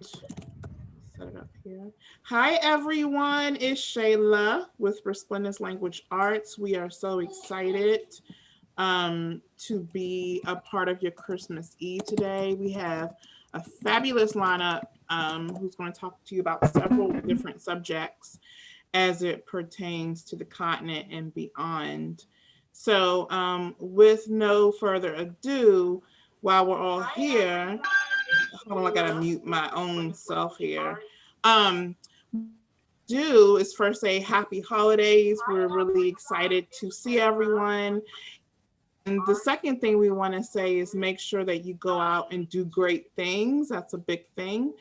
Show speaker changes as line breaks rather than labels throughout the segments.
Set it up here. Hi, everyone. It's Shayla with Resplendence Language Arts. We are so excited to be a part of your Christmas Eve today. We have a fabulous lineup who's going to talk to you about several different subjects as it pertains to the continent and beyond. So, with no further ado, while we're all here, hold on, I gotta mute my own self here. What we're gonna do is first say happy holidays. We're really excited to see everyone. And the second thing we want to say is make sure that you go out and do great things. That's a big thing.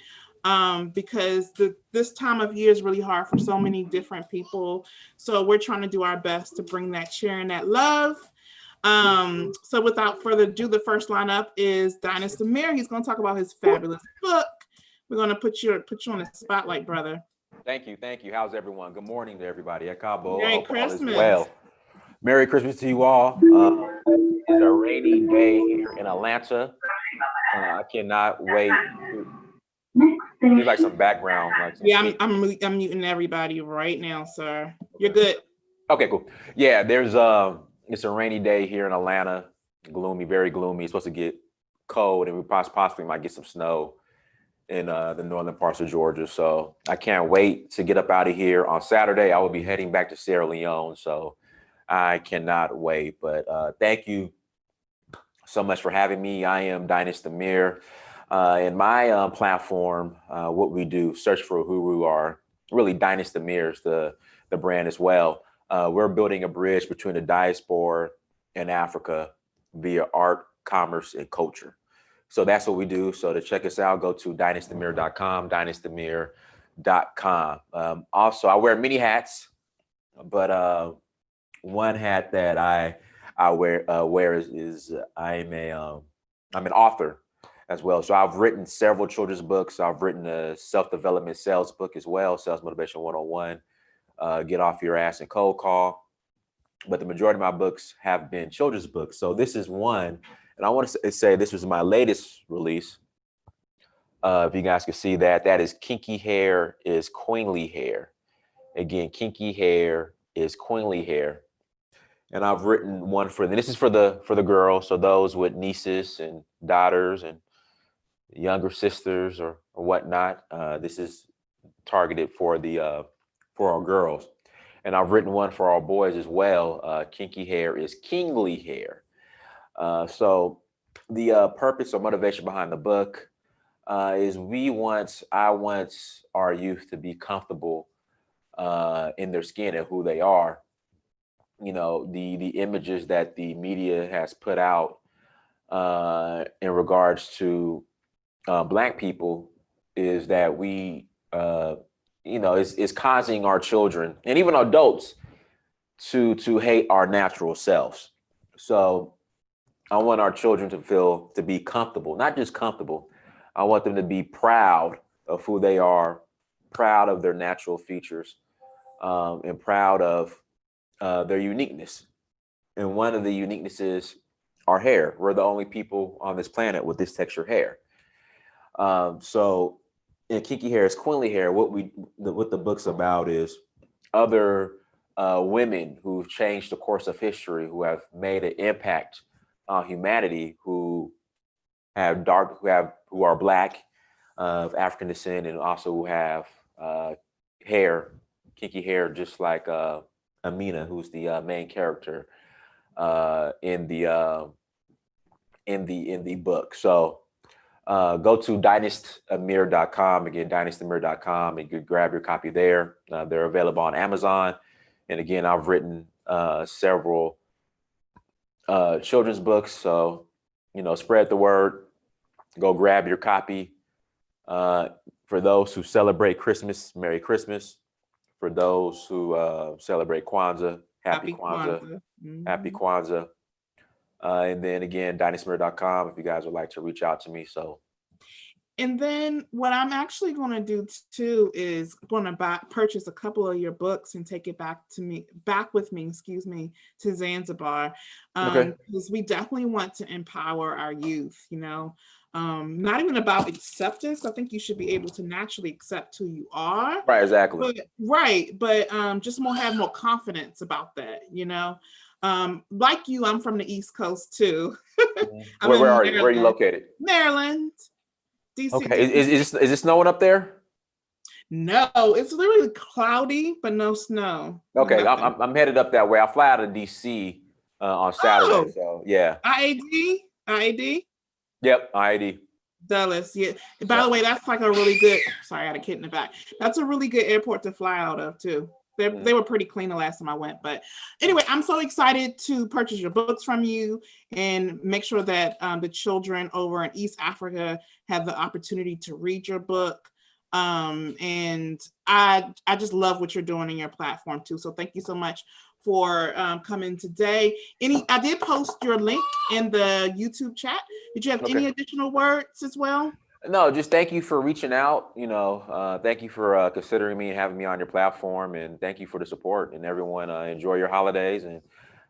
Because this time of year is really hard for so many different people. So we're trying to do our best to bring that cheer and that love. So without further ado, the first lineup is Dinosaur Dynasty. He's going to talk about his fabulous book. We're going to put you on the spotlight, brother.
Thank you. Thank you. How's everyone? Good morning to everybody. Akabo. I
Merry
hope all is
Christmas.
well. Merry Christmas to you all. It's a rainy day here in Atlanta. I cannot wait. There's like some background.
Yeah, I'm muting everybody right now, sir. You're good.
Okay, cool. Yeah, it's a rainy day here in Atlanta. Gloomy, very gloomy. It's supposed to get cold, and we possibly might get some snow in the northern parts of Georgia. So I can't wait to get up out of here. On Saturday, I will be heading back to Sierra Leone. So I cannot wait. But thank you so much for having me. I am Dynasty Amir. In my platform, what we do, search for who we are. Really, Dynasty Amir is the brand as well. We're building a bridge between the diaspora and Africa via art, commerce, and culture. So that's what we do. So to check us out, go to dynastymir.com, dynastymir.com. Also, I wear many hats, but one hat that I wear is I'm an author as well. So I've written several children's books. I've written a self-development sales book as well, Sales Motivation 101, Get Off Your Ass and Cold Call. But the majority of my books have been children's books. So this is one, and I want to say this was my latest release. If you guys can see that is Kinky Hair is Queenly Hair. Again, kinky hair is queenly hair. And I've written one for them. This is for the girls, so those with nieces and daughters and younger sisters or whatnot. This is targeted for our girls. And I've written one for our boys as well. Kinky hair is kingly hair. So the purpose or motivation behind the book is I want our youth to be comfortable in their skin and who they are. You know, the images that the media has put out in regards to Black people is that we is causing our children and even adults to hate our natural selves. So I want our children to be comfortable, not just comfortable. I want them to be proud of who they are, proud of their natural features, and proud of their uniqueness. And one of the uniquenesses, our hair. We're the only people on this planet with this texture hair. So in kinky hair is queenly hair. What the book's about is other women who've changed the course of history, who have made an impact on humanity, who are Black, of African descent, and also who have hair, kinky hair, just like Amina, who's the main character in the book. So go to dynastymir.com, again, dynastymir.com, and you can grab your copy there. They're available on Amazon. And again, I've written several children's books. So, spread the word, go grab your copy. For those who celebrate Christmas, Merry Christmas. For those who celebrate Kwanzaa, Happy Kwanzaa. Mm-hmm. Happy Kwanzaa. And then again, dynastymir.com if you guys would like to reach out to me. So,
and then what I'm actually going to do too is going to purchase a couple of your books and take it back with me, to Zanzibar, because we definitely want to empower our youth. not even about acceptance. I think you should be able to naturally accept who you are.
Right, exactly.
But just have more confidence about that, you know. Like you, I'm from the East Coast too.
Where are you? Where are you located?
Maryland, DC.
Okay. Is it snowing up there?
No, it's literally cloudy, but no snow.
Okay, I'm headed up that way. I fly out of DC on Saturday. So yeah.
IAD.
Yep, IAD.
Dulles, yeah. By the way, that's like a really good. Sorry, I had a kid in the back. That's a really good airport to fly out of too. They were pretty clean the last time I went. But anyway, I'm so excited to purchase your books from you and make sure that the children over in East Africa have the opportunity to read your book. And I just love what you're doing in your platform too. So thank you so much for coming today. I did post your link in the YouTube chat. Did you have any additional words as well?
No, just thank you for reaching out. You know, thank you for considering me and having me on your platform, and thank you for the support. And everyone, enjoy your holidays. And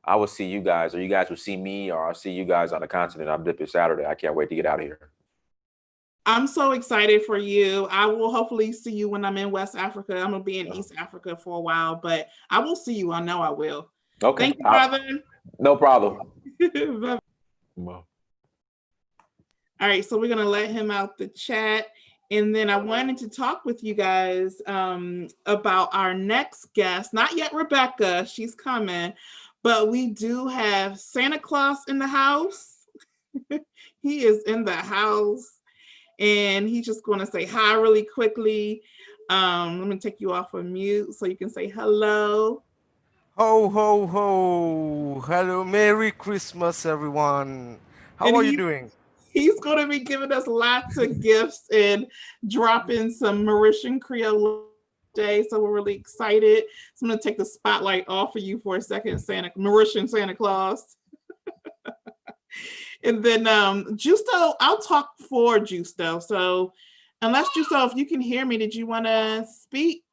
I will see you guys, or you guys will see me, or I'll see you guys on the continent. I'm dipping Saturday. I can't wait to get out of here.
I'm so excited for you. I will hopefully see you when I'm in West Africa. I'm gonna be in East Africa for a while, but I will see you. I know I will.
Okay.
Thank you, brother.
No problem.
All right, so we're gonna let him out the chat. And then I wanted to talk with you guys about our next guest. Not yet Rebecca, she's coming, but we do have Santa Claus in the house. He is in the house. And he's just going to say hi really quickly. Let me take you off of mute so you can say hello.
Ho, ho, ho. Hello, Merry Christmas, everyone. How are you doing?
He's going to be giving us lots of gifts and dropping some Mauritian Creole today. So we're really excited. So I'm going to take the spotlight off of you for a second, Mauritian Santa Claus. And then Justo, I'll talk for Justo. So unless Justo, if you can hear me, did you want to speak,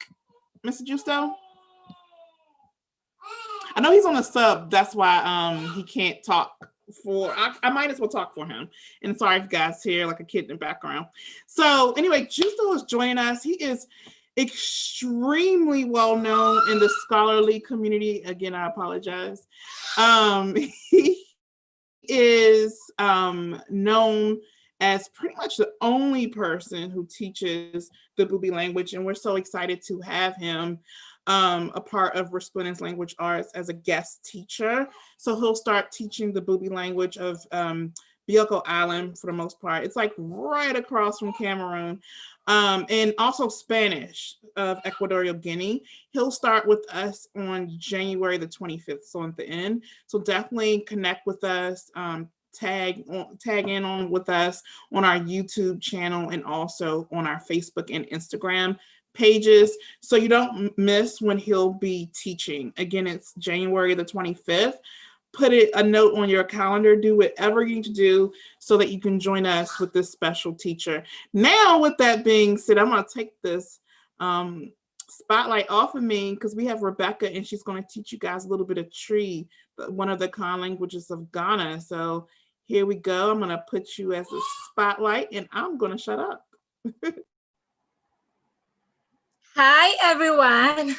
Mr. Justo? I know he's on a sub. That's why he can't talk for, I might as well talk for him. And sorry if you guys hear like a kid in the background. So anyway, Justo is joining us. He is extremely well known in the scholarly community. Again, I apologize. He is known as pretty much the only person who teaches the Bubi language, and we're so excited to have him a part of Resplendence Language Arts as a guest teacher. So he'll start teaching the Bubi language of Bioko Island for the most part. It's like right across from Cameroon. And also Spanish of equatorial Guinea. He'll start with us on January the 25th, so at the end. So definitely connect with us, tag in on with us on our YouTube channel and also on our Facebook and Instagram pages, so you don't miss when he'll be teaching. Again, it's January the 25th. Put a note on your calendar, do whatever you need to do so that you can join us with this special teacher. Now, with that being said, I'm going to take this spotlight off of me because we have Rebecca and she's going to teach you guys a little bit of Tree, one of the Akan languages of Ghana. So here we go. I'm going to put you as a spotlight and I'm going to shut up.
Hi, everyone.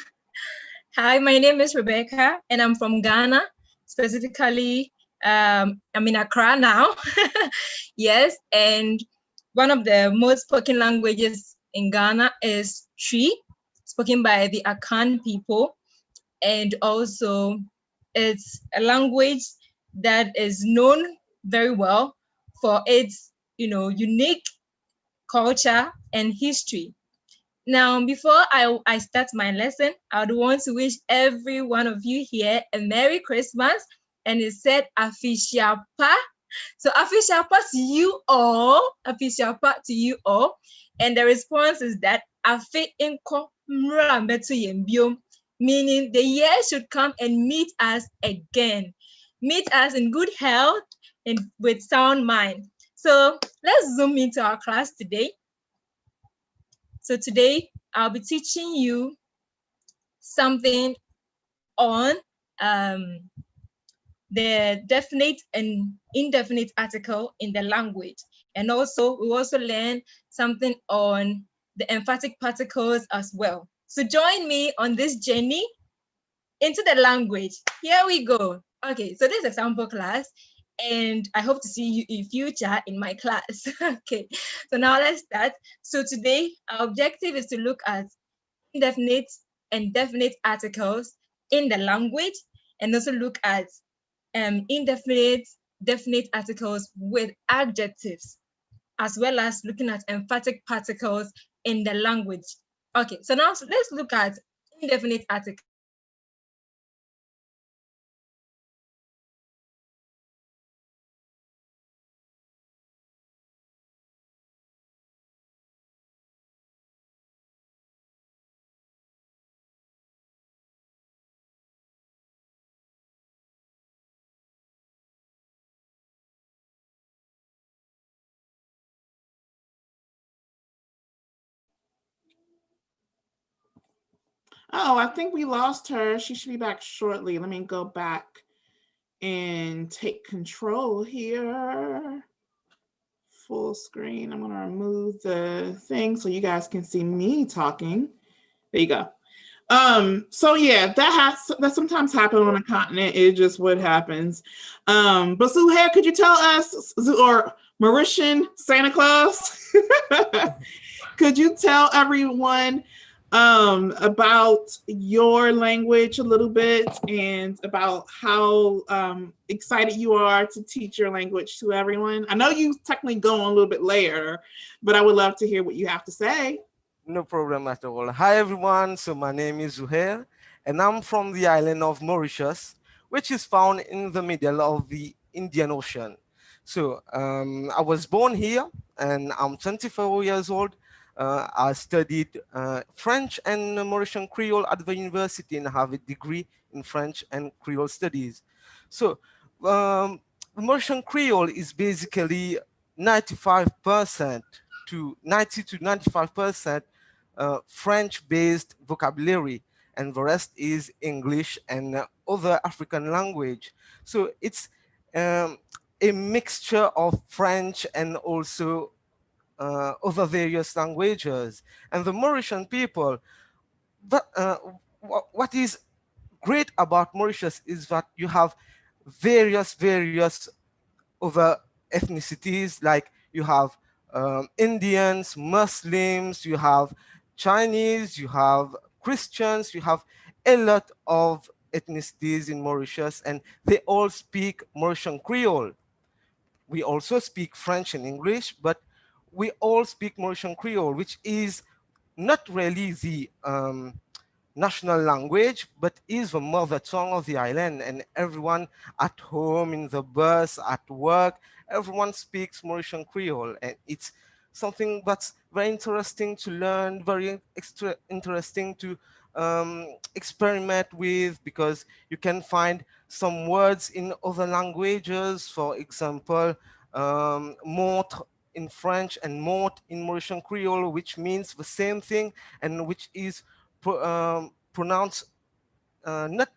Hi, my name is Rebecca and I'm from Ghana. Specifically, I'm in Accra now. Yes, and one of the most spoken languages in Ghana is Tree, spoken by the Akan people. And also, it's a language that is known very well for its, unique culture and history. Now, before I start my lesson, I would want to wish every one of you here a Merry Christmas, and it said Afishiapa. So Afishiapa to you all, Afishiapa to you all. And the response is that Afi Inko Mrambetu Yembiom, meaning the year should come and meet us again. Meet us in good health and with sound mind. So let's zoom into our class today. So today, I'll be teaching you something on the definite and indefinite article in the language. And also, we also learn something on the emphatic particles as well. So join me on this journey into the language. Here we go. Okay, so this is a sample class, and I hope to see you in future in my class. Okay, so now let's start. So today, our objective is to look at indefinite and definite articles in the language, and also look at indefinite, definite articles with adjectives, as well as looking at emphatic particles in the language. Okay, so now let's look at indefinite articles.
Oh, I think we lost her. She should be back shortly. Let me go back and take control here. Full screen. I'm going to remove the thing so you guys can see me talking. There you go. So yeah, that sometimes happens on a continent. It just what happens. But Zuhair, could you tell us, or Mauritian Santa Claus, could you tell everyone about your language a little bit and about how excited you are to teach your language to everyone? I know you technically go on a little bit later, but I would love to hear what you have to say.
No problem at all. Hi, everyone. So my name is Zuhair, and I'm from the island of Mauritius, which is found in the middle of the Indian Ocean. So I was born here, and I'm 24 years old. I studied French and Mauritian Creole at the university and have a degree in French and Creole studies. So Mauritian Creole is basically 95% to 90 to 95% French-based vocabulary, and the rest is English and other African language. So it's a mixture of French and also other various languages. And the Mauritian people, what is great about Mauritius is that you have various other ethnicities, like you have Indians, Muslims, you have Chinese, you have Christians, you have a lot of ethnicities in Mauritius, and they all speak Mauritian Creole. We also speak French and English, but we all speak Mauritian Creole, which is not really the national language, but is the mother tongue of the island. And everyone at home, in the bus, at work, everyone speaks Mauritian Creole. And it's something that's very interesting to learn, very interesting to experiment with, because you can find some words in other languages. For example, mort in French and mort in Mauritian Creole, which means the same thing and which is pronounced not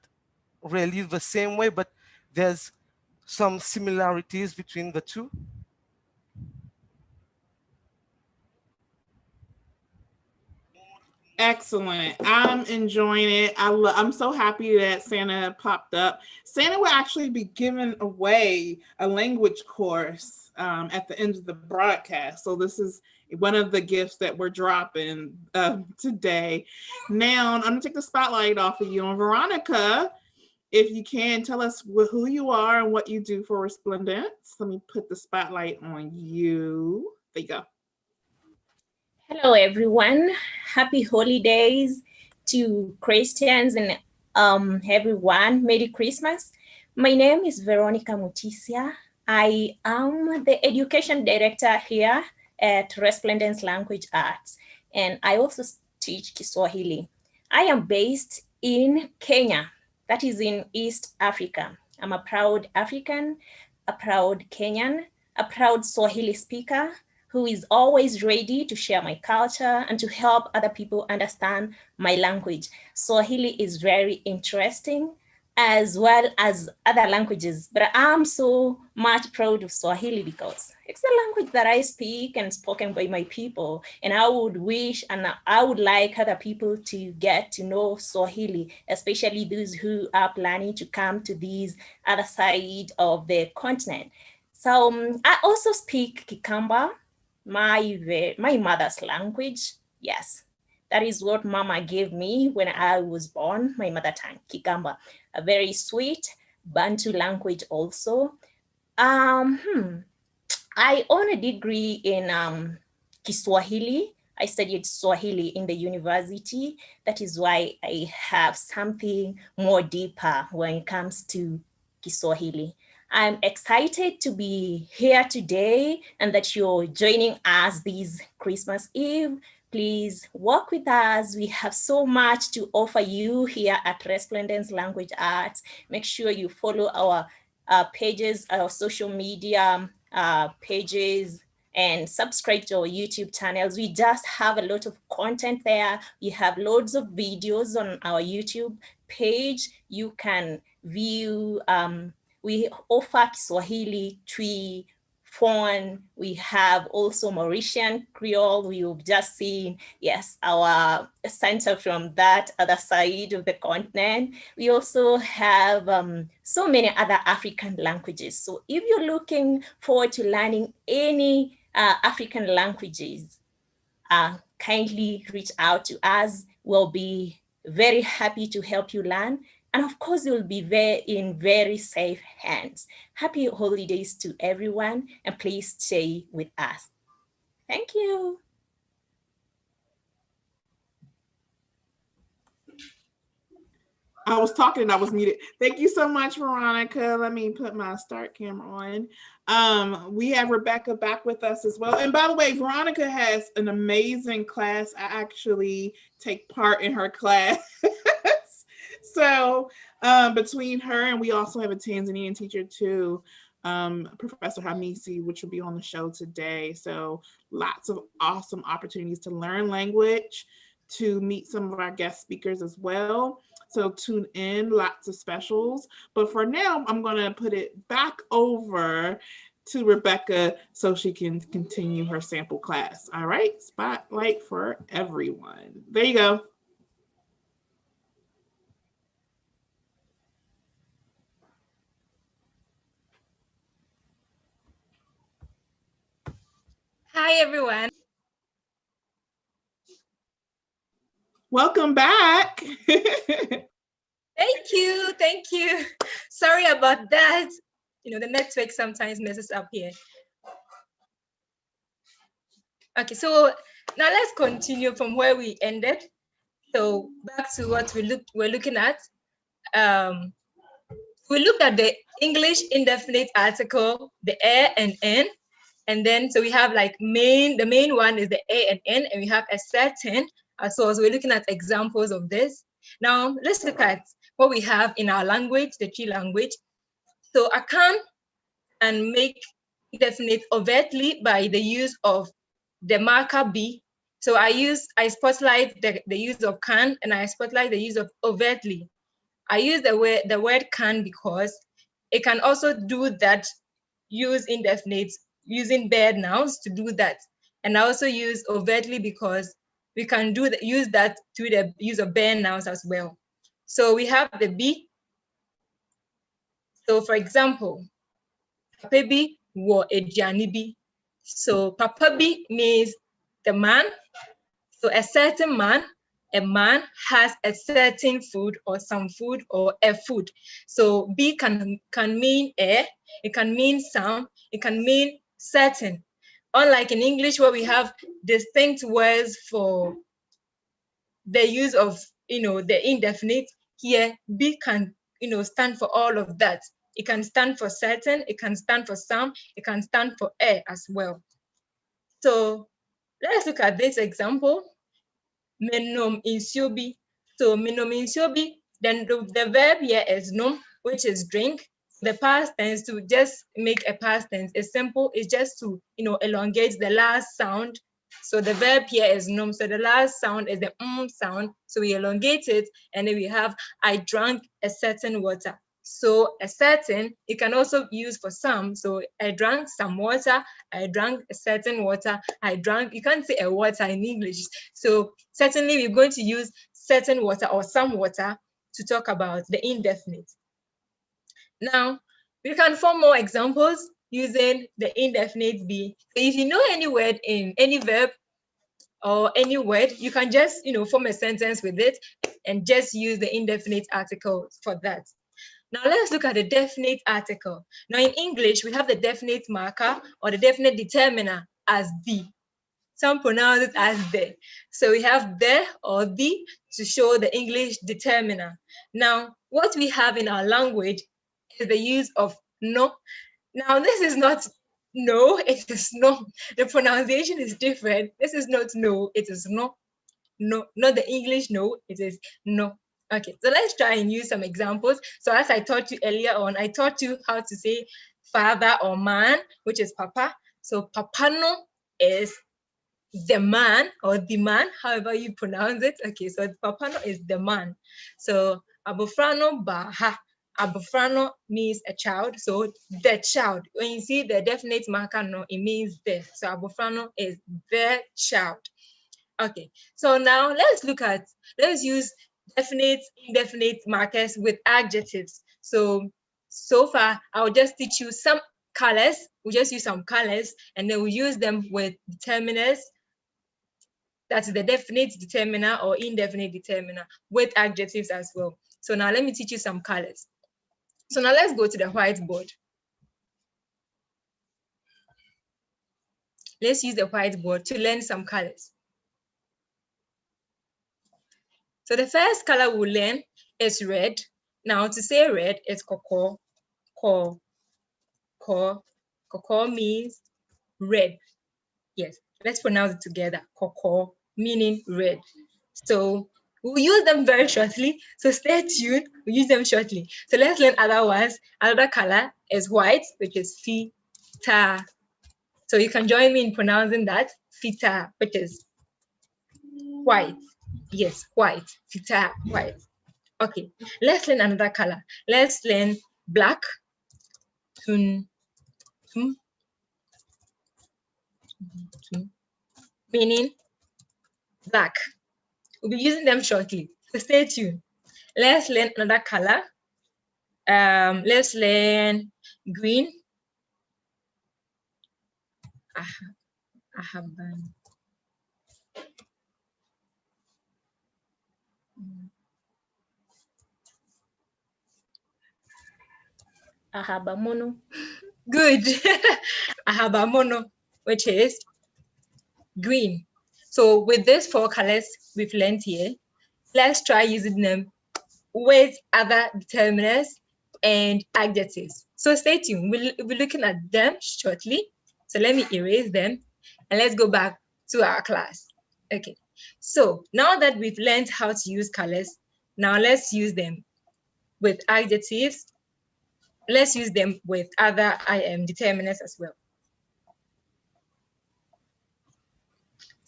really the same way, but there's some similarities between the two.
Excellent. I'm enjoying it. I'm so happy that Santa popped up. Santa will actually be giving away a language course at the end of the broadcast. So this is one of the gifts that we're dropping today. Now, I'm going to take the spotlight off of you. And Veronica, if you can, tell us who you are and what you do for Resplendence. Let me put the spotlight on you. There you go.
Hello, everyone. Happy holidays to Christians and everyone. Merry Christmas. My name is Veronica Mutisia. I am the education director here at Resplendence Language Arts, and I also teach Swahili. I am based in Kenya, that is in East Africa. I'm a proud African, a proud Kenyan, a proud Swahili speaker, who is always ready to share my culture and to help other people understand my language. Swahili is very interesting. as well as other languages. But I'm so much proud of Swahili because it's the language that I speak and spoken by my people. And I would wish and I would like other people to get to know Swahili, especially those who are planning to come to this other side of the continent. So I also speak Kikamba, my mother's language. Yes, that is what Mama gave me when I was born, my mother tongue, Kikamba, a very sweet Bantu language also. I own a degree in Kiswahili. I studied Swahili in the university. That is why I have something more deeper when it comes to Kiswahili. I'm excited to be here today and that you're joining us this Christmas Eve. Please walk with us. We have so much to offer you here at Resplendence Language Arts. Make sure you follow our pages, our social media pages, and subscribe to our YouTube channels. We just have a lot of content there. We have loads of videos on our YouTube page. You can view, we offer Swahili, Twi, Fon. We have also Mauritian Creole. We've just seen, yes, our center from that other side of the continent. We also have so many other African languages. So if you're looking forward to learning any African languages, kindly reach out to us. We'll be very happy to help you learn. And of course, you'll be in very safe hands. Happy holidays to everyone, and please stay with us. Thank you.
I was talking and I was muted. Thank you so much, Veronica. Let me put my start camera on. We have Rebecca back with us as well. And by the way, Veronica has an amazing class. I actually take part in her class. So between her and we also have a Tanzanian teacher too, Professor Hamisi, which will be on the show today. So lots of awesome opportunities to learn language, to meet some of our guest speakers as well. So tune in, lots of specials. But for now, I'm going to put it back over to Rebecca so she can continue her sample class. All right, spotlight for everyone. There you go.
Hi, everyone.
Welcome back.
Thank you. Thank you. Sorry about that. You know, the network sometimes messes up here. Okay, so now let's continue from where we ended. So back to what we're looking at. We looked at the English indefinite article, the a and n, and then so we have like the main one is the a and n, and we have a certain. So we're looking at examples of this. Now let's look at what we have in our language, the Twi language. So Akan and make indefinite overtly by the use of the marker B. So I spotlight the use of can, and I spotlight the use of overtly. I use the word can because it can also do that, use indefinite using bare nouns to do that. And I also use overtly because we can use that to the use of bare nouns as well. So we have the B. So for example, Papa bi wo aduane bi. So Papa bi means the man. So a certain man, a man has a certain food or some food or a food. So B can mean a, it can mean some, it can mean certain. Unlike in English where we have distinct words for the use of, the indefinite, here B can, stand for all of that. It can stand for certain, it can stand for some, it can stand for a as well. So let's look at this example. Menom insiobi. So menom insiobi, then the verb here is nom, which is drink. The past tense, to just make a past tense is simple. It's just to elongate the last sound So the verb here is nom. So the last sound is the sound. So we elongate it, and then we have I drank a certain water. So a certain, you can also use for some. So I drank some water, I drank a certain water, I drank, you can't say a water in English. So certainly we're going to use certain water or some water to talk about the indefinite. Now, we can form more examples using the indefinite be. So if you know any word in any verb or any word, you can just, form a sentence with it and just use the indefinite article for that. Now let's look at the definite article. Now in English, we have the definite marker or the definite determiner as the. Some pronounce it as the. So we have the or the to show the English determiner. Now, what we have in our language is the use of no. Now this is not no, it is no. The pronunciation is different. This is not no, it is no. No, not the English no, it is no. Okay, so let's try and use some examples. So as I taught you earlier on, I taught you how to say father or man, which is papa. So papano is the man or the man, however you pronounce it. Okay, so papano is the man. So abofrano baha. Abofrano means a child. So the child. When you see the definite marker, no, it means the. So abofrano is the child. Okay, so now let's use definite, indefinite markers with adjectives. So far, I'll just teach you some colors. We'll just use some colors and then we'll use them with determiners. That's the definite determiner or indefinite determiner with adjectives as well. So now let me teach you some colors. So now let's go to the whiteboard. Let's use the whiteboard to learn some colors. So the first color we'll learn is red. Now to say red is koko. Koko means red. Yes, let's pronounce it together. Koko meaning red. So we'll use them very shortly. So stay tuned. We'll use them shortly. So let's learn other ones. Another color is white, which is fita. So you can join me in pronouncing that. Fita, which is white. Yes, white. Fita, white. Okay, let's learn another color. Let's learn black. Meaning black. We'll be using them shortly. So stay tuned. Let's learn another color. Let's learn green.
Ahabamono.
Good. Ahabamono, which is green. So with these four colors we've learned here, let's try using them with other determiners and adjectives. So stay tuned. We'll be looking at them shortly. So let me erase them and let's go back to our class. Okay. So now that we've learned how to use colors, now let's use them with adjectives. Let's use them with other determiners as well.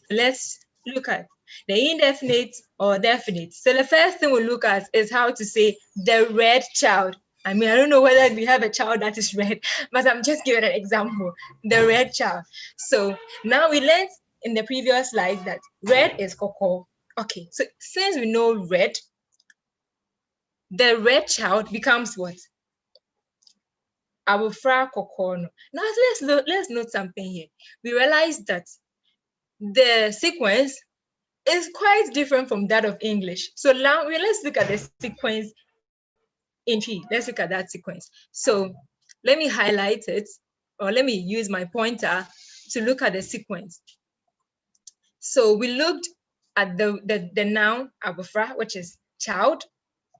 Let's look at the indefinite or definite. So the first thing we'll look at is how to say the red child. I mean, I don't know whether we have a child that is red, but I'm just giving an example. The red child. So now we learned in the previous slide that red is koko. Okay, so since we know red, the red child becomes what? Abofra kokono. Now let's note something here. We realize that the sequence is quite different from that of English. So now let's look at the sequence in P. Let's look at that sequence. So let me highlight it, or let me use my pointer to look at the sequence. So we looked at the noun abofra, which is child.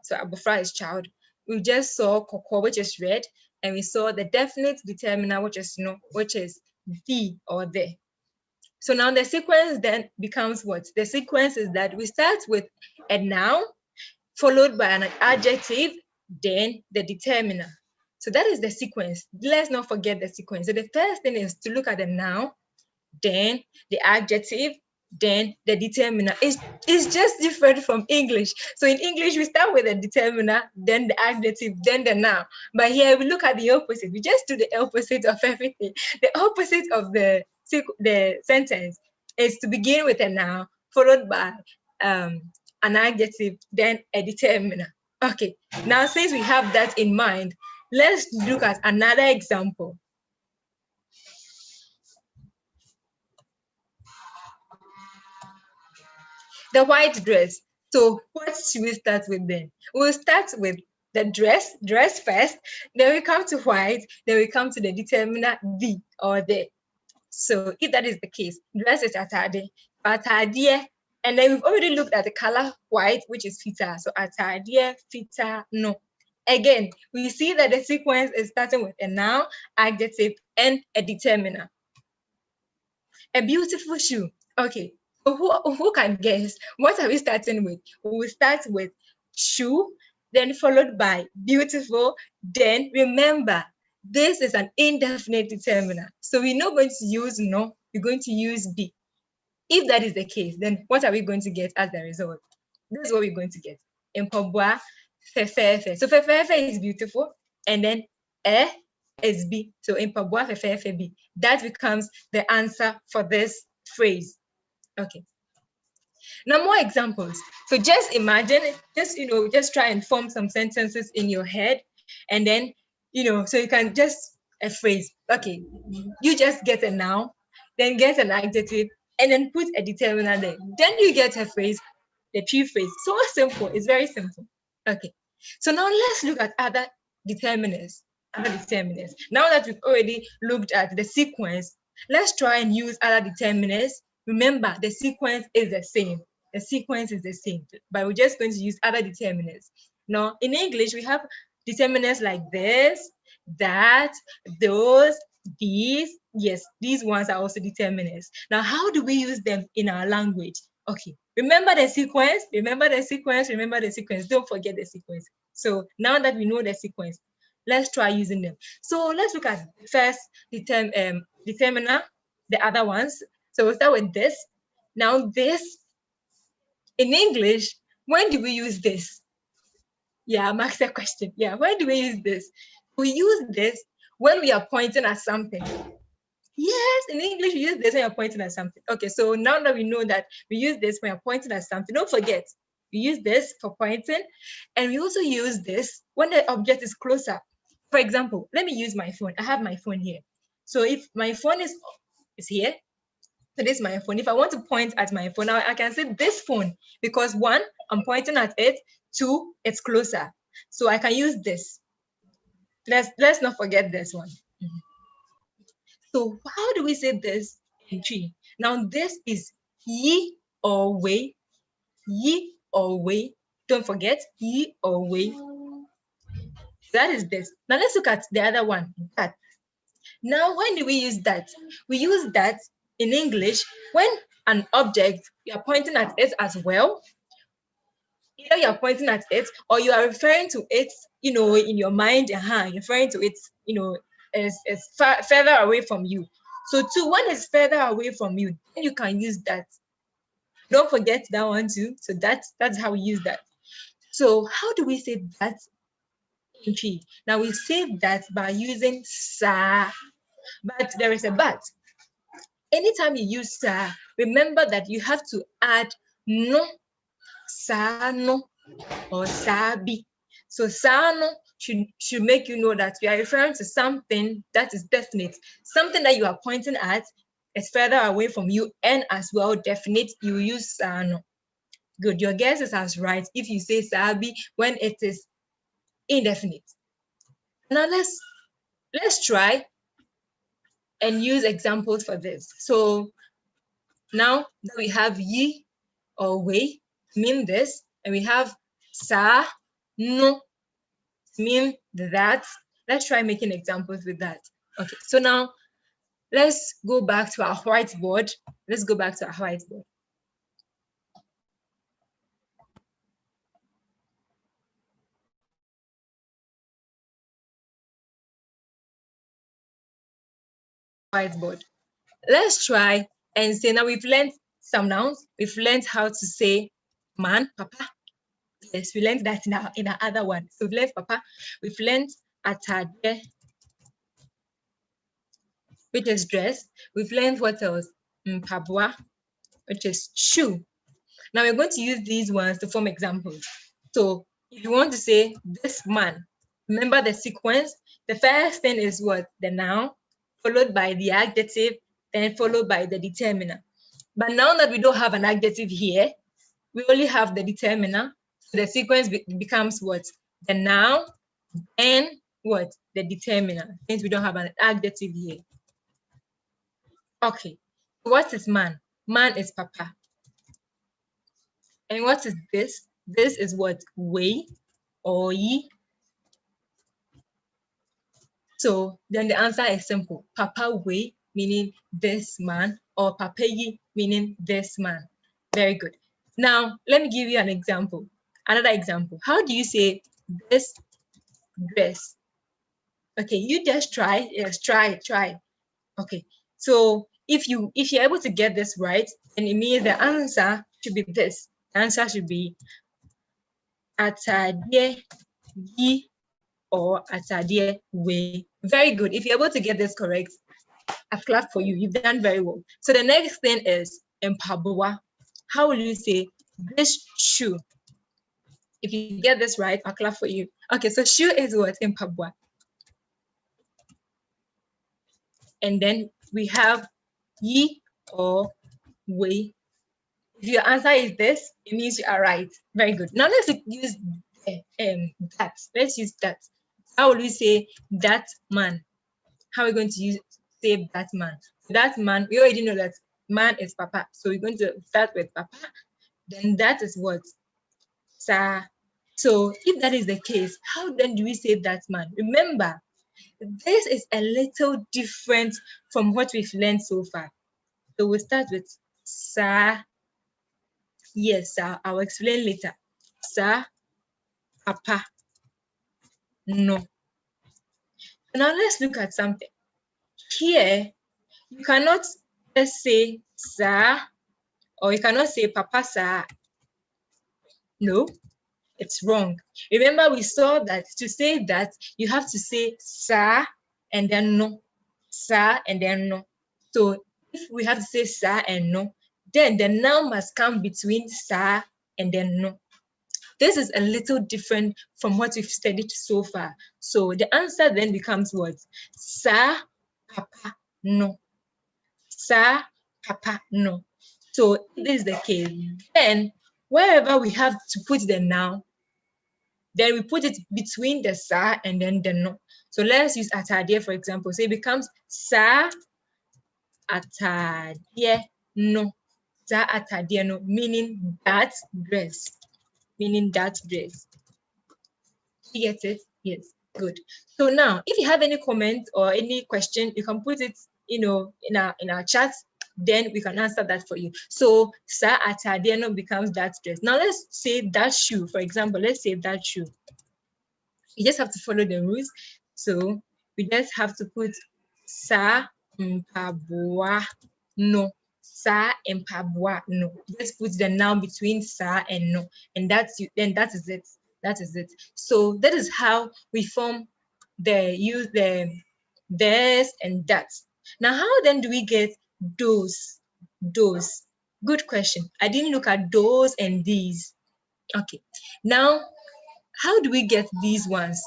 So abofra is child. We just saw koko, which is red, and we saw the definite determiner, which is no, which is the or the. So now the sequence then becomes what? The sequence is that we start with a noun followed by an adjective, then the determiner. So that is the sequence. Let's not forget the sequence. So the first thing is to look at the noun, then the adjective, then the determiner. It's just different from English. So in English, we start with the determiner, then the adjective, then the noun. But here we look at the opposite. We just do the opposite of everything. The opposite of the sentence is to begin with a noun, followed by an adjective, then a determiner. Okay, now since we have that in mind, let's look at another example. The white dress. So what should we start with then? We'll start with the dress first, then we come to white, then we come to the determiner the or the. So if that is the case, dress is atade, and then we've already looked at the color white, which is fita. So atade, fita, no. Again, we see that the sequence is starting with a noun, adjective, and a determiner. A beautiful shoe. Okay, so who can guess? What are we starting with? We will start with shoe, then followed by beautiful. Then remember, this is an indefinite determiner. So we're not going to use no, we're going to use be. If that is the case, then what are we going to get as the result? This is what we're going to get. Impobwa, fefefe. So fefefe is beautiful, and then is be. So impobwa, fefefe, be. That becomes the answer for this phrase. Okay. Now more examples. So just imagine, just try and form some sentences in your head, and then, so you can just a phrase. Okay, you just get a noun, then get an adjective, and then put a determiner there. Then you get a phrase, the true phrase. So simple. It's very simple. Okay. So now let's look at other determiners. Now that we've already looked at the sequence, let's try and use other determiners. Remember, the sequence is the same. The sequence is the same, but we're just going to use other determiners. Now, in English, we have determiners like this, that, those, these. Yes, these ones are also determiners. Now, how do we use them in our language? Okay, remember the sequence, remember the sequence. Don't forget the sequence. So now that we know the sequence, let's try using them. So let's look at first determiner, the other ones. So we'll start with this. Now this, in English, when do we use this? Yeah, I'm asking a question. Yeah, when do we use this? We use this when we are pointing at something. Yes, in English, we use this when you're pointing at something. Okay, so now that we know that we use this when you're pointing at something, don't forget, we use this for pointing, and we also use this when the object is closer. For example, let me use my phone. I have my phone here. So if my phone is here, so this is my phone. If I want to point at my phone, now I can say this phone, because one, I'm pointing at it, two, it's closer. So I can use this. Let's not forget this one. So how do we say this in tree? Now this is ye or way, ye or way. Don't forget ye or way. That is this. Now let's look at the other one, that. Now when do we use that? We use that in English when an object, you are pointing at it as well. Either you are pointing at it or you are referring to it, in your mind, you're referring to it, as further away from you. So two, one is further away from you, then you can use that. Don't forget that one too. So that's how we use that. So how do we say that in tree? Now we say that by using sa, but there is a but. Anytime you use sa, remember that you have to add no, sa no, or sabi. So sa no should make you know that you are referring to something that is definite, something that you are pointing at is further away from you, and as well definite, you use sa no. Good, your guess is as right if you say sabi when it is indefinite. Now let's try and use examples for this. So now that we have ye or way, mean this, and we have sa no, mean that. Let's try making examples with that. Okay, so now let's go back to our whiteboard. let's try and say, now we've learned some nouns. We've learned how to say man, papa. Yes, we learned that in our other one. So we've learned papa. We've learned atade, which is dress. We've learned what else? Mpabwa, which is shoe. Now we're going to use these ones to form examples. So if you want to say this man, remember the sequence. The first thing is what? The noun, followed by the adjective, then followed by the determiner. But now that we don't have an adjective here, we only have the determiner. So the sequence becomes what? The noun and what? The determiner, since we don't have an adjective here. Okay, what is man? Man is papa. And what is this? This is what? Way or ye. So then the answer is simple. Papa way, meaning this man, or papa ye, meaning this man. Very good. Now, let me give you an example. Another example. How do you say this dress? Okay, you just try. Yes, try. Okay. So if you're able to get this right, then it means the answer should be this. The answer should be atadie yi or atadie we. Very good. If you're able to get this correct, I've clapped for you. You've done very well. So the next thing is empabua. How will you say this shoe? If you get this right, I'll clap for you. Okay, so shoe is what? Empabua. And then we have ye or we. If your answer is this, it means you are right. Very good. Now let's use that. Let's use that. How will we say that man? How are we going to say that man? That man, we already know that man is papa. So we're going to start with papa. Then that is what? Sa. So if that is the case, how then do we say that man? Remember, this is a little different from what we've learned so far. So we'll start with sa. Yes, sir. I'll explain later. Sa, papa, no. Now let's look at something. Here, you cannot just say sa, or you cannot say papa sa. No, it's wrong. Remember, we saw that to say that, you have to say sa and then no. Sa and then no. So if we have to say sa and no, then the noun must come between sa and then no. This is a little different from what we've studied so far. So the answer then becomes what? Sa, papa, no. Sa, papa, no. So if this is the case, then wherever we have to put the noun, then we put it between the sa and then the no. So let's use atadie, for example. So it becomes sa, atadie, no. Sa, atadie, no, meaning that dress. Meaning that dress. You get it? Yes, good. So now, if you have any comment or any question, you can put it, in our chat. Then we can answer that for you. So sa atadiano becomes that dress. Now let's say that shoe, for example. Let's say that shoe. You just have to follow the rules. So we just have to put sa mpabua no. Sa empabua no. Just put the noun between sa and no, and that is it. That is it. So that is how we form use the this and that. Now, how then do we get those? Those. Good question. I didn't look at those and these. Okay. Now, how do we get these ones?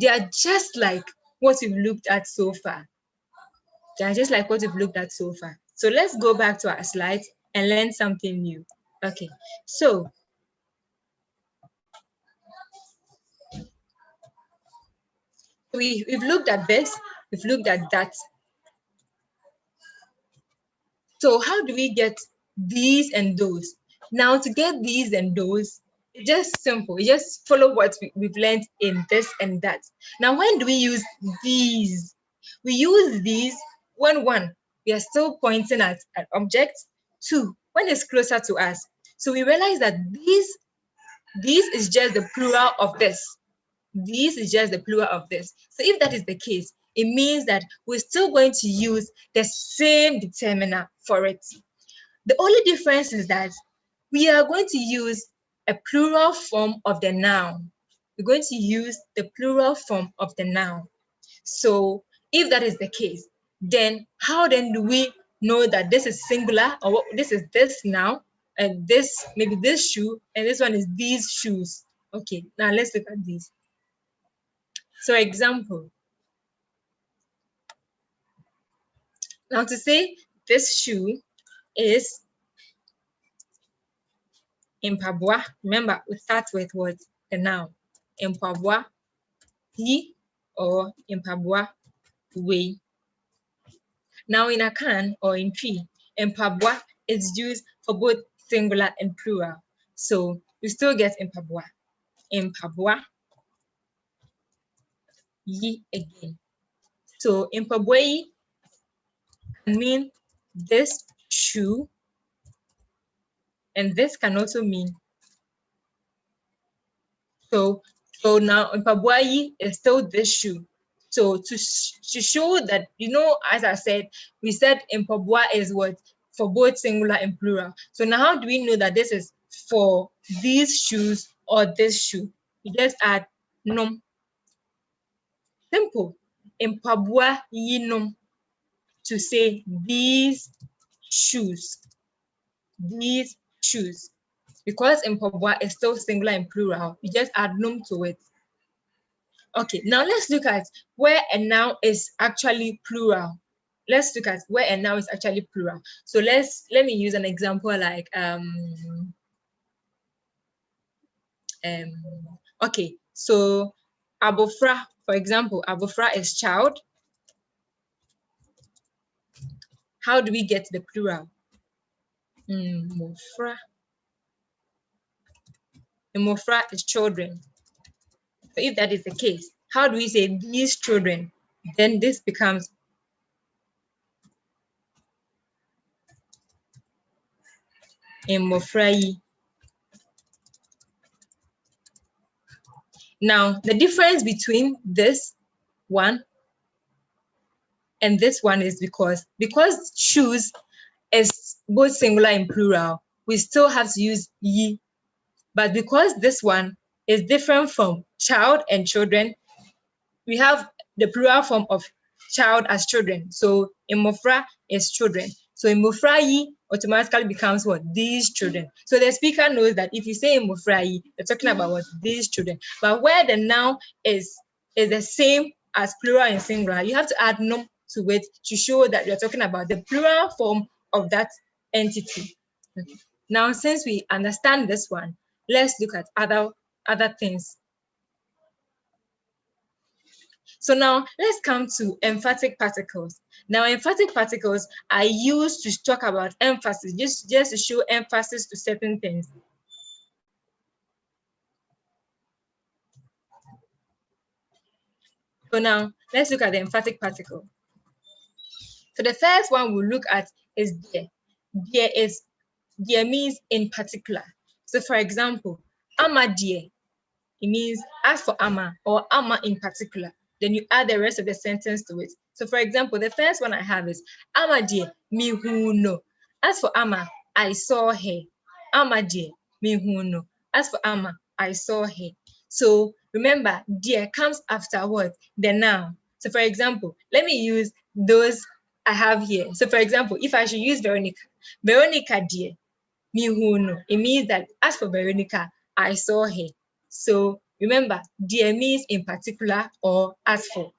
They are just like what we've looked at so far. They are just like what we've looked at so far. So let's go back to our slides and learn something new. Okay. So we've looked at this. We've looked at that. So how do we get these and those? Now, to get these and those, it's just simple. You just follow what we've learned in this and that. Now, when do we use these? We use these when one, we are still pointing at an object. Two, when it's closer to us. So we realize that these is just the plural of this. This is just the plural of this. So if that is the case, it means that we're still going to use the same determiner for it. The only difference is that we are going to use a plural form of the noun. We're going to use the plural form of the noun. So if that is the case, then how then do we know that this is singular, or this is this noun, and this maybe this shoe, and this one is these shoes? Okay, now let's look at these. So example, now to say this shoe is Impabwa. Remember, we start with what? The noun. Impabwa, he, or Impabwa, we. Now in Akan or in tree, Impabwa is used for both singular and plural. So we still get Impabwa. Impabwa, ye again. So Impabwa ye can mean this shoe, and this can also mean. So now Impabwa ye is still this shoe. So to show that, as I said, we said Impabwa is what? For both singular and plural. So now how do we know that this is for these shoes or this shoe? You just add num. Simple. Impabwa ye num, to say these shoes. These shoes. Because Impabwa is still singular and plural, you just add num to it. Okay, now let's look at where a noun is actually plural. Let's look at where a noun is actually plural. So let me use an example like okay, so abofra, for example, abofra is child. How do we get the plural? Mofra. Mofra is children. So if that is the case, how do we say these children? Then this becomes Mofrai. Now, the difference between this one and this one is because shoes is both singular and plural, we still have to use ye. But because this one is different from child and children, we have the plural form of child as children. So Imofra is children. So Imofra yi automatically becomes what? These children. So the speaker knows that if you say Imofra yi, you're talking about what? These children. But where the noun is the same as plural and singular, you have to add num to it to show that you're talking about the plural form of that entity. Okay. Now, since we understand this one, let's look at other things. So now let's come to emphatic particles. Now, emphatic particles are used to talk about emphasis, just to show emphasis to certain things. So now let's look at the emphatic particle. So the first one we'll look at is dear. Dear means in particular. So for example, ama dear, it means as for ama, or ama in particular. Then you add the rest of the sentence to it. So for example, the first one I have is ama dear, me who know. As for ama, I saw her. Ama dear, me who know. As for ama, I saw her. So remember, dear comes after what? The noun. So for example, let me use those I have here. So for example, if I should use Veronica, Veronica dear, me who know. It means that as for Veronica, I saw her. So remember, dear means in particular or as for.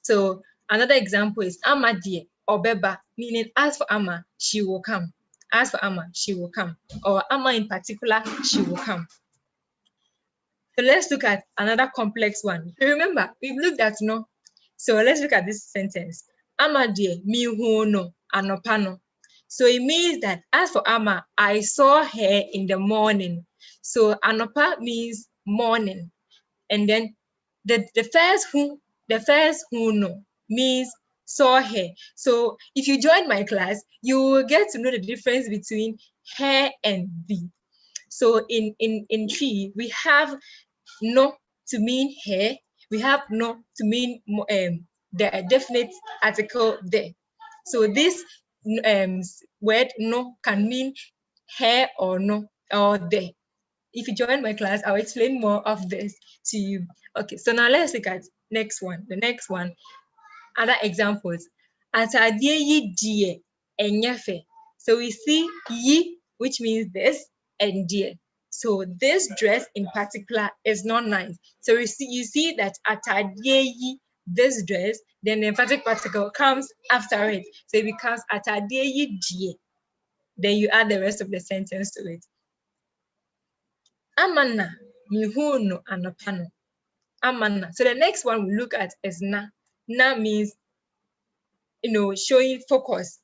So another example is Ama dear or Beba, meaning as for Ama, she will come. As for Ama, she will come. Or Ama in particular, she will come. So let's look at another complex one. So remember, we've looked at no. So let's look at this sentence. Ama dear, me who know, anopano. So it means that as for Ama, I saw her in the morning. So anopa means morning. And then the first who know means saw her. So if you join my class, you will get to know the difference between her and the. So in tree, we have no to mean her, We have no to mean the definite article there. So this word no can mean here or no or there. If you join my class, I'll explain more of this to you. Okay, so now let's look at next one. The next one, other examples. Atadie yi die enyefe. So we see yi, which means this, and die. So this dress in particular is not nice. So you see that atadie yi, this dress, then the emphatic particle comes after it. So it becomes atadie yi die. Then you add the rest of the sentence to it. Amana mihuno anopano. Amana. So the next one we look at is na. Na means, showing focus.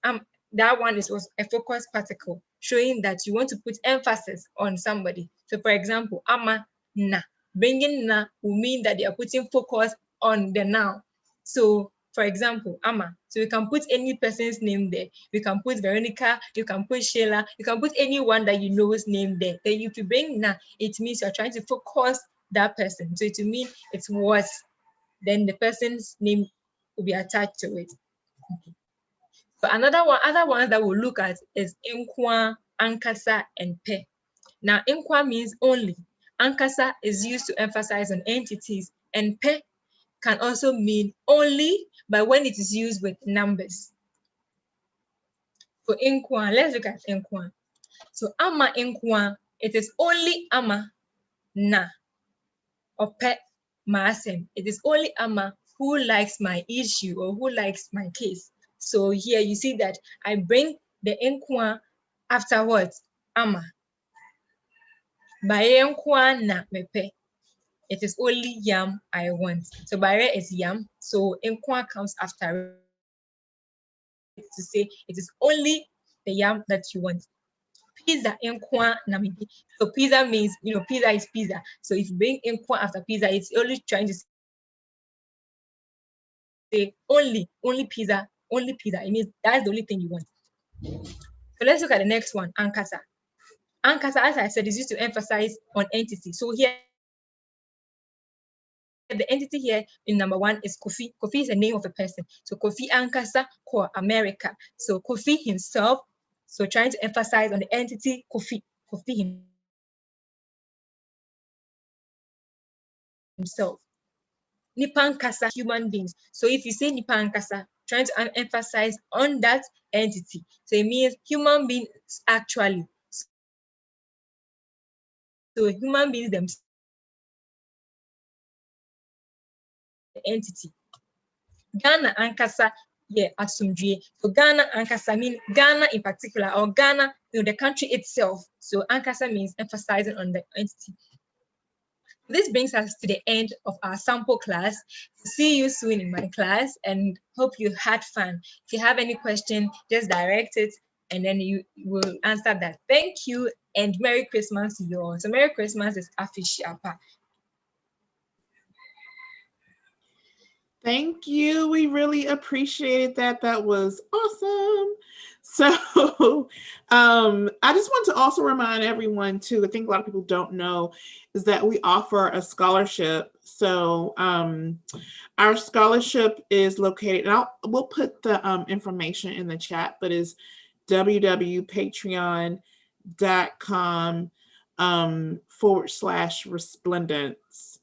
That one was a focus particle, showing that you want to put emphasis on somebody. So for example, ama na. Bringing na will mean that they are putting focus on the noun. So for example, ama. So we can put any person's name there. We can put Veronica, you can put Sheila, you can put anyone that you know's name there. Then if you bring na, it means you're trying to focus that person. So it will mean it was, then the person's name will be attached to it. Okay. So other ones that we'll look at is inkwa, ankasa, and pe. Now inkwa means only. Ankasa is used to emphasize on entities, and pe can also mean only, but when it is used with numbers. For inkwa, let's look at inkwa. So ama inkwa, it is only ama na or pe masem. It is only ama who likes my issue or who likes my case. So here you see that I bring the inkwa afterwards, ama. Baye inkwa na mepe. It is only yam I want. So baye is yam. So inkwa comes after it to say it is only the yam that you want. Pizza inkwa na mepe. So pizza means, pizza is pizza. So if you bring inkwa after pizza, it's only trying to say only pizza, only pizza. It means that's the only thing you want. So let's look at the next one, ankasa. Ankasa, as I said, is used to emphasize on entity. So here, the entity here in number one is Kofi. Kofi is the name of a person. So Kofi Ankasa Ko America. So Kofi himself. So trying to emphasize on the entity Kofi. Kofi himself. Nipankasa, human beings. So if you say Nipankasa, trying to emphasize on that entity. So it means human beings actually. So human beings themselves, the entity. Ghana Ankasa, Asumdrie. So Ghana Ankasa means Ghana in particular, or Ghana, the country itself. So Ankasa means emphasizing on the entity. This brings us to the end of our sample class. See you soon in my class and hope you had fun. If you have any question, just direct it and then you will answer that. Thank you and Merry Christmas to you all. So Merry Christmas is Afishiapa.
Thank you. We really appreciated that. That was awesome. So I just want to also remind everyone too, I think a lot of people don't know, is that we offer a scholarship. So our scholarship is located, and we'll put the information in the chat, but is www.patreon.com/resplendence.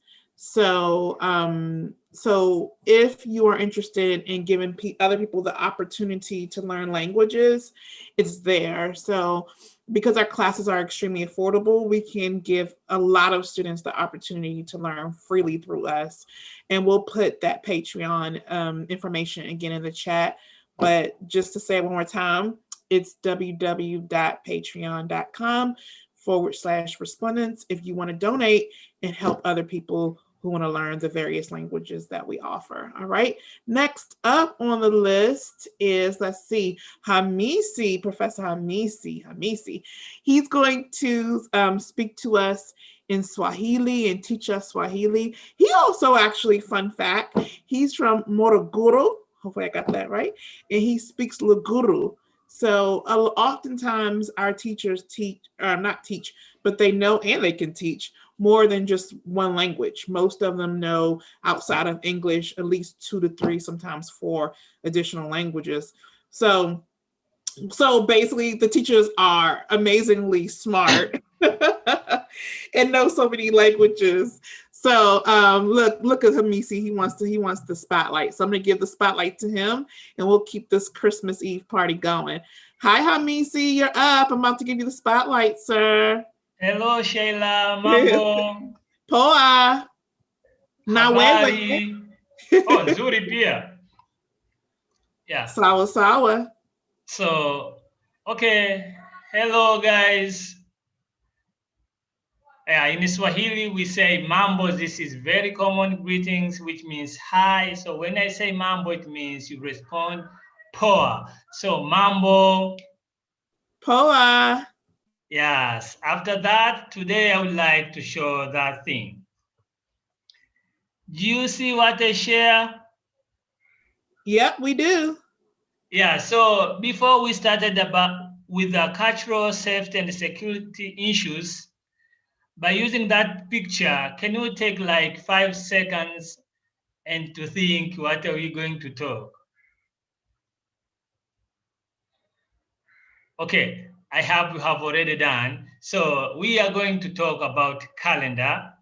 So if you are interested in giving other people the opportunity to learn languages, it's there. So because our classes are extremely affordable, we can give a lot of students the opportunity to learn freely through us. And we'll put that Patreon information again in the chat. But just to say it one more time, it's www.patreon.com/resplendence if you want to donate and help other people who want to learn the various languages that we offer. All right. Next up on the list is, let's see, Hamisi, Professor Hamisi. He's going to speak to us in Swahili and teach us Swahili. He also actually, fun fact, he's from Morogoro. Hopefully I got that right. And he speaks Luguru. So oftentimes our teachers teach, not teach, but they know and they can teach more than just one language. Most of them know outside of English at least 2 to 3, sometimes 4 additional languages. So basically the teachers are amazingly smart and know so many languages. So look at Hamisi. He wants the spotlight. So I'm gonna give the spotlight to him, and we'll keep this Christmas Eve party going. Hi Hamisi, you're up. I'm about to give you the spotlight, sir.
Hello Sheila, mambo.
Poa.
Habari. Oh, nzuri pia. Yeah.
Sawa sawa.
So, okay. Hello guys. In Swahili, we say mambo. This is very common greetings, which means hi. So when I say mambo, it means you respond poa. So mambo.
Poa.
Yes. After that, today I would like to show that thing. Do you see what I share?
Yep, we do.
Yeah. So before we started with the cultural safety and security issues, by using that picture, can you take like 5 seconds and to think what are we going to talk? Okay, I have you have already done. So we are going to talk about calendar.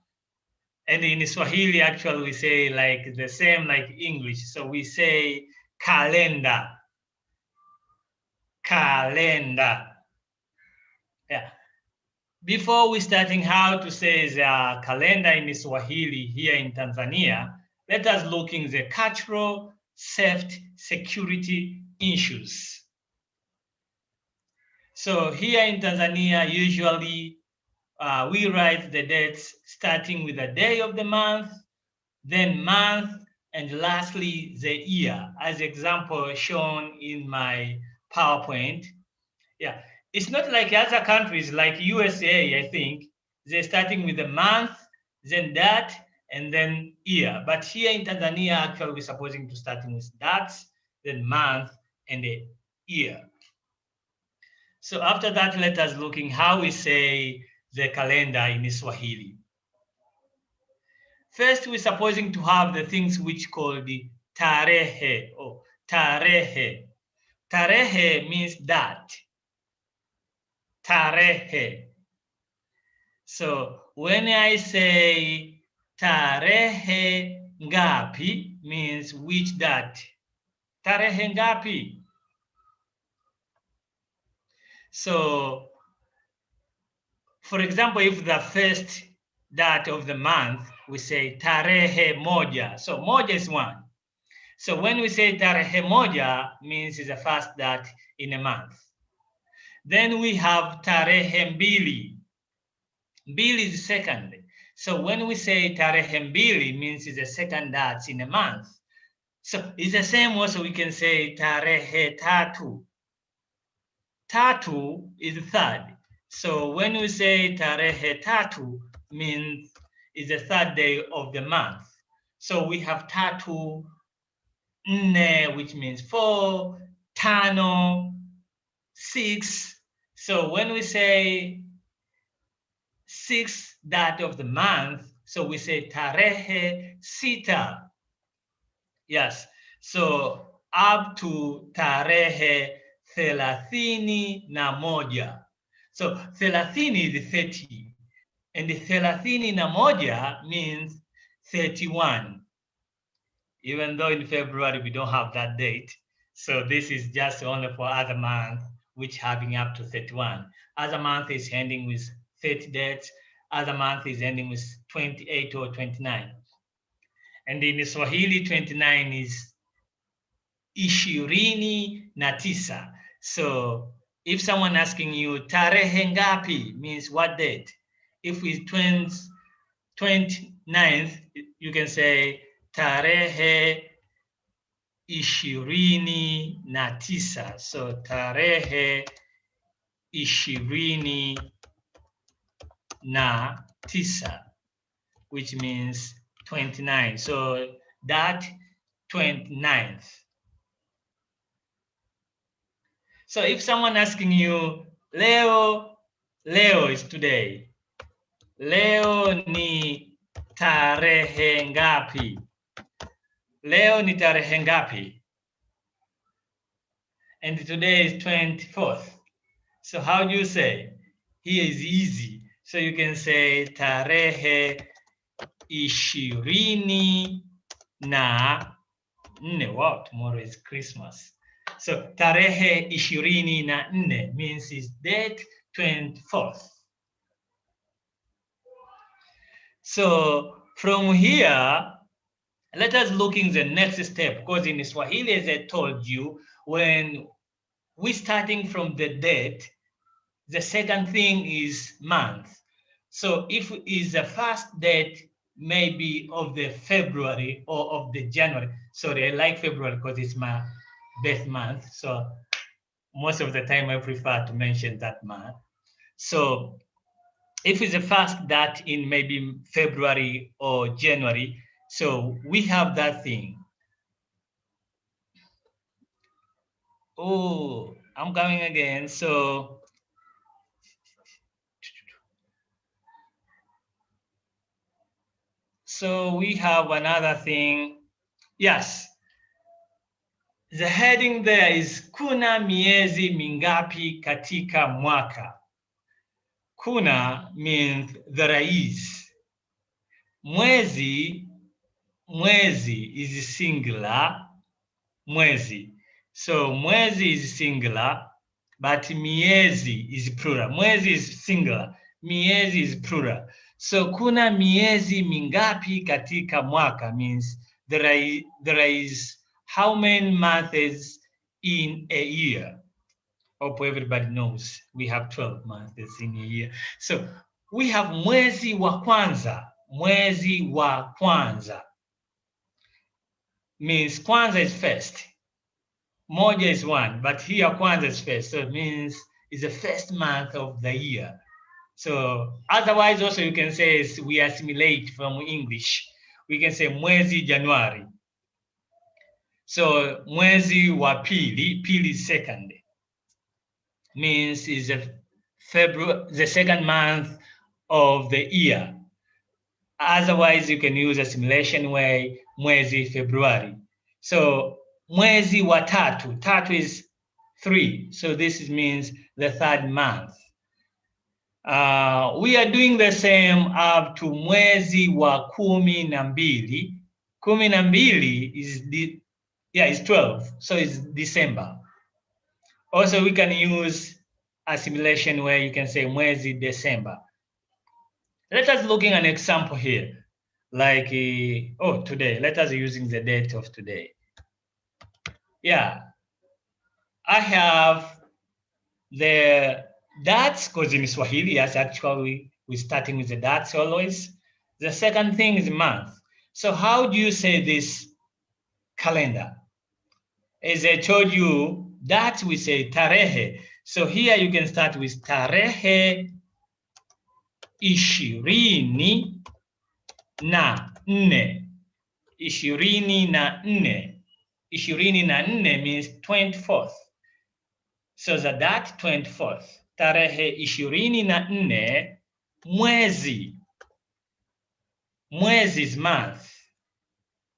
And in Swahili, actually, we say like the same like English. So we say calendar. Calendar. Yeah. Before we starting how to say the calendar in Swahili here in Tanzania, let us look in the cultural safety security issues. So here in Tanzania, usually we write the dates starting with the day of the month, then month, and lastly the year, as example shown in my PowerPoint. Yeah. It's not like other countries like USA, I think. They're starting with the month, then that, and then year. But here in Tanzania, actually, we're supposing to starting with that, then month, and the year. So after that, let us looking how we say the calendar in Swahili. First, we're supposing to have the things which called the tarehe or tarehe. Tarehe means that. Tarehe. So when I say tarehe ngapi means which date. Tarehe ngapi. So for example, if the first date of the month, we say tarehe moja. So moja is 1. So when we say tarehe moja means it's the first date in a month. Then we have tarehe mbili. Mbili is second. So when we say tarehe mbili means it's the second date in a month. So it's the same also we can say tarehe tatu. Tatu is third. So when we say tarehe tatu means it's the third day of the month. So we have tatu, nne, which means 4, tano, 6. So when we say 6th date of the month, so we say tarehe sita. Yes, so up to tarehe thelathini na moja. So thelathini is 30, and thelathini na moja means 31. Even though in February we don't have that date. So this is just only for other month, which having up to 31. Other month is ending with 30 dates. Other month is ending with 28 or 29. And in Swahili, 29 is ishirini na tisa. So if someone asking you tarehe ngapi means what date? If it's 29th, you can say tarehe ishirini na tisa. So tarehe ishirini na tisa, which means 29. So that 29th. So if someone asking you, Leo is today. Leo ni tarehe ngapi? Leo ni tarehe ngapi? And today is 24th. So how do you say? Here is easy. So you can say tarehe ishirini na nne. Wow, tomorrow is Christmas. So tarehe ishirini na nne means it's date 24th. So from here, let us look in the next step, because in Swahili, as I told you, when we starting from the date, the second thing is month. So if is the first date, maybe of the February or of the January. Sorry, I like February because it's my birth month. So most of the time I prefer to mention that month. So if it's the first that in maybe February or January, so we have that thing. Oh, I'm coming again. So we have another thing. Yes. The heading there is kuna miezi mingapi katika mwaka. Kuna means there is. Mwezi is singular. Mwezi. So mwezi is singular, but miezi is plural. Mwezi is singular. Miezi is plural. So kuna miezi mingapi katika mwaka means there is how many months in a year. Hope everybody knows we have 12 months in a year. So we have mwezi wa kwanza. Mwezi wa kwanza means kwanza is first. Moja is one, but here kwanza is first. So it means it's the first month of the year. So otherwise also you can say we assimilate from English. We can say mwezi Januari. So mwezi wa pili, pili is second. Means is the second month of the year. Otherwise you can use assimilation way, mwezi February. So mwezi wa tatu, tatu is 3. So this means the third month. We are doing the same up to mwezi wa kumi na mbili. Kumi na mbili is it's 12. So it's December. Also, we can use assimilation where you can say mwezi December. Let us look at an example here. Like, today. Let us using the date of today. Yeah. I have the dates, because in Swahili, yes, actually, we're starting with the dates always. The second thing is month. So how do you say this calendar? As I told you, that we say tarehe. So here you can start with tarehe ishirini na nne. Ishirini na nne. Ishirini na nne means 24th. So that 24th. Tarehe ishirini na nne, mwezi. Mwezi is month.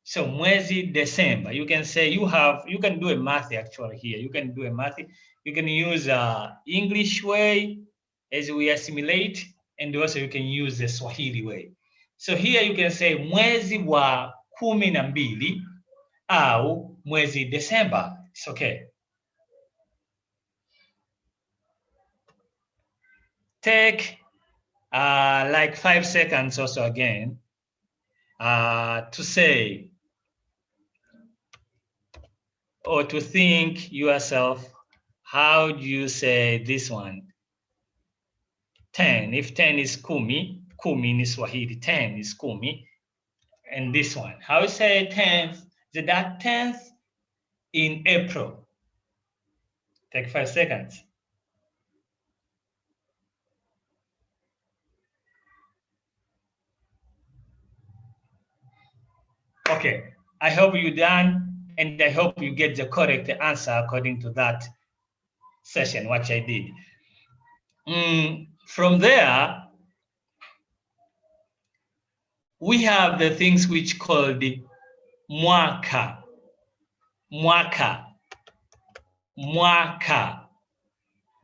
So mwezi December. You can say you can do a math actually here. You can do a math. You can use English way as we assimilate, and also you can use the Swahili way. So here you can say mwezi wa kumi na mbili au mwezi December. It's okay. Take like 5 seconds also again to say or to think yourself, how do you say this one? 10. If 10 is kumi, kumi in Swahili, 10 is kumi. And this one, how you say 10th? That 10th in April. Take 5 seconds. Okay, I hope you're done, and I hope you get the correct answer according to that session, what I did. From there, we have the things which called the mwaka, mwaka, mwaka,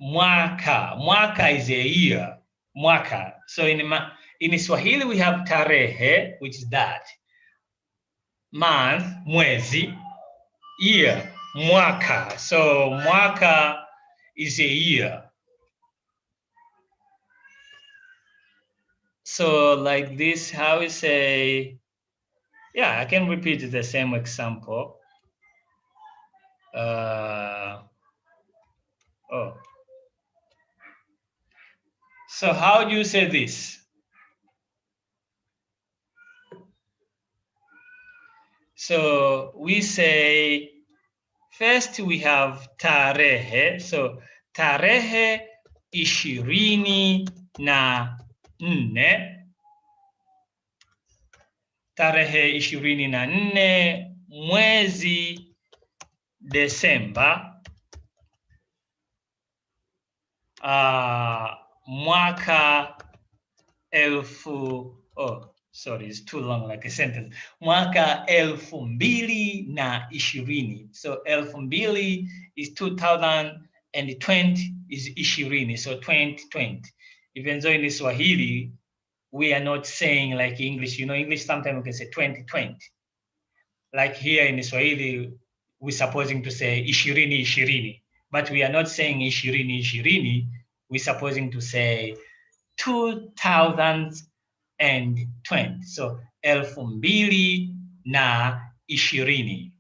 mwaka. Mwaka is a year, mwaka. So in Swahili, we have tarehe, which is that. Month, mwezi, year, mwaka. So mwaka is a year. So like this, how we say, yeah, I can repeat the same example. So how do you say this? So we say, first we have tarehe. So tarehe 24. Tarehe 24 mwezi Desemba mwaka sorry, it's too long like a sentence. Mwaka 2020. So 2020 is 2020 is 20, so 2020. Even though in Swahili, we are not saying like English, English sometimes we can say 2020. Like here in Swahili, we're supposing to say 2020, but we are not saying 2020, we're supposing to say 2020. So 2020.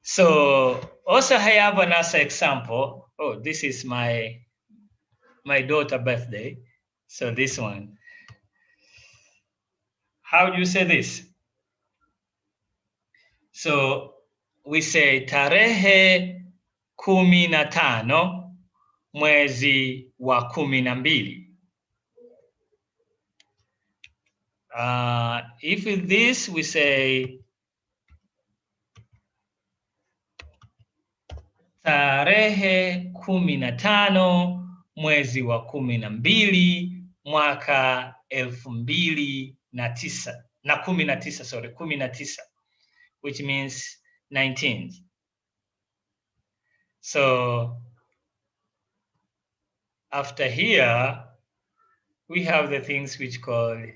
So also I have another example. Oh, this is my daughter's birthday. So this one. How do you say this? So we say tarehe 15 mwezi wa 12. If with this we say tarehe 15 mwezi wa 12 mwaka 2019, which means 19. So after here, we have the things which called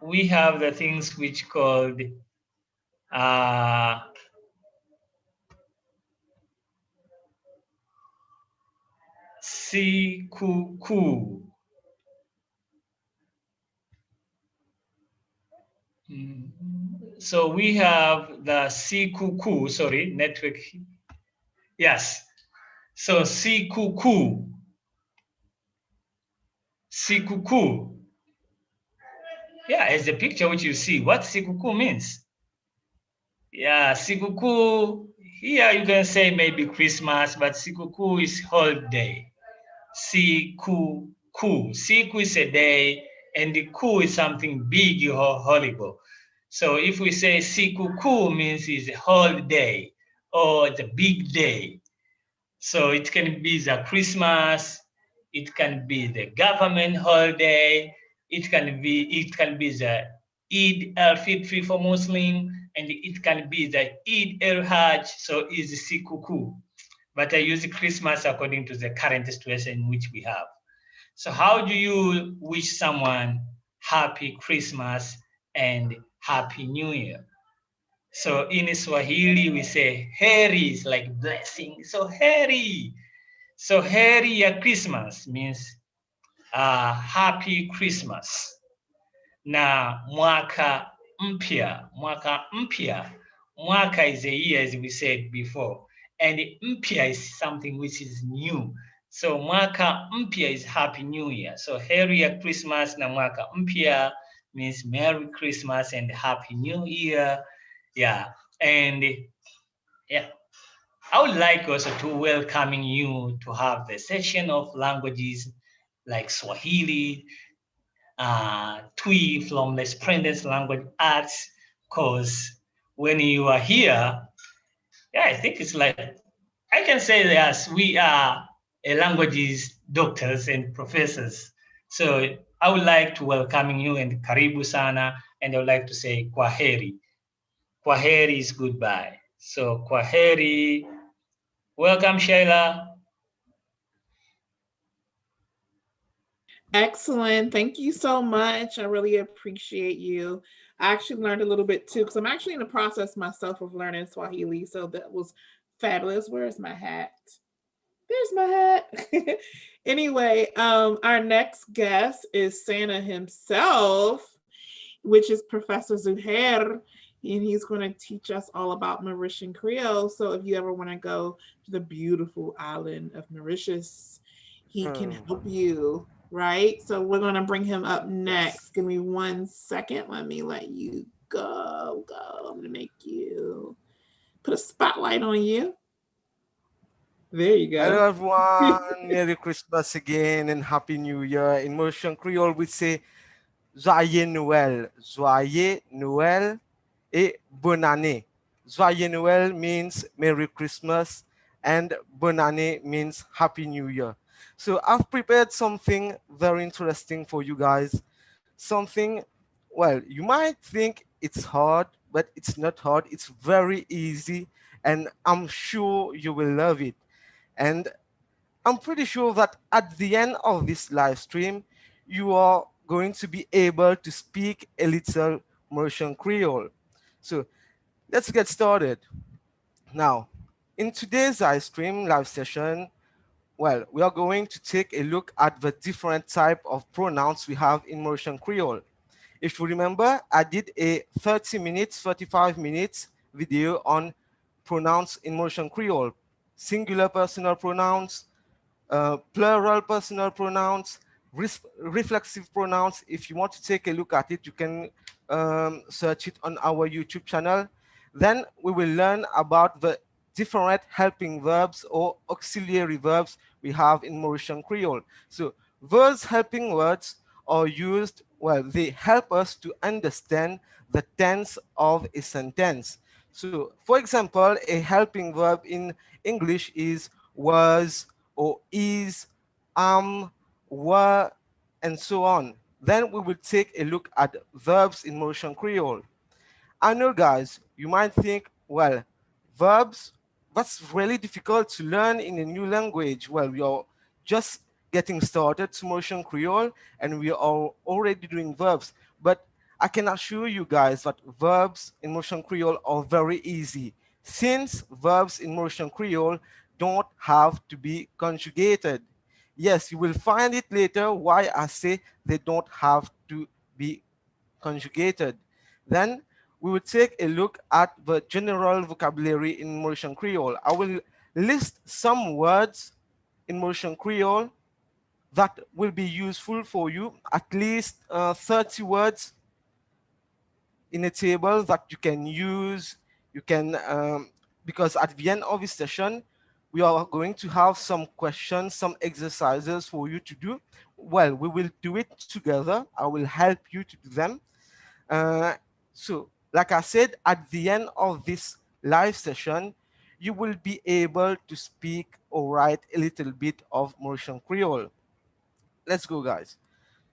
we have the things which called Sikuku. So we have the Sikuku, sorry, network. Yes. So Sikuku. Sikuku. Yeah, as the picture which you see, what Sikuku means. Yeah, Sikuku, here you can say maybe Christmas, but Sikuku is holiday. Sikuku. Siku is a day, and the ku is something big or horrible. So if we say Sikuku means it's a holiday or it's a big day. So it can be the Christmas, it can be the government holiday, it can be the Eid al-Fitr for Muslim, and it can be the Eid al-Hajj, so it's Sikuku. But I use Christmas according to the current situation in which we have. So how do you wish someone happy Christmas and happy New Year? So in Swahili, we say heri is like blessing. So heri. So heri ya Christmas means happy Christmas. Na mwaka mpya. Mwaka mpya. Mwaka is a year, as we said before. And mpya is something which is new. So mwaka mpya is happy new year. So heri ya Christmas na mwaka mpya means Merry Christmas and Happy New Year. Yeah, and yeah, I would like also to welcoming you to have the session of languages like Swahili. Tui from Resplendence Language Arts, because when you are here, yeah, I think it's like, I can say that we are a languages doctors and professors. So I would like to welcome you and karibu sana, and I would like to say kwaheri. Kwaheri is goodbye. So kwaheri, welcome Sheila.
Excellent. Thank you so much. I really appreciate you. I actually learned a little bit too, because I'm actually in the process myself of learning Swahili. So that was fabulous. Where's my hat? There's my hat. Anyway, our next guest is Santa himself, which is Professor Zuhair, and he's going to teach us all about Mauritian Creole. So if you ever want to go to the beautiful island of Mauritius, he can help you, right? So we're going to bring him up next. Give me 1 second. Let me let you go. I'm going to make you put a spotlight on you. There you go.
Hello everyone, Merry Christmas again and Happy New Year. In Mauritian Creole, we say Joyeux Noël et Bonne Année. Joyeux Noël means Merry Christmas and Bonne Année means Happy New Year. So I've prepared something very interesting for you guys. Something, well, you might think it's hard, but it's not hard. It's very easy and I'm sure you will love it. And I'm pretty sure that at the end of this live stream, you are going to be able to speak a little Mauritian Creole. So let's get started. Now, in today's live session, well, we are going to take a look at the different type of pronouns we have in Mauritian Creole. If you remember, I did a 30 minutes, 35 minutes video on pronouns in Mauritian Creole, singular personal pronouns, plural personal pronouns, reflexive pronouns. If you want to take a look at it, you can search it on our YouTube channel. Then we will learn about the different helping verbs or auxiliary verbs we have in Mauritian Creole. So those helping words are used, well, they help us to understand the tense of a sentence. So for example, a helping verb in English is was, or is, were, and so on. Then we will take a look at verbs in Mauritian Creole. I know, guys, you might think, well, verbs, that's really difficult to learn in a new language. Well, we are just getting started to Mauritian Creole and we are already doing verbs. But I can assure you guys that verbs in Mauritian Creole are very easy, since verbs in Mauritian Creole don't have to be conjugated. Yes, you will find it later why I say they don't have to be conjugated. Then we will take a look at the general vocabulary in Mauritian Creole. I will list some words in Mauritian Creole that will be useful for you, at least 30 words in a table that you can use. You can, because at the end of this session, we are going to have some questions, some exercises for you to do. Well, we will do it together. I will help you to do them. So, like I said, at the end of this live session, you will be able to speak or write a little bit of Mauritian Creole. Let's go, guys.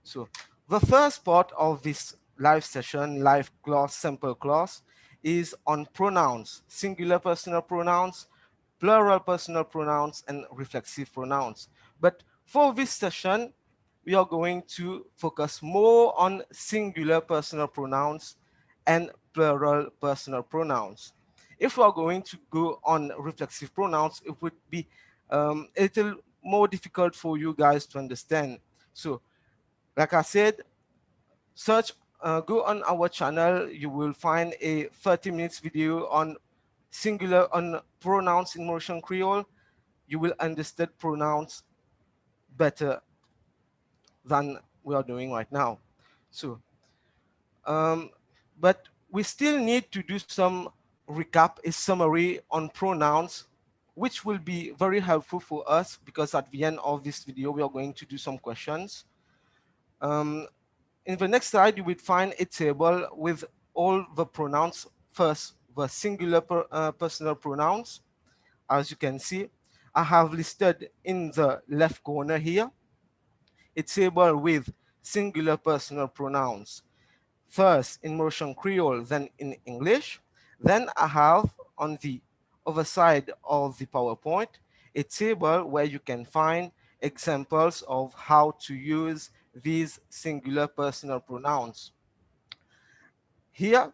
So the first part of this live session, live class, sample class, is on pronouns, singular personal pronouns, plural personal pronouns, and reflexive pronouns. But for this session, we are going to focus more on singular personal pronouns and plural personal pronouns. If we are going to go on reflexive pronouns, it would be a little more difficult for you guys to understand. So, like I said, go on our channel. You will find a 30 minutes video on singular, on pronouns in Mauritian Creole. You will understand pronouns better than we are doing right now. So, but we still need to do some recap, a summary on pronouns, which will be very helpful for us because at the end of this video, we are going to do some questions. In the next slide, you will find a table with all the pronouns. First, the singular personal pronouns. As you can see, I have listed in the left corner here a table with singular personal pronouns. First in Mauritian Creole, then in English. Then I have on the other side of the PowerPoint a table where you can find examples of how to use these singular personal pronouns. Here,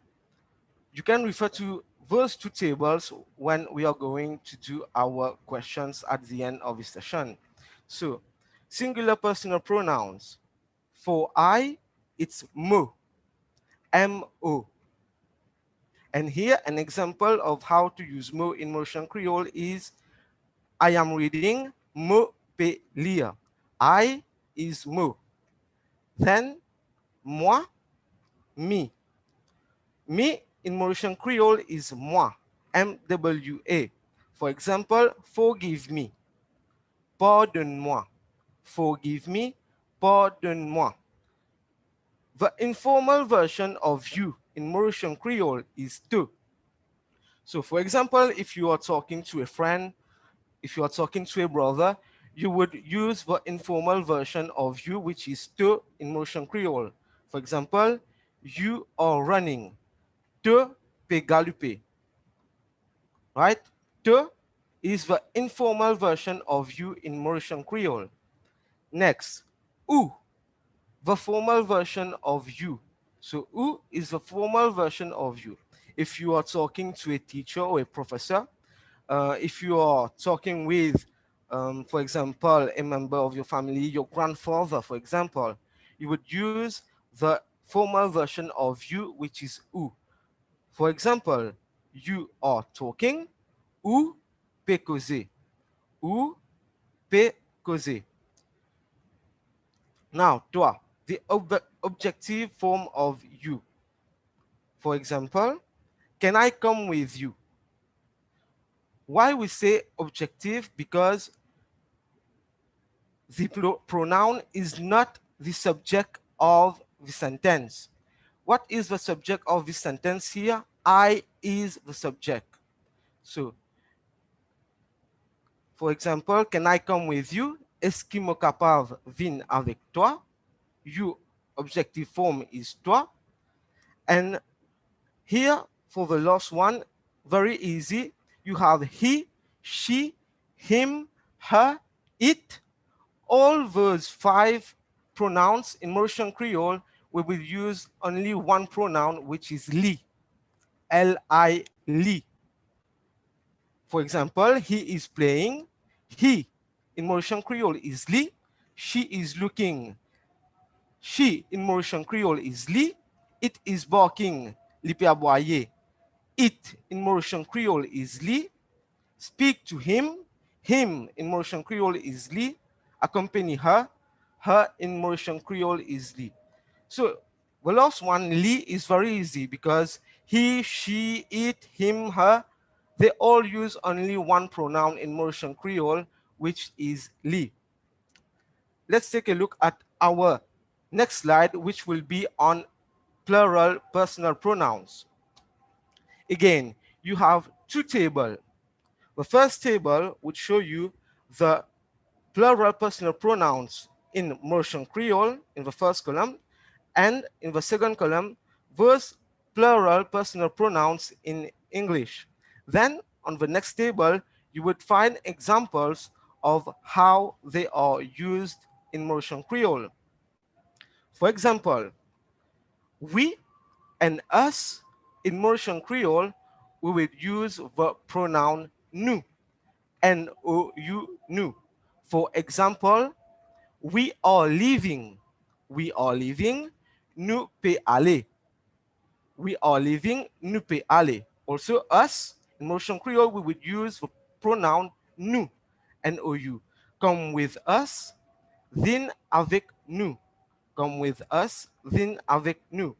you can refer to those two tables when we are going to do our questions at the end of the session. So, singular personal pronouns. For I, it's mo, M-O. And here, an example of how to use mo in Mauritian Creole is I am reading mo pe lire. I is mo. Then moi, me. Me in Mauritian Creole is moi, M-W-A. For example, forgive me, pardonne-moi. Forgive me, pardonne-moi. The informal version of you in Mauritian Creole is tu. So for example, if you are talking to a friend, if you are talking to a brother, you would use the informal version of you, which is tu in Mauritian Creole. For example, you are running. Tu peux galoper. Right? Tu is the informal version of you in Mauritian Creole. Next, ou, the formal version of you. So ou is the formal version of you. If you are talking to a teacher or a professor, if you are talking with, for example, a member of your family, your grandfather, for example, you would use the formal version of you, which is ou. For example, you are talking, ou peut causer, ou peut causer. Now, toi, the objective form of you. For example, can I come with you? Why we say objective? Because the pronoun is not the subject of the sentence. What is the subject of the sentence here? I is the subject. So, for example, can I come with you? Est-ce qu'il me capable vin avec toi? You objective form is toi. And here, for the last one, very easy. You have he, she, him, her, it. All those 5 pronouns in Mauritian Creole, we will use only one pronoun, which is li, L-I, li. For example, he is playing. He in Mauritian Creole is li. She is looking. She in Mauritian Creole is li. It is barking. Li pe aboyer. It in Mauritian Creole is li. Speak to him. Him in Mauritian Creole is li. Accompany her. Her in Mauritian Creole is li. So the last one, li, is very easy because he, she, it, him, her, they all use only one pronoun in Mauritian Creole, which is li. Let's take a look at our next slide, which will be on plural personal pronouns. Again, you have 2 tables. The first table would show you the plural personal pronouns in Mauritian Creole in the first column, and in the second column, those plural personal pronouns in English. Then on the next table, you would find examples of how they are used in Mauritian Creole. For example, we and us in Mauritian Creole, we would use the pronoun nous, N-O-U, nous. For example, we are leaving. We are leaving. Nous peut aller. We are leaving. Nous peut aller. Also, us in Mauritian Creole, we would use the pronoun nous, N-O-U. Come with us. Viens avec nous. Come with us. Viens avec nous.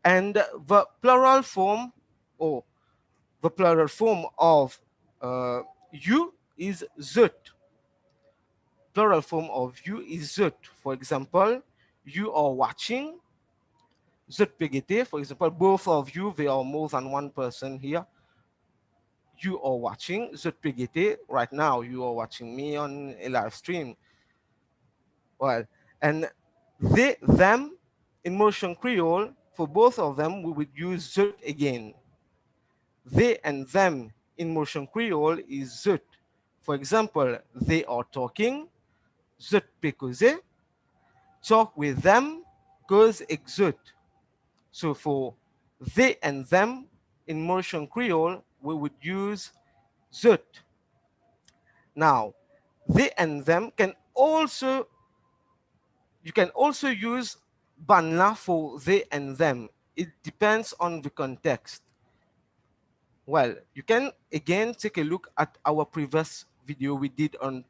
And the plural form, or the plural form of you is zut. Plural form of you is zut. For example, you are watching. Je te pégete, for example, both of you, there are more than one person here. You are watching. Je te pégete, right now, you are watching me on a live stream. Well, and they, them, in Mauritian Creole, for both of them, we would use zut again. They and them in Mauritian Creole is zut. For example, they are talking, zut pe causer. Talk with them, cause exut. So for they and them in Mauritian Creole, we would use zut. Now, they and them can also, you can also use banla for they and them. It depends on the context. Well, you can again take a look at our previous video we did on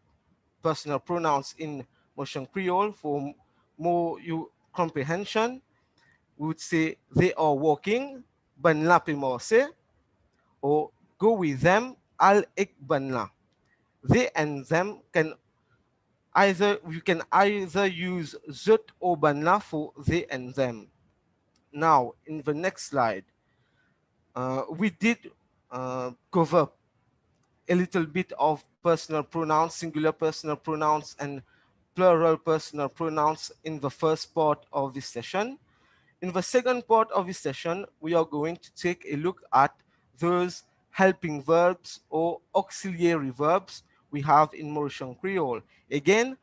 personal pronouns in Mauritian Creole for more you comprehension. We would say they are walking, banla pe morse, or go with them, al ek banla. They and them can either, you can either use zut or banla for they and them. Now, in the next slide, we did cover a little bit of personal pronouns, singular personal pronouns, and plural personal pronouns in the first part of this session. In the second part of this session, we are going to take a look at those helping verbs or auxiliary verbs we have in Mauritian Creole. Again,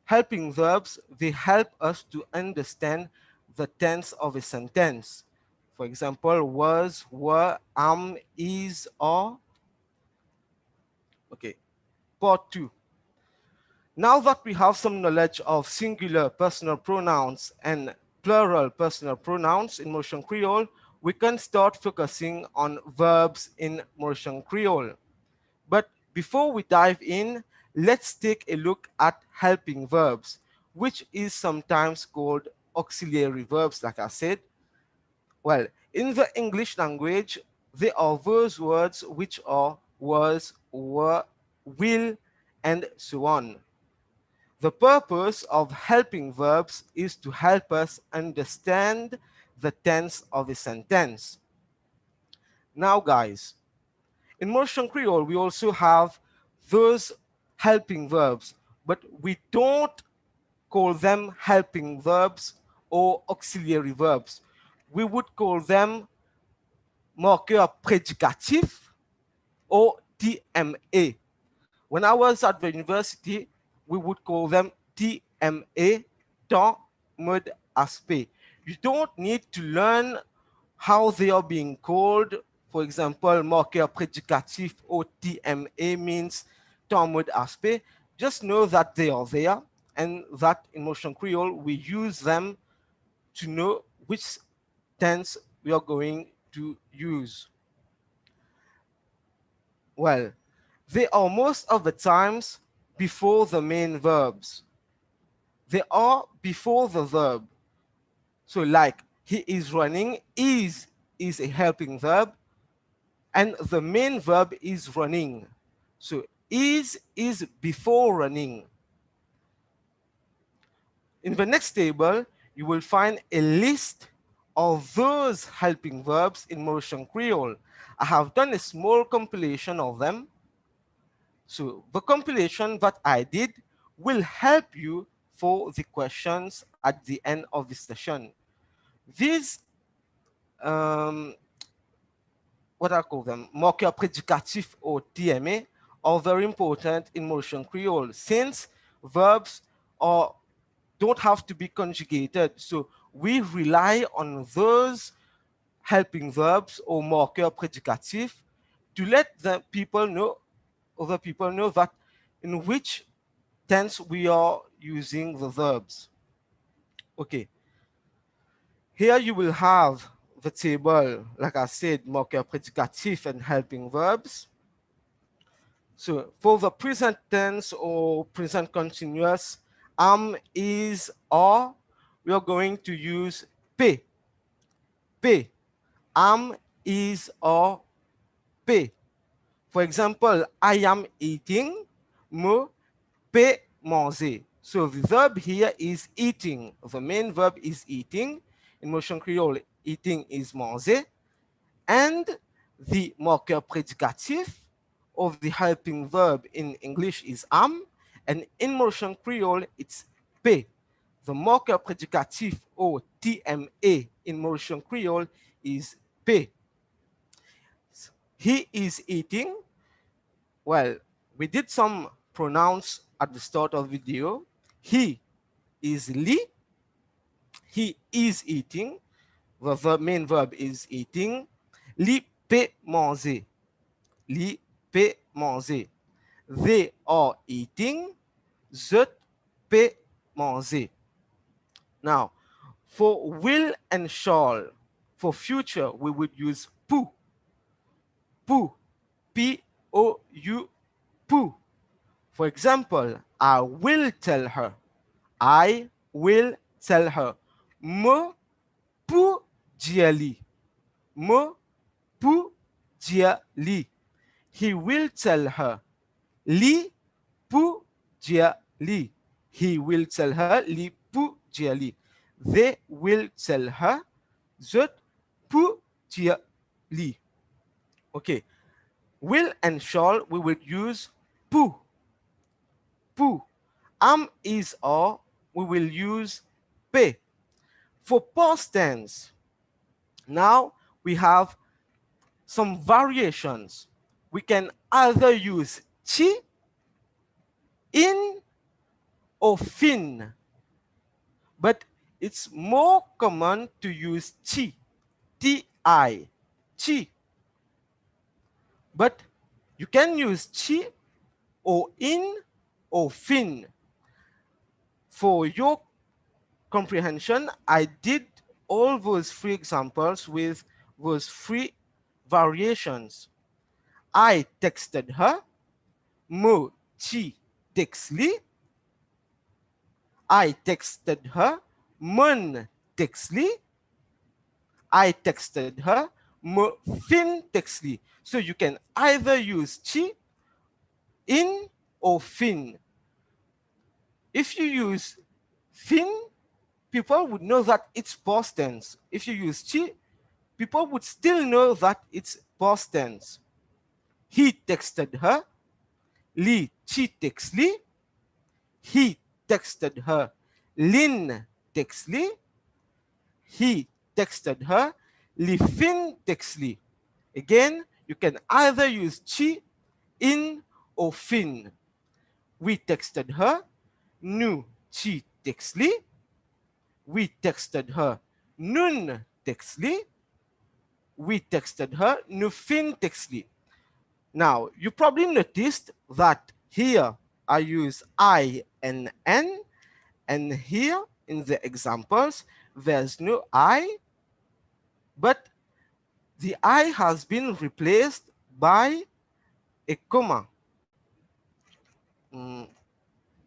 helping verbs, they help us to understand the tense of a sentence. For example, was, were, am, is, are. Okay, part 2. Now that we have some knowledge of singular personal pronouns and plural personal pronouns in Mauritian Creole, we can start focusing on verbs in Mauritian Creole. But before we dive in, let's take a look at helping verbs, which is sometimes called auxiliary verbs, like I said. Well, in the English language, there are those words which are was, were, will, and so on. The purpose of helping verbs is to help us understand the tense of a sentence. Now, guys, in Mauritian Creole, we also have those helping verbs, but we don't call them helping verbs or auxiliary verbs. We would call them marqueurs prédicatifs or TMA. When I was at the university, we would call them TMA, temps, mode, aspect. You don't need to learn how they are being called. For example, marqueur prédicatif or TMA means temps, mode, aspect. Just know that they are there and that in Mauritian Creole, we use them to know which tense we are going to use. Well, they are most of the times before the main verbs. They are before the verb. So like he is running, is a helping verb, and the main verb is running. So is before running. In the next table, you will find a list of those helping verbs in Mauritian Creole. I have done a small compilation of them. So the compilation that I did will help you for the questions at the end of the session. These, what I call them, marqueurs prédicatifs or TMA, are very important in Mauritian Creole since verbs don't have to be conjugated. So we rely on those helping verbs or marqueurs prédicatifs to let the people know, other people know that in which tense we are using the verbs. Okay. Here you will have the table, like I said, marqueur prédicatif and helping verbs. So for the present tense or present continuous, am, is, are, we are going to use P. P. Am, is, are, P. For example, I am eating, me, pe manger. So the verb here is eating. The main verb is eating. In Mauritian Creole, eating is manger. And the marker predicative of the helping verb in English is am. And in Mauritian Creole, it's pe. The marker predicative or TMA in Mauritian Creole is pe. He is eating. Well, we did some pronouns at the start of the video. He is li. He is eating. The main verb is eating. Li pe manger. Li pe manger. They are eating. Je pe manger. Now, for will and shall, for future, we would use pou. Pou. P-O-U. Pou. For example, I will tell her. I will tell her. Me pou dire li. Me pou dire li. He will tell her. Li pou dire li. He will tell her. Li pou dire li. They will tell her. Zot pou dire li. Okay. Will and shall, we would use pou. Pou. Am, is, or, we will use pe. For past tense, now we have some variations. We can either use chi, in, or fin. But it's more common to use chi, T-I, chi. But you can use chi or in or fin. For your comprehension, I did all those three examples with those three variations. I texted her. Mo chi text li. I texted her. Mon text li. I texted her. Mo fin text li. So you can either use chi, in, or fin. If you use fin, people would know that it's past tense. If you use chi, people would still know that it's past tense. He texted her. Li chi text li. He texted her. Lin text li. He texted her. Li fin text li. Again, you can either use chi, in, or fin. We texted her. Nu chi text li. We texted her. Nun text li. We texted her. Nu fin text li. Now, you probably noticed that here I use I and N, and here in the examples, there's no I, but the I has been replaced by a comma.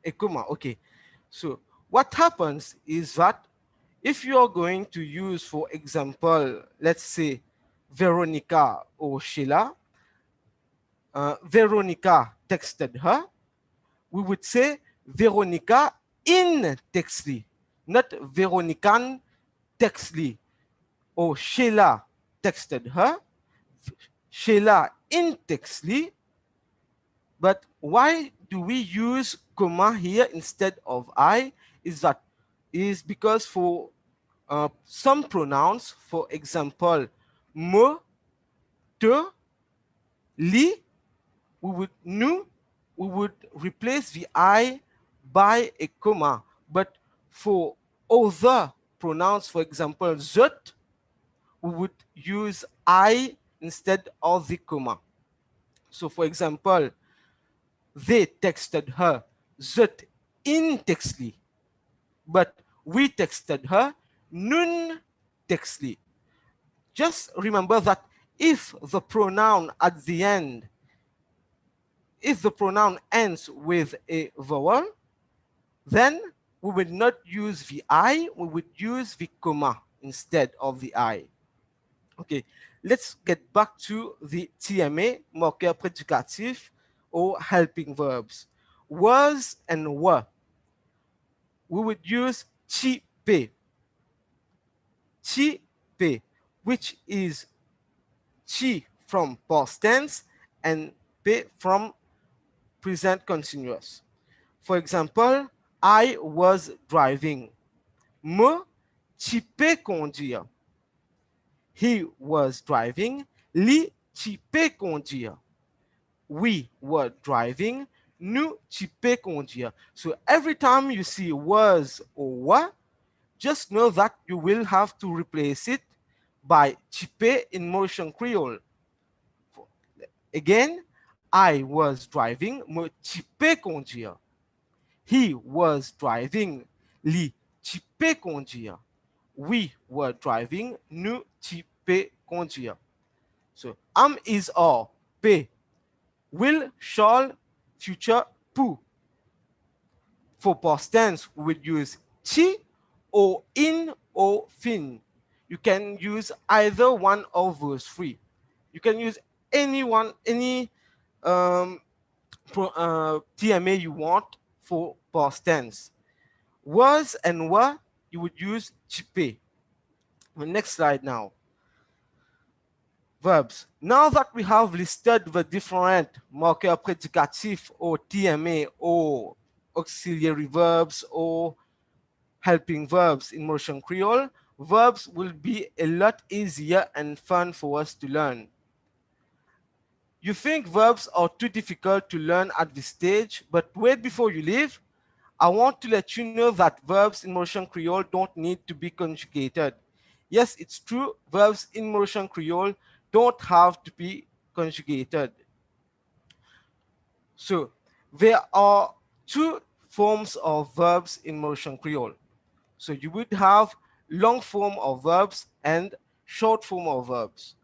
A comma, okay. So what happens is that if you're going to use, for example, let's say Veronica or Sheila, Veronica texted her, we would say Veronica in text li, not Veronican text li. Or Sheila texted her, Sheila in text li. But why do we use comma here instead of I? Is because for some pronouns, for example, me, te, li, we would replace the I by a comma. But for other pronouns, for example, zot, we would use I instead of the comma. So for example, they texted her, zot in text li. But we texted her, nun text li. Just remember that if the pronoun at the end, if the pronoun ends with a vowel, then we would not use the I, we would use the comma instead of the I. Okay, let's get back to the TMA, marker predicative or helping verbs. Was and were. we would use chipe, chipe, which is chi from past tense and pe from present continuous. For example, I was driving. Me chipe conduire. He was driving. Li chipe conduire. We were driving. Nous chipe conduire. So every time you see was or were, just know that you will have to replace it by chipe in Mauritian Creole. Again, I was driving. Me chipe conduire. He was driving. Li chipe conduire. We were driving. Nous chipe conduire. So am is or pe. Will, shall, future, pou. For past tense, we would use chi or in or fin. You can use either one of those three. You can use any TMA you want for past tense. Was and were, you would use chipe. The next slide now. Verbs. Now that we have listed the different marker predicative or TMA or auxiliary verbs or helping verbs in Mauritian Creole, verbs will be a lot easier and fun for us to learn. You think verbs are too difficult to learn at this stage, but wait before you leave. I want to let you know that verbs in Mauritian Creole don't need to be conjugated. Yes, it's true, verbs in Mauritian Creole don't have to be conjugated. So there are two forms of verbs in Mauritian Creole. So you would have long form of verbs and short form of verbs.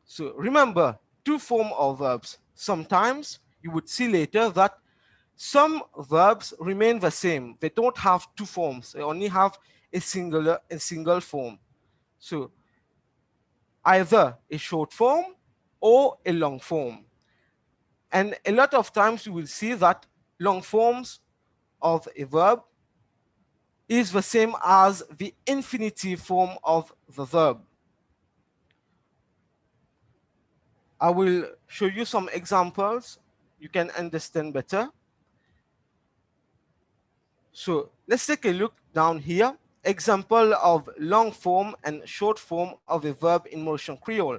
So remember, two form of verbs. Sometimes you would see later that some verbs remain the same. They don't have two forms. They only have a single form. So either a short form or a long form. And a lot of times you will see that long forms of a verb is the same as the infinitive form of the verb. I will show you some examples you can understand better. So let's take a look down here. Example of long form and short form of a verb in Mauritian Creole.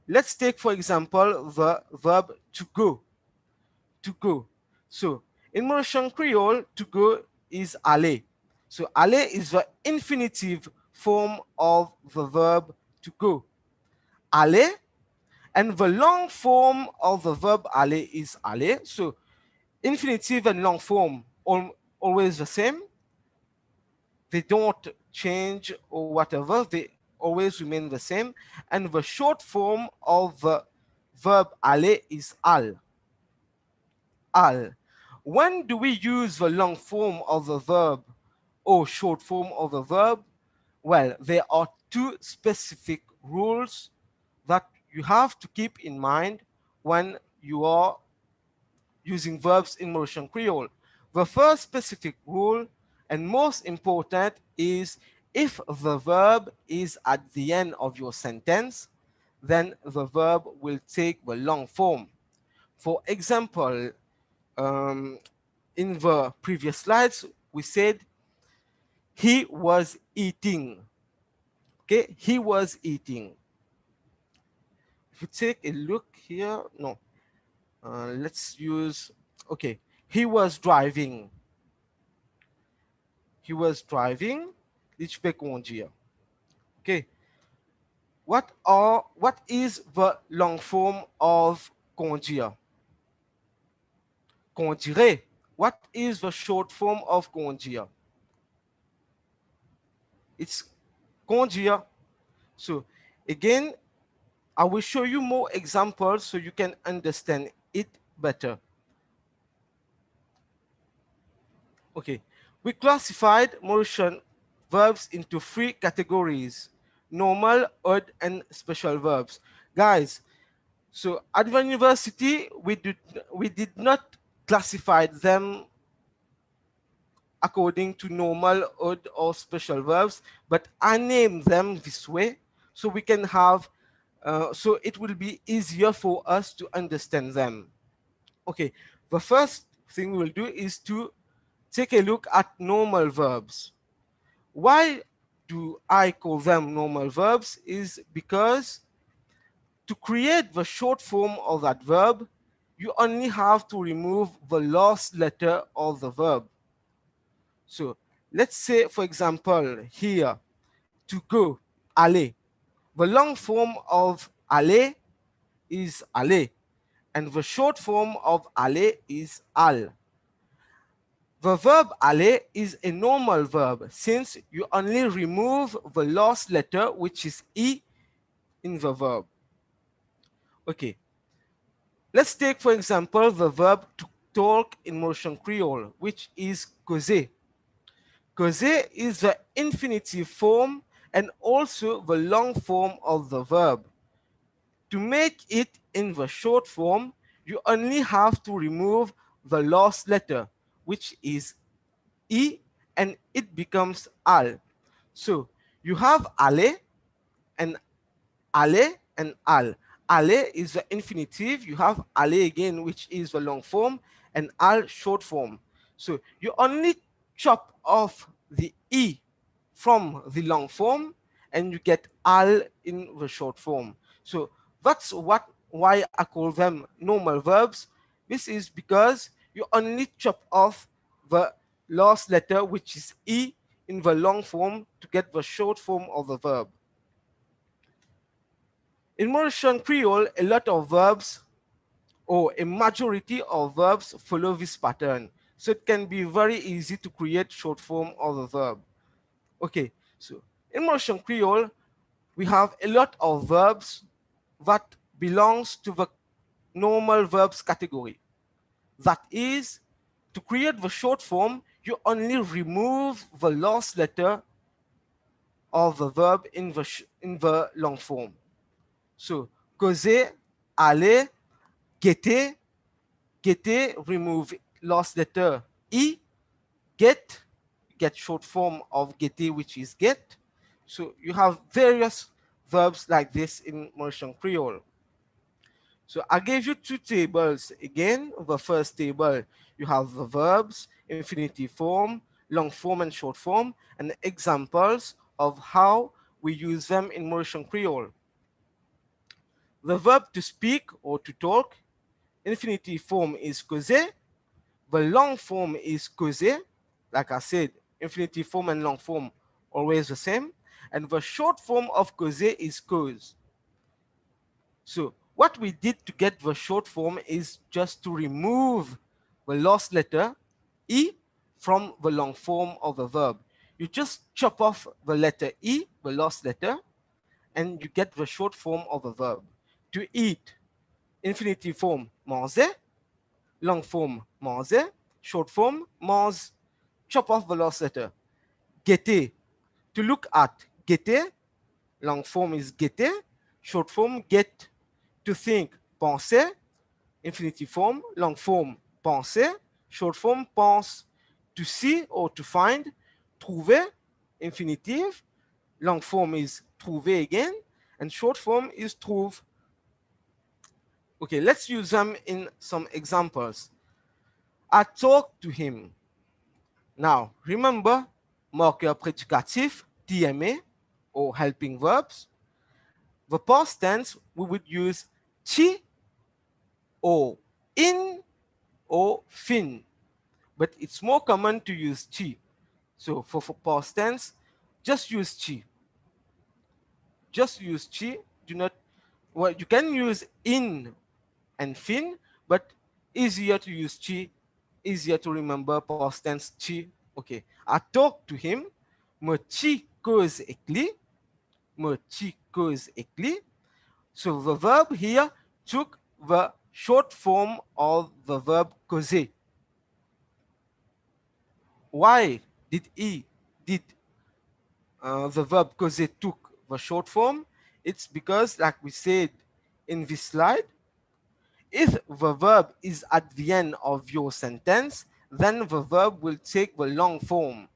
Let's take, for example, the verb to go. To go. So in Mauritian Creole, to go is aller. So aller is the infinitive form of the verb to go. Aller. And the long form of the verb aller is aller. So infinitive and long form always the same. They don't change or whatever. They always remain the same. And the short form of the verb aller is al. Al. When do we use the long form of the verb or short form of the verb? Well, there are two specific rules that you have to keep in mind when you are using verbs in Mauritian Creole. The first specific rule and most important is if the verb is at the end of your sentence, then the verb will take the long form. For example, in the previous slides, we said he was eating. Okay, he was eating. If you take a look here, no, let's use, okay, he was driving. He was driving. Okay, what is the long form of conduire? Conduire. What is the short form of conduire? It's conduire. So again, I will show you more examples so you can understand it better. Okay, we classified Mauritian verbs into three categories: normal, odd, and special verbs. Guys, so at the university, we did not classify them according to normal, odd, or special verbs, but I name them this way so we can have, so it will be easier for us to understand them. Okay, the first thing we'll do is to take a look at normal verbs. Why do I call them normal verbs? Is because to create the short form of that verb, you only have to remove the last letter of the verb. So let's say, for example, here, to go, aller. The long form of aller is aller, and the short form of aller is al. The verb aller is a normal verb since you only remove the last letter, which is e, in the verb. Okay, let's take, for example, the verb to talk in Mauritian Creole, which is causer. Causer is the infinitive form and also the long form of the verb. To make it in the short form, you only have to remove the last letter, which is e, and it becomes al. So you have ale and ale and al. Ale is the infinitive. You have ale again, which is the long form, and al short form. So you only chop off the e from the long form and you get al in the short form. So that's why I call them normal verbs. This is because you only chop off the last letter, which is e, in the long form to get the short form of the verb. In Mauritian Creole, a lot of verbs or a majority of verbs follow this pattern. So it can be very easy to create short form of the verb. Okay, so in Mauritian Creole, we have a lot of verbs that belongs to the normal verbs category. That is, to create the short form, you only remove the last letter of the verb in the long form. So, causer, aller, guetter, guetter, remove last letter e, get short form of guetter, which is get. So you have various verbs like this in Mauritian Creole. So I gave you two tables again. The first table, you have the verbs, infinitive form, long form and short form, and examples of how we use them in Mauritian Creole. The verb to speak or to talk, infinitive form is causer. The long form is causer. Like I said, infinitive form and long form always the same. And the short form of causer is cause. So what we did to get the short form is just to remove the last letter e from the long form of the verb. You just chop off the letter e, the last letter, and you get the short form of the verb. To eat, infinitive form manger, long form manger, short form mange. Chop off the last letter. Guetter, to look at, guetter, long form is guetter, short form get. To think, penser, infinitive form, long form penser, short form pense. To see or to find, trouver, infinitive, long form is trouver again, and short form is trouve. Okay, let's use them in some examples. I talked to him. Now, remember, marker predicatif, TMA, or helping verbs. The past tense, we would use chi or in or fin, but it's more common to use chi. So for past tense, just use chi. Just use chi. Do not, well, you can use in and fin, but easier to use chi, easier to remember past tense chi. Okay, I talked to him. Me chi cause ekli. Me chi cause ekli. So the verb here took the short form of the verb causer. Why did the verb causer took the short form? It's because, like we said in this slide, if the verb is at the end of your sentence, then the verb will take the long form.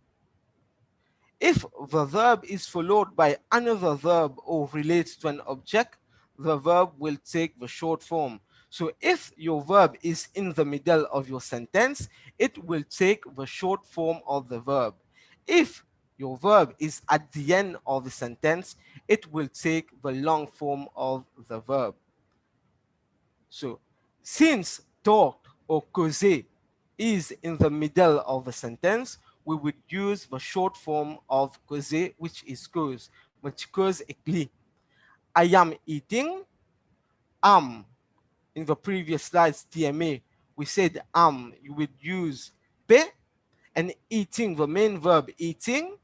If the verb is followed by another verb or relates to an object, the verb will take the short form. So if your verb is in the middle of your sentence, it will take the short form of the verb. If your verb is at the end of the sentence, it will take the long form of the verb. So since talk or causer is in the middle of a sentence, we would use the short form of causer, which is cause. Which cause écrit. I am eating. Am. In the previous slides, TMA, we said am. You would use pe, and eating, the main verb eating.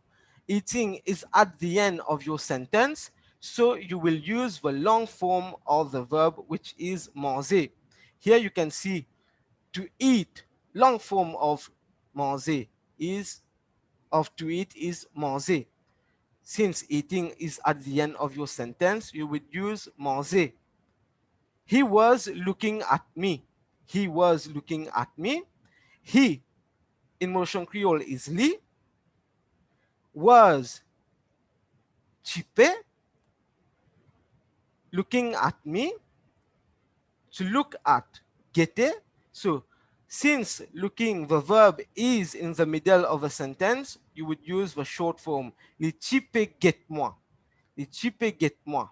Eating is at the end of your sentence, so you will use the long form of the verb, which is manger. Here you can see to eat, long form of manger is to eat is manger. Since eating is at the end of your sentence, you would use manger. He was looking at me. He was looking at me. He in Mauritian Creole is li. Was chipe, looking at me. To look at, gete. So since looking, the verb is in the middle of a sentence, you would use the short form. Les chipe get moi. Les chipe get moi.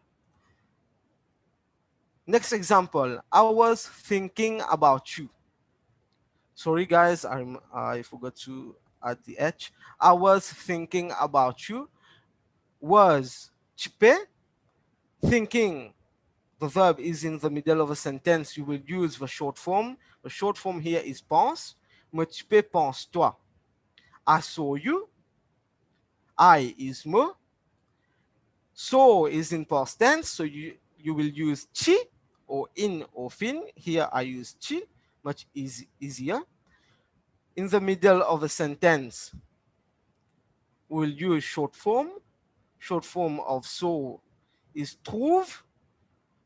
Next example. I was thinking about you. Sorry guys, I forgot to add the H. I was thinking about you. Was chipe. Thinking, the verb is in the middle of a sentence, you will use the short form. The short form here is pense. Me tu peux pense toi. I saw you. I is me. So is in past tense, so you will use chi or in or fin. Here I use chi, much easier. In the middle of a sentence, we'll use short form. Short form of so is trouve.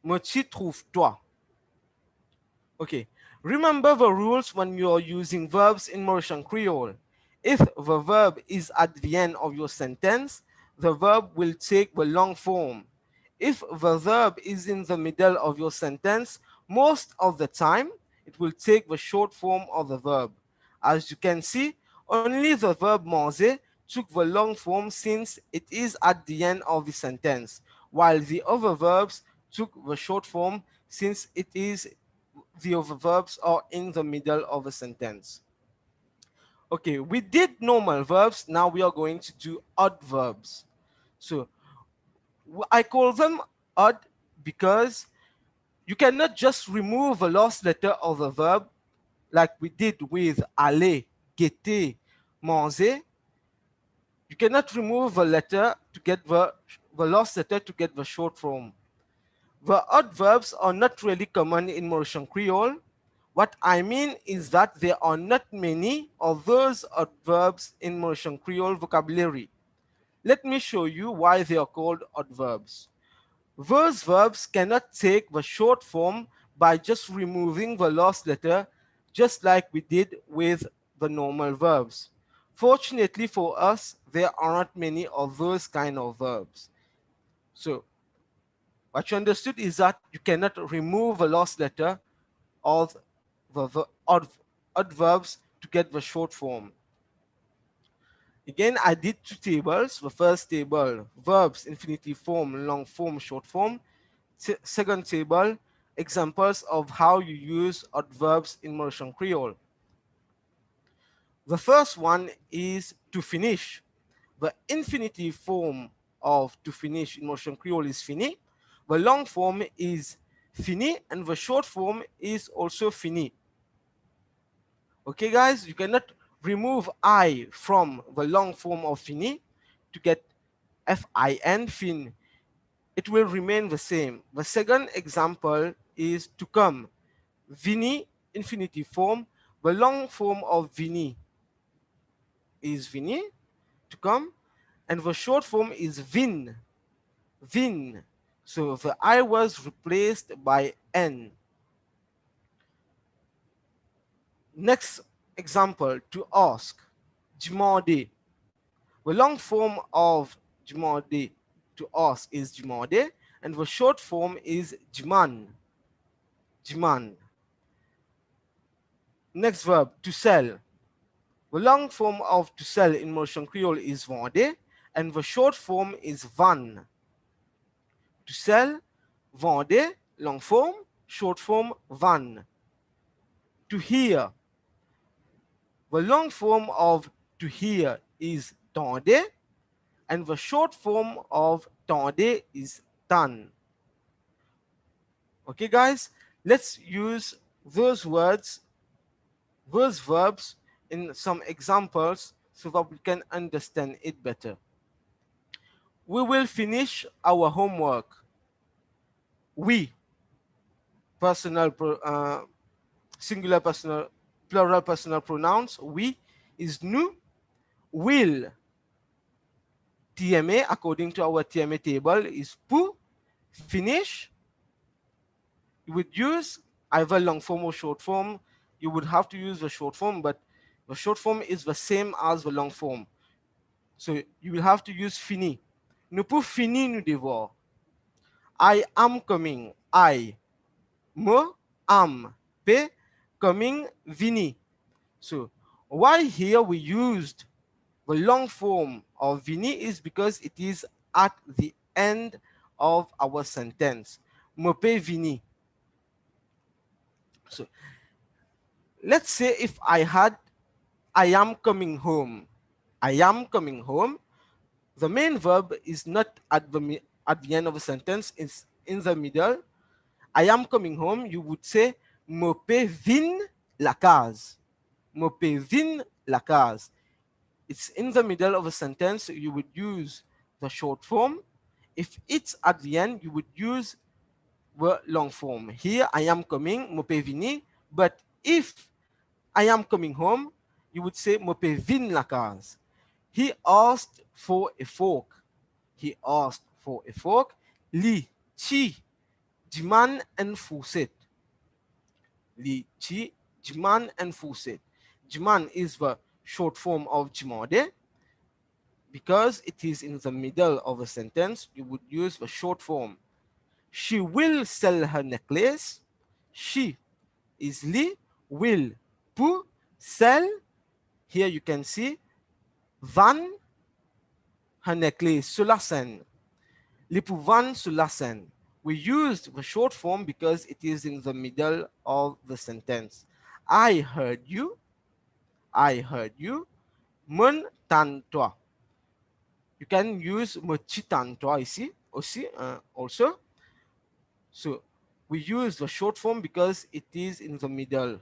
Me tu trouves toi. Okay, remember the rules when you are using verbs in Mauritian Creole. If the verb is at the end of your sentence, the verb will take the long form. If the verb is in the middle of your sentence, most of the time, it will take the short form of the verb. As you can see, only the verb manger took the long form since it is at the end of the sentence, while the other verbs took the short form since the other verbs are in the middle of a sentence. Okay, we did normal verbs. Now we are going to do odd verbs. So I call them odd because you cannot just remove the last letter of the verb like we did with aller, guetter, manger. You cannot remove the letter to get the last letter to get the short form. The odd verbs are not really common in Mauritian Creole. What I mean is that there are not many of those odd verbs in Mauritian Creole vocabulary. Let me show you why they are called odd verbs. Those verbs cannot take the short form by just removing the last letter, just like we did with the normal verbs. Fortunately for us, there aren't many of those kind of verbs. So what you understood is that you cannot remove the last letter of the odd verbs to get the short form. Again, I did two tables. The first table, verbs, infinitive form, long form, short form. Second table, examples of how you use odd verbs in Mauritian Creole. The first one is to finish. The infinitive form of to finish in Mauritian Creole is fini. The long form is fini, and the short form is also fini. Okay, guys, you cannot remove I from the long form of fini to get fin, fin. It will remain the same. The second example is to come. Vini, infinitive form. The long form of vini is vini, to come. And the short form is vin, vin. So the I was replaced by N. Next example, to ask, demander. The long form of demander, to ask, is demander, and the short form is demand. Demand. Next verb, to sell. The long form of to sell in Mauritian Creole is vendre, and the short form is van. To sell, vendre, long form, short form, van. To hear. The long form of to hear is tendre, and the short form of tendre is tan. Okay, guys, let's use those words, those verbs in some examples so that we can understand it better. We will finish our homework. We, personal, singular personal, plural personal pronouns. We is nous. Will, TMA, according to our TMA table, is pour. Finish, you would use either long form or short form. You would have to use the short form, but the short form is the same as the long form. So you will have to use fini. Nous pour finir nos devoirs. I am coming. I. Me, am. P, coming, vini. So why here we used the long form of vini is because it is at the end of our sentence. Me pe vini. So let's say if I had I am coming home. I am coming home. The main verb is not at the end of a sentence, it's in the middle. I am coming home, you would say me pe vin la case. Me pe vin la case. It's in the middle of a sentence, you would use the short form. If it's at the end, you would use the long form. Here, I am coming, me pe vini. But if I am coming home, you would say me pe vin la case. He asked for a fork. He asked for a fork. Li, chi, demand and fourset. Li, chi, demand and fourset. Demand is the short form of demander. Because it is in the middle of a sentence, you would use the short form. She will sell her necklace. She is li, will, pour, sell. Here you can see van, her necklace, sur la scène. Li pour van sur la scène. We used the short form because it is in the middle of the sentence. I heard you. I heard you. Mon tan toi. You can use me chi tan toi ici aussi, also. So we use the short form because it is in the middle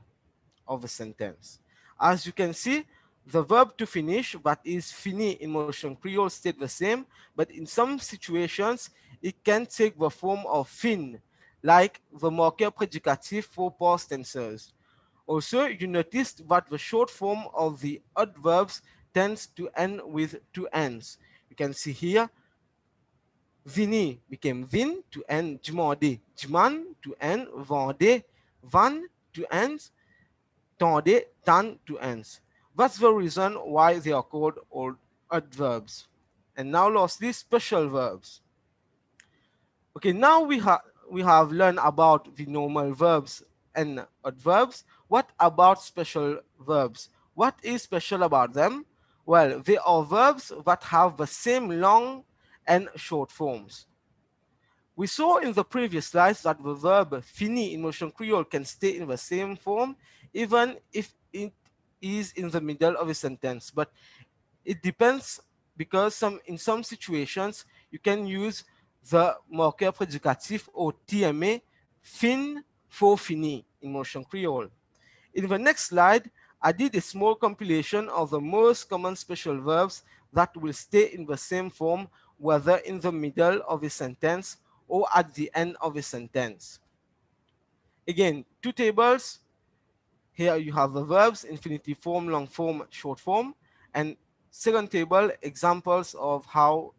of a sentence. As you can see, the verb to finish, that is fini in Mauritian Creole, stayed the same, but in some situations, it can take the form of fin, like the marker predicative for past tenses. Also, you noticed that the short form of the adverbs tends to end with two ends. You can see here, vini became vin to end demander, demand to end vendre, van to end tendre, tan to ends. That's the reason why they are called old adverbs. And now lastly, special verbs. Okay, now we have learned about the normal verbs and adverbs. What about special verbs? What is special about them? Well, they are verbs that have the same long and short forms. We saw in the previous slides that the verb fini in Mauritian Creole can stay in the same form even if it is in the middle of a sentence. But it depends because in some situations you can use the marker predicatif or TMA fin for fini in Mauritian Creole. In the next slide, I did a small compilation of the most common special verbs that will stay in the same form whether in the middle of a sentence or at the end of a sentence. Again, two tables. Here you have the verbs, infinitive form, long form, short form, and second table, examples of how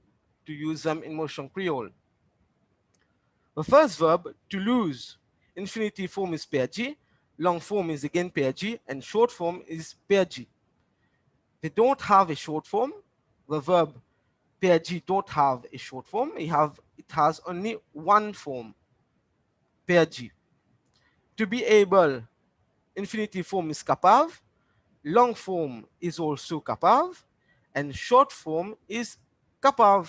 to use them in Mauritian Creole. The first verb, to lose, infinitive form is perdi. long form is again pergi, and short form is pergi. They don't have a short form. The verb pergi don't have a short form. It has only one form, pergi. To be able, infinitive form is capable, long form is also capable, and short form is capable.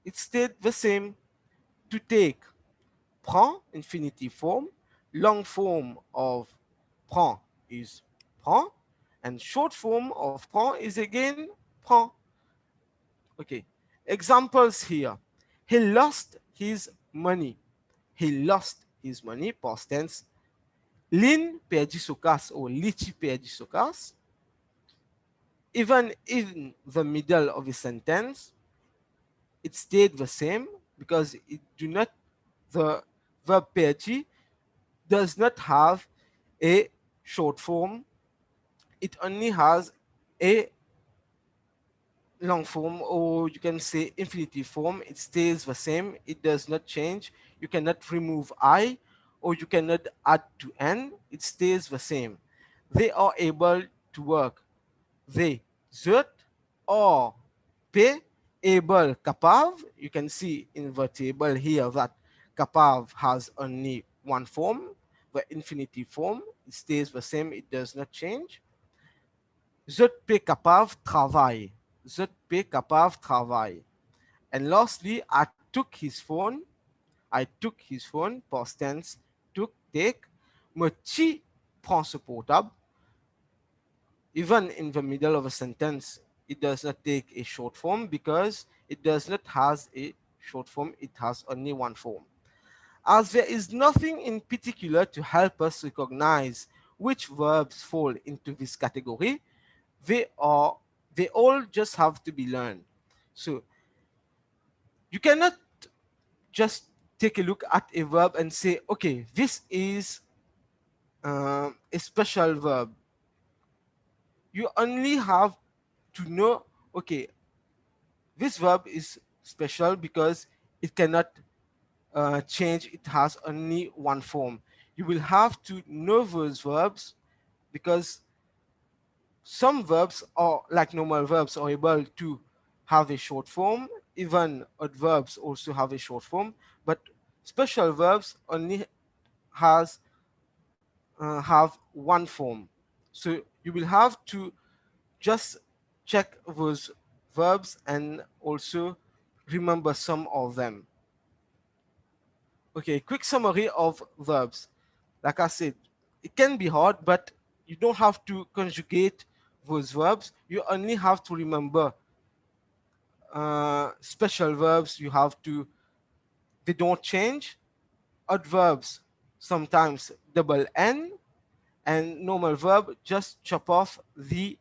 It stayed the same. To take, prend, infinitive form. Long form of prend is prend, and short form of prend is again prend. Okay, examples here. He lost his money. He lost his money, past tense. Lin perdi sukas or Lichi perdi sukas. Even in the middle of a sentence, it stayed the same because the verb perdi does not have a short form. It only has a long form, or you can say infinitive form. It stays the same. It does not change. You cannot remove I, or you cannot add to N. It stays the same. They are able to work. They, zut, or P, able, capable. You can see in the table here that capable has only one form, the infinitive form. It stays the same. It does not change. Je peux capable travail. Je peux capable travail. And lastly, I took his phone. I took his phone, past tense, took, take. Me chi prend ce portable. Even in the middle of a sentence, it does not take a short form because it does not has a short form. It has only one form. As there is nothing in particular to help us recognize which verbs fall into this category, they all just have to be learned. So you cannot just take a look at a verb and say, okay, this is a special verb. You only have to know, okay, this verb is special because it cannot change. It has only one form. You will have to know those verbs because some verbs are like normal verbs are able to have a short form. Even adverbs also have a short form, but special verbs only has have one form. So you will have to just check those verbs and also remember some of them. Okay, quick summary of verbs. Like I said, it can be hard, but you don't have to conjugate those verbs. You only have to remember special verbs. They don't change. Adverbs, sometimes double N, and normal verb, just chop off the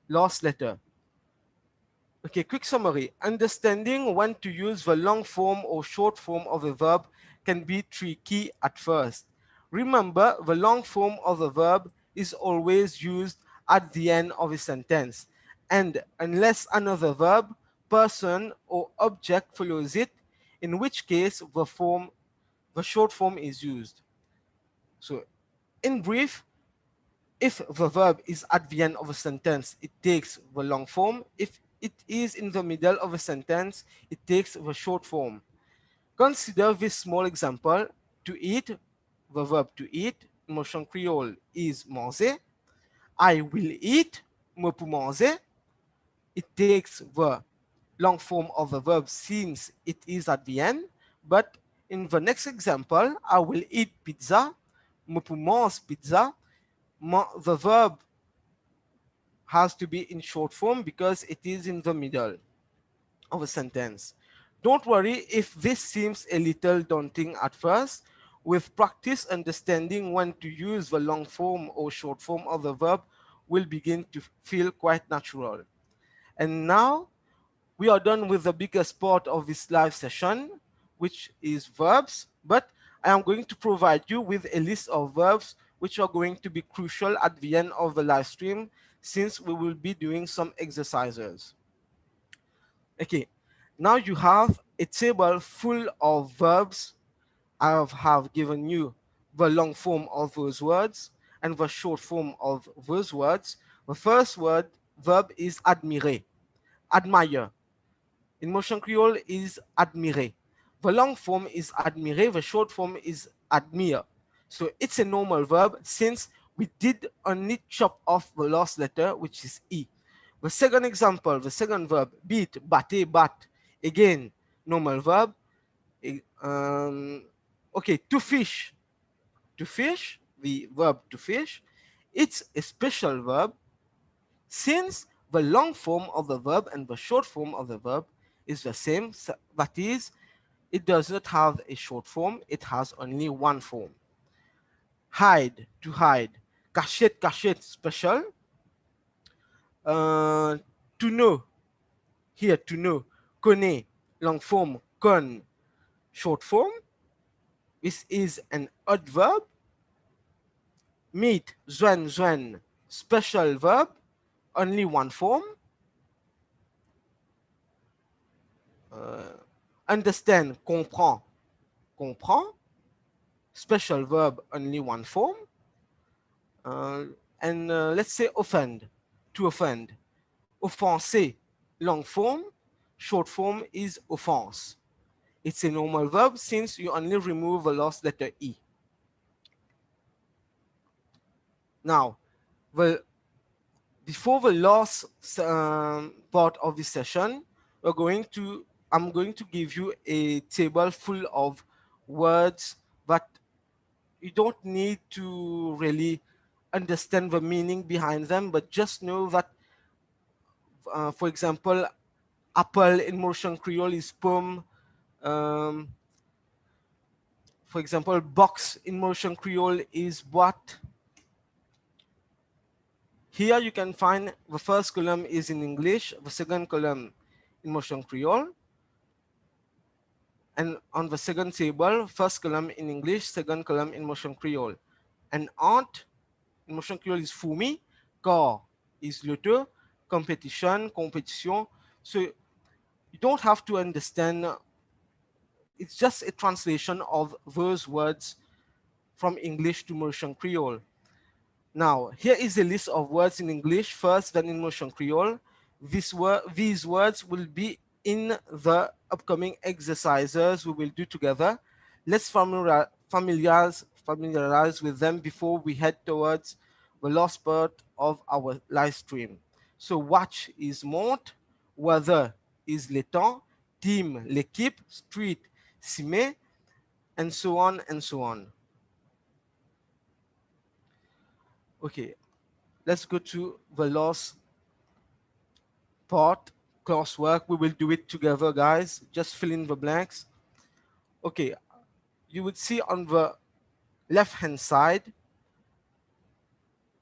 last letter. Okay, quick summary. Understanding when to use the long form or short form of a verb can be tricky at first. Remember, the long form of a verb is always used at the end of a sentence, and unless another verb, person, or object follows it, in which case the short form is used. So, in brief, if the verb is at the end of a sentence, it takes the long form. If it is in the middle of a sentence, it takes the short form. Consider this small example. To eat, the verb to eat, Mauritian Creole is manger. I will eat, me pour manger. It takes the long form of the verb since it is at the end. But in the next example, I will eat pizza, me pour manger pizza. The verb has to be in short form because it is in the middle of a sentence. Don't worry if this seems a little daunting at first. With practice, understanding when to use the long form or short form of the verb will begin to feel quite natural. And now we are done with the biggest part of this live session, which is verbs. But I am going to provide you with a list of verbs which are going to be crucial at the end of the live stream, since we will be doing some exercises. Okay, now you have a table full of verbs. I have given you the long form of those words and the short form of those words. The first verb is admirer, admire. In Mauritian Creole is admirer. The long form is admirer, the short form is admire. So it's a normal verb since we did only chop off the last letter, which is E. The second example, the second verb, beat, bate, bat. Again, normal verb. Okay, to fish. To fish, the verb to fish, it's a special verb since the long form of the verb and the short form of the verb is the same. That is, it does not have a short form, it has only one form. Hide, to hide. Cachette, cachette, special. To know, here, to know. Connaît, long form. Con, short form. This is an odd verb. Meet, join, join, special verb, only one form. Understand, comprend, comprend, special verb, only one form. And let's say offend, to offend. Offenser, long form, short form is offense. It's a normal verb since you only remove the last letter E. Now, before the last part of this session, I'm going to give you a table full of words that you don't need to really understand the meaning behind them, but just know that, for example, apple in Mauritian Creole is pomme. For example, box in Mauritian Creole is boîte. Here you can find the first column is in English, the second column in Mauritian Creole. And on the second table, first column in English, second column in Mauritian Creole. And aunt in Mauritian Creole is fumi, corps is l'auteur, competition, competition. So you don't have to understand, it's just a translation of those words from English to Mauritian Creole. Now, here is a list of words in English first, then in Mauritian Creole. These words will be in the upcoming exercises we will do together. Let's familiarize with them before we head towards the last part of our live stream. So watch is monte, weather is le temps, team, l'équipe, street, cime, and so on and so on. Okay, let's go to the last part, classwork. We will do it together, guys. Just fill in the blanks. Okay, you would see on the left-hand side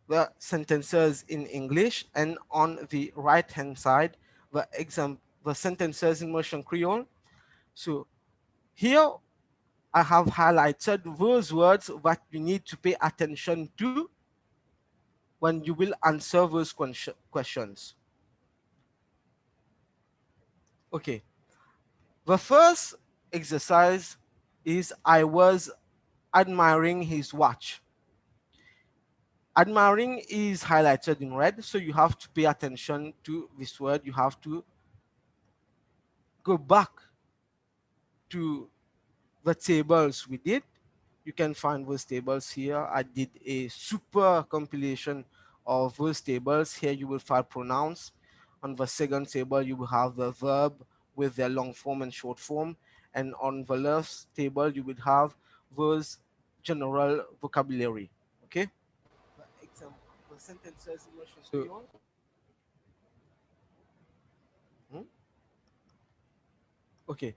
the sentences in English, and on the right-hand side the sentences in Mauritian Creole. So here I have highlighted those words that you need to pay attention to when you will answer those questions. Okay, the first exercise is I was admiring his watch. Admiring is highlighted in red, so you have to pay attention to this word. You have to go back to the tables we did. You can find those tables here. I did a super compilation of those tables. Here you will find pronouns. On the second table, you will have the verb with their long form and short form. And on the left table, you will have those general vocabulary. Okay? For example, the sentences in Mauritian Creole. Okay.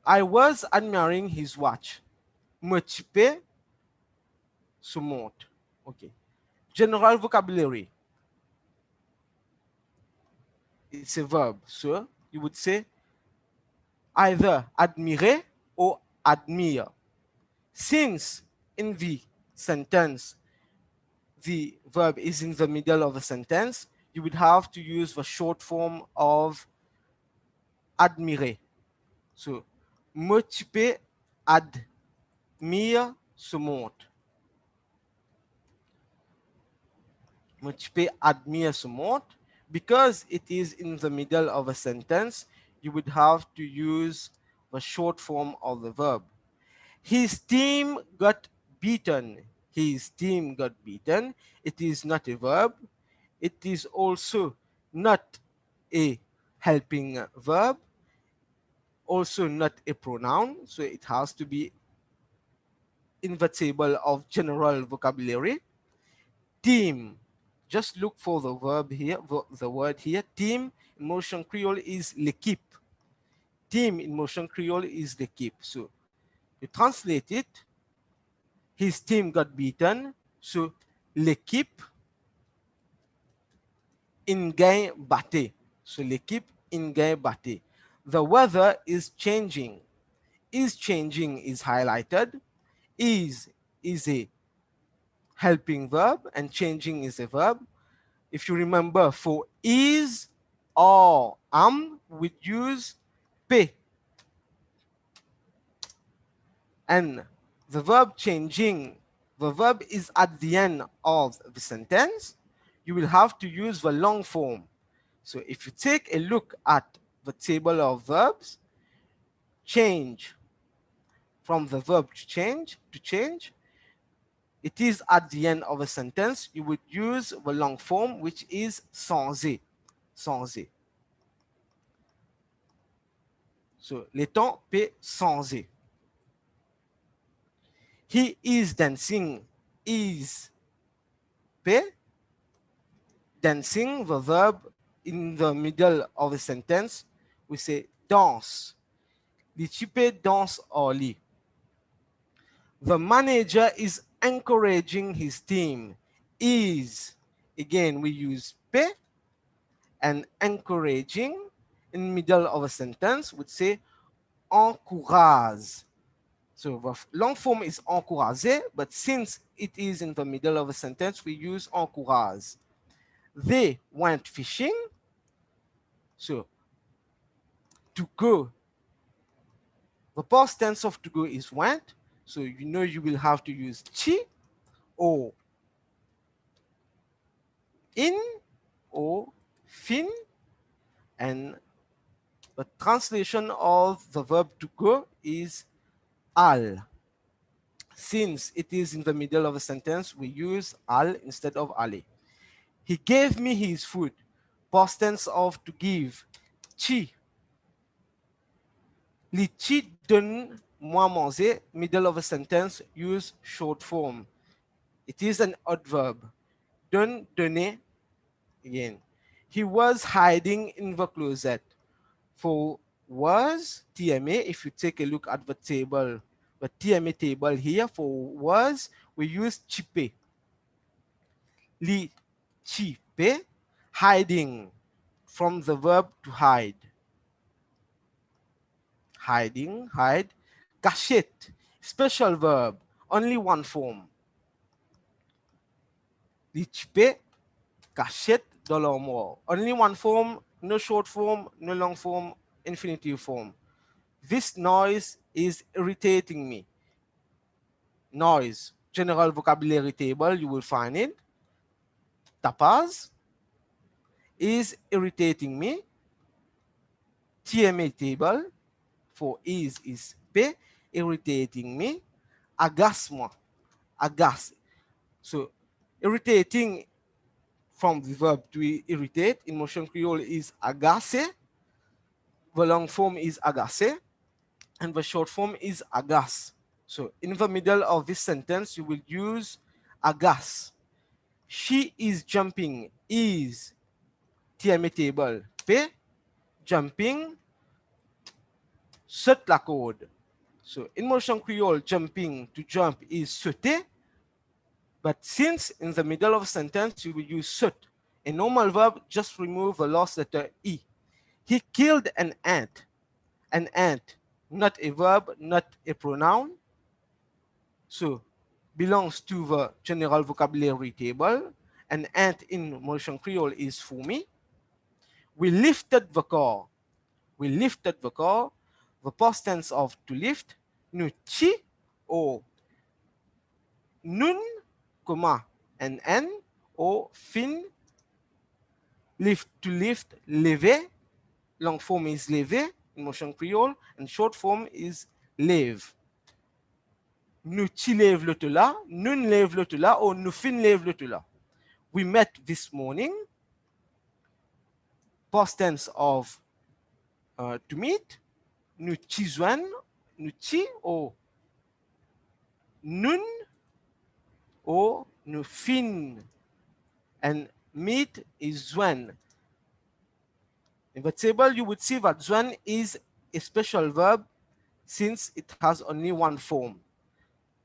I was admiring his watch. Me triper sur montre. Okay. General vocabulary. It's a verb. So you would say either admirer or admire. Since in the sentence the verb is in the middle of the sentence, you would have to use the short form of admirer. So me triper admire ce montre. Much admire somewhat. Because it is in the middle of a sentence, you would have to use the short form of the verb. His team got beaten. His team got beaten. It is not a verb. It is also not a helping verb, also not a pronoun. So it has to be in the table of general vocabulary. Team. Just look for the verb here, the word here. Team in Mauritian Creole is l'équipe. Team in Mauritian Creole is l'équipe. So you translate it. His team got beaten. So l'équipe in gain batté. So l'équipe in gain batté. The weather is changing. Is changing is highlighted. Is a helping verb and changing is a verb. If you remember, for is or we use pe. And the verb changing, the verb is at the end of the sentence. You will have to use the long form. So if you take a look at the table of verbs, change, from the verb to change, it is at the end of a sentence. You would use the long form, which is changer. Changer. So, le temps peut changer. He is dancing. Is peut. Dancing, the verb in the middle of a sentence, we say danse. Li tu peux danse au lit. The manager is encouraging his team. Is, again, we use pe, and encouraging in the middle of a sentence would say encourage. So the long form is encourager, but since it is in the middle of a sentence, we use encourage. They went fishing. So to go, the past tense of to go is went. So you know you will have to use chi or in or fin, and the translation of the verb to go is al. Since it is in the middle of a sentence, we use al instead of ali. He gave me his food. Past tense of to give, chi. Li chi donne moi manger. Middle of a sentence, use short form. It is an adverb. Donne, donner, again. He was hiding in the closet. For was, TMA, if you take a look at the table, the TMA table here, for was, we use chipe. Li chipe, hiding, from the verb to hide. Hiding, hide. Cachette, special verb, only one form. Li chipe, cachette de l'amour. Only one form, no short form, no long form, infinitive form. This noise is irritating me. Noise, general vocabulary table, you will find it. Tapas is irritating me. TMA table for is P, irritating me. Agace-moi, agace. So irritating from the verb to irritate in Mauritian Creole is agace. The long form is agace and the short form is agace. So in the middle of this sentence, you will use agace. She is jumping is TMA table P, jumping, saute la corde. So in Mauritian Creole, jumping, to jump is sauter. But since in the middle of a sentence, you will use saute. A normal verb, just remove the last letter E. He killed an ant. An ant, not a verb, not a pronoun. So belongs to the general vocabulary table. An ant in Mauritian Creole is fumi. We lifted the car. We lifted the car. The past tense of to lift, nu chi or nun, comma, and n, or fin, lift to lift, lever. Long form is lever in Mauritian Creole, and short form is lève. Nous ti lève le là, nous lève le là, or nous fin lève le là. We met this morning. Past tense of to meet. Nous ti joan, nous ti or nun or nous fin. And meet is joan. In the table, you would see that joan is a special verb since it has only one form.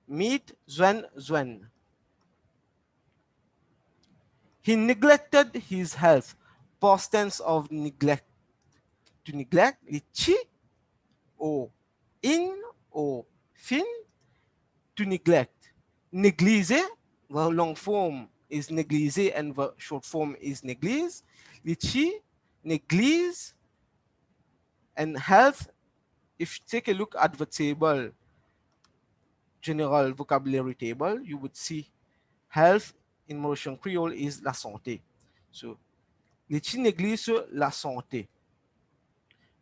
Meet, joan, joan. He neglected his health. Past tense of neglect. To neglect, lichi, or in, or fin. To neglect. Négliger, the long form is négliger and the short form is néglige. Lichi, néglige, and health. If you take a look at the table, general vocabulary table, you would see health in Mauritian Creole is la santé. So, lichi néglige la santé.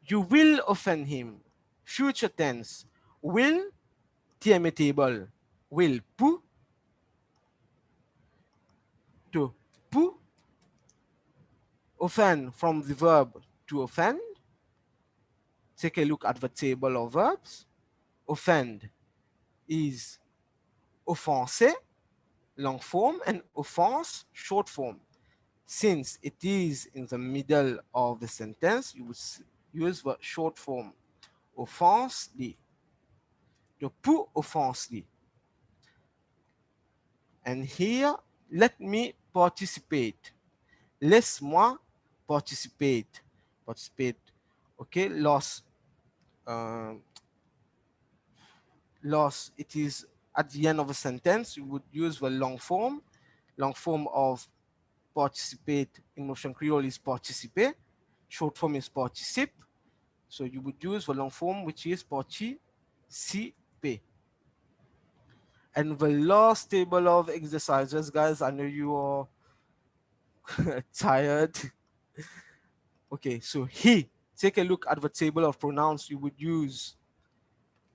You will offend him. Future tense. Will, TMA table. Will, pou. To pou. Offend from the verb to offend. Take a look at the table of verbs. Offend is offenser, long form, and offense, short form. Since it is in the middle of the sentence, you would use the short form. Offense, li. To pou offense, li. And here, let me participate. Laisse-moi participate. Participate. Okay, loss. Loss, it is at the end of a sentence. You would use the long form. Long form of participate in Mauritian Creole is participer. Short form is participe. So you would use the long form, which is participe. And the last table of exercises, guys, I know you are tired. Okay, so he. Take a look at the table of pronouns. You would use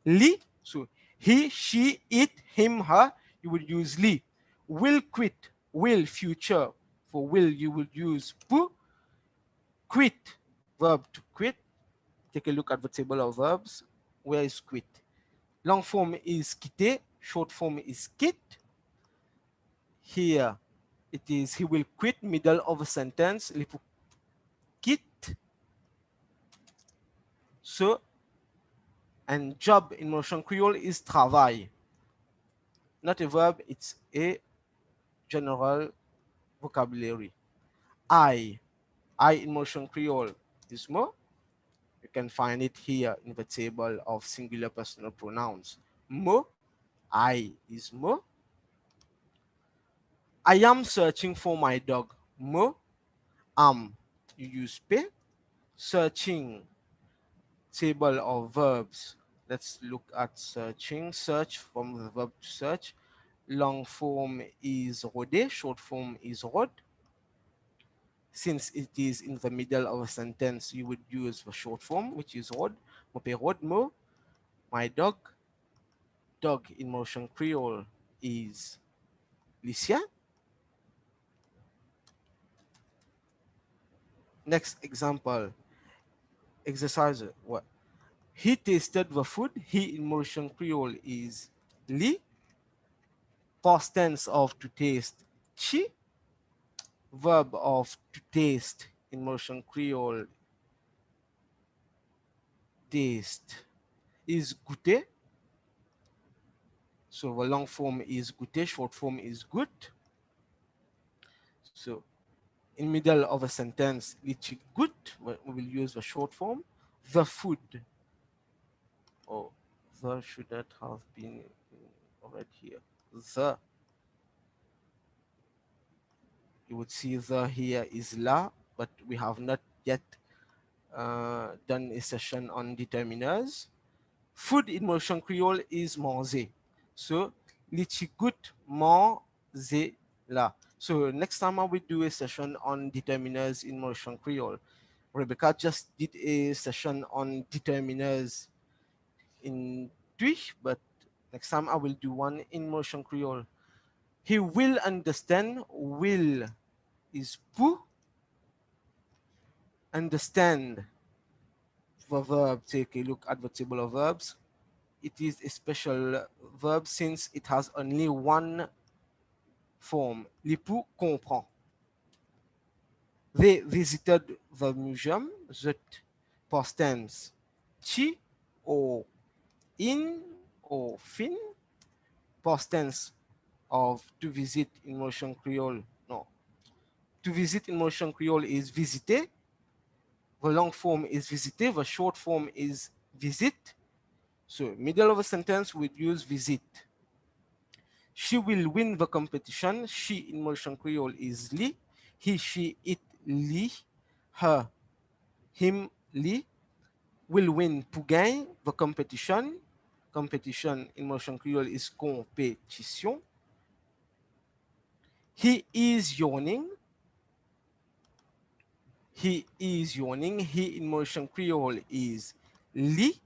li. So he, she, it, him, her. You would use li. Will quit. Will, future. For will, you would use pu. Quit, verb to quit. Take a look at the table of verbs. Where is quit? Long form is quitter. Short form is quit. Here it is he will quit, middle of a sentence. Il faut quitte. So, and job in Mauritian Creole is travail. Not a verb, it's a general vocabulary. I in Mauritian Creole is mo. You can find it here in the table of singular personal pronouns. Mo, I is mo. I am searching for my dog. Mo, am, you use pe. Searching, table of verbs. Let's look at searching. Search from the verb to search. Long form is rôder, short form is rôde. Since it is in the middle of a sentence, you would use the short form, which is rôde. Mon père rôde mo. My dog. Dog in Mauritian Creole is Licia. Next example. Exercise. What? He tasted the food. He in Mauritian Creole is li. Past tense of to taste, chi. Verb of to taste in Mauritian Creole, taste, is goûter. So the long form is goûter, short form is goût. So in middle of a sentence, lichi goût, we will use the short form. The food. Oh, the should that have been already here. The. You would see the here is la, but we have not yet done a session on determiners. Food in Mauritian Creole is manger. So, lichi goût manger la. So next time I will do a session on determiners in Mauritian Creole. Rebecca just did a session on determiners in Twi, but next time I will do one in Mauritian Creole. He will understand. Will is pour. Understand. The verb. Take a look at the table of verbs. It is a special verb since it has only one form. Le pour comprend. They visited the museum. The past tense. Chi or in or fin. Past tense of to visit in Mauritian Creole. No. To visit in Mauritian Creole is visiter. The long form is visiter. The short form is visit. So middle of a sentence we'd use visit. She will win the competition. She in Mauritian Creole is li. He, she, it, li. Her, him, li. Will win pour gagner the competition. Competition in Mauritian Creole is compétition. He is yawning. He is yawning. He in Mauritian Creole is li.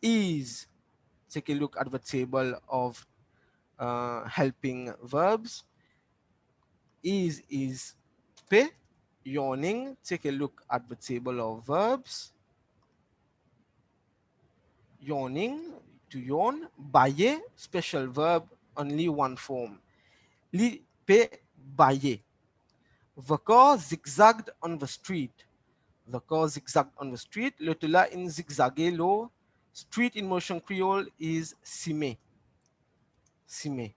Is, take a look at the table of helping verbs. Is pe. Yawning, take a look at the table of verbs. Yawning, to yawn. Bailler, special verb, only one form. Li pe bailler. The car zigzagged on the street. The car zigzagged on the street. Le tela in zigzagé lo. Street in Mauritian Creole is cime. Cime.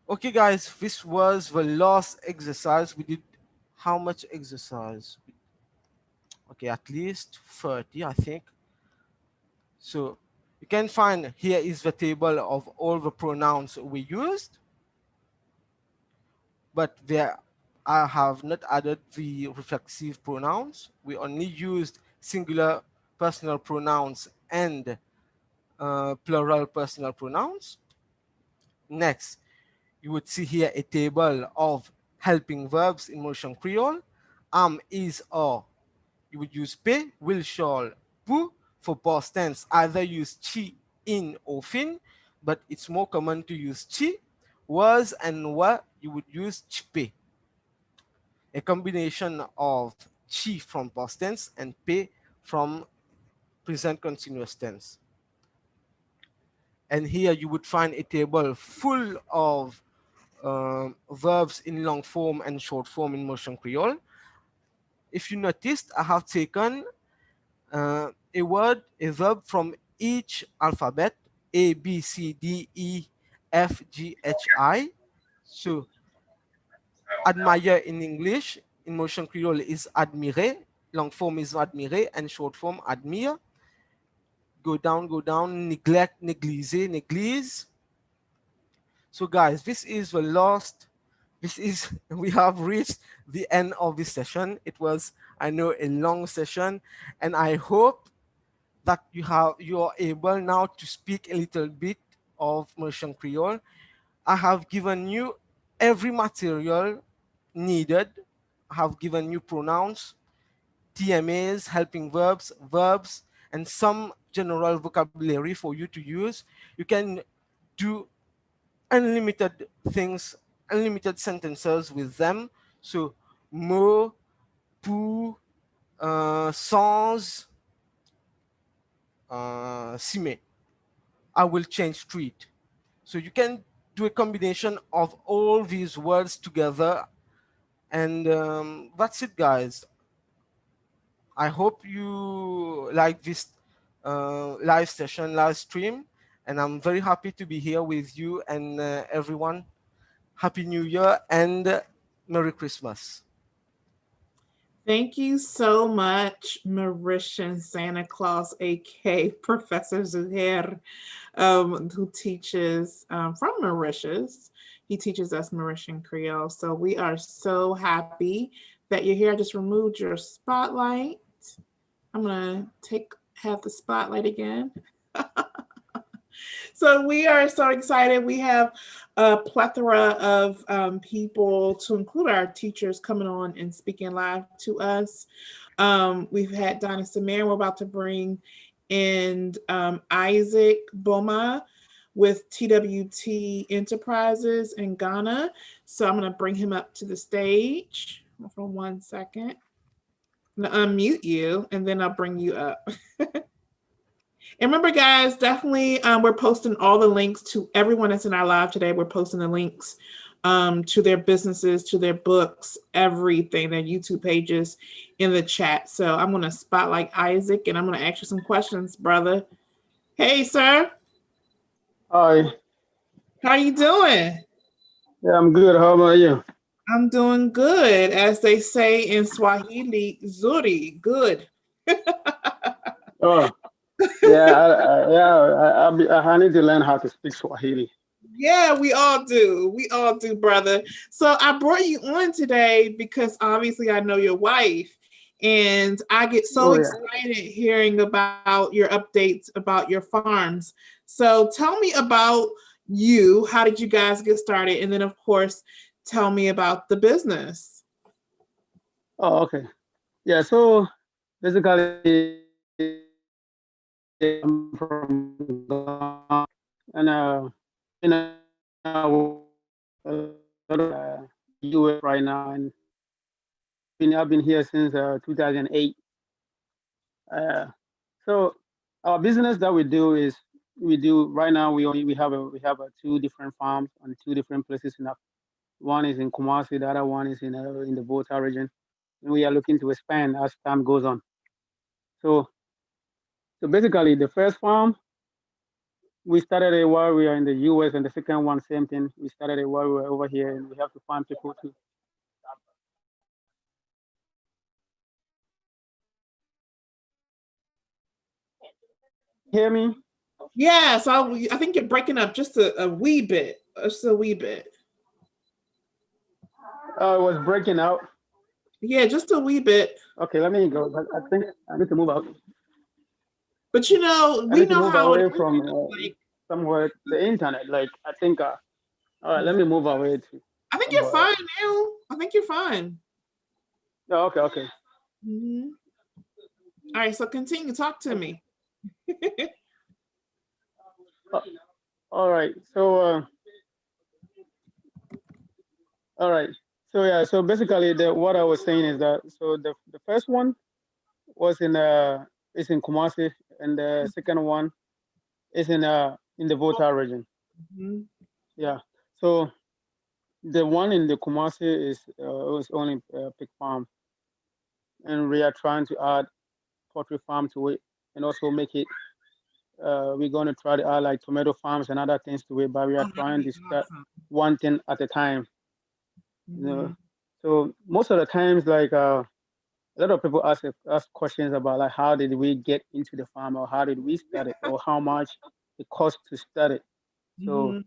Okay, guys, this was the last exercise. We did how much exercise? Okay, at least 30, I think. So you can find here is the table of all the pronouns we used, but there I have not added the reflexive pronouns. We only used singular personal pronouns and plural personal pronouns. Next, you would see here a table of helping verbs in Mauritian Creole. Am, is, are. You would use pe, will, shall, pour. For past tense, either use chi, in, or fin, but it's more common to use chi. Was and wa, you would use chpe. A combination of chi from past tense and pe from present continuous tense. And here you would find a table full of verbs in long form and short form in Mauritian Creole. If you noticed, I have taken a word, a verb from each alphabet: A, B, C, D, E, F, G, H, I. So, admire in English, in Mauritian Creole is admirer, long form is admirer, and short form admire. Go down, neglect, négliger, néglige. So, guys, this is the last. We have reached the end of this session. It was, I know, a long session, and I hope that you are able now to speak a little bit of Mauritian Creole. I have given you every material needed. I have given you pronouns, TMAs, helping verbs, and some general vocabulary for you to use. You can do unlimited things, unlimited sentences with them. So, mots, pour, sans, cime. I will change street. So you can do a combination of all these words together. And that's it, guys. I hope you like this live session, live stream. And I'm very happy to be here with you and everyone. Happy New Year and Merry Christmas.
Thank you so much, Mauritian Santa Claus, aka Professor Zuhair, who teaches from Mauritius. He teaches us Mauritian Creole. So we are so happy that you're here. I just removed your spotlight. I'm gonna have the spotlight again. So we are so excited. We have a plethora of people, to include our teachers, coming on and speaking live to us. We've had Donna Samir. We're about to bring in Isaac Boma with TWT Enterprises in Ghana. So I'm going to bring him up to the stage for 1 second. I'm going to unmute you, and then I'll bring you up. And remember, guys, definitely we're posting all the links to everyone that's in our live today. We're posting the links to their businesses, to their books, everything, their YouTube pages in the chat. So I'm going to spotlight Isaac, and I'm going to ask you some questions, brother. Hey, sir.
Hi.
How are you doing?
Yeah, I'm good. How about you?
I'm doing good. As they say in Swahili, zuri, good.
Oh, yeah. I need to learn how to speak Swahili.
Yeah, we all do. We all do, brother. So I brought you on today because obviously I know your wife, and I get so excited hearing about your updates about your farms. So tell me about you. How did you guys get started? And then, of course, tell me about the business.
Oh, okay. Yeah. So basically, I'm from Ghana, and US right now, and I've been here since 2008. Uh, so our business that we do is right now we have two different farms on two different places in Africa. One is in Kumasi, the other one is in the Volta region. And we are looking to expand as time goes on. So basically, the first farm we started it while we are in the US, and the second one, same thing. We started it while we were over here, and we have to find people to. Hear me?
Yeah, so I think you're breaking up just a wee bit. Just a wee bit.
Oh, it was breaking out.
Yeah, just a wee bit.
Okay, let me go. I think I need to move out.
But you know, we know how
away
it is.
from somewhere the internet. Like I think. All right, let me move away to.
I think you're fine now. I think you're fine.
Oh, okay.
Mm-hmm. All right, so continue. Talk to me.
All right. So. All right. So yeah. So basically, what I was saying is that the first one was is in Kumasi, and the second one is in the Volta region.
Mm-hmm.
Yeah. So the one in the Kumasi is was only a pig farm, and we are trying to add poultry farm to it, and also make it. We're going to try to add like tomato farms and other things to it, but we are trying to start one thing at a time.
Mm-hmm.
You know, so most of the times, like a lot of people ask questions about like how did we get into the farm, or how did we start it, or how much it costs to start it. So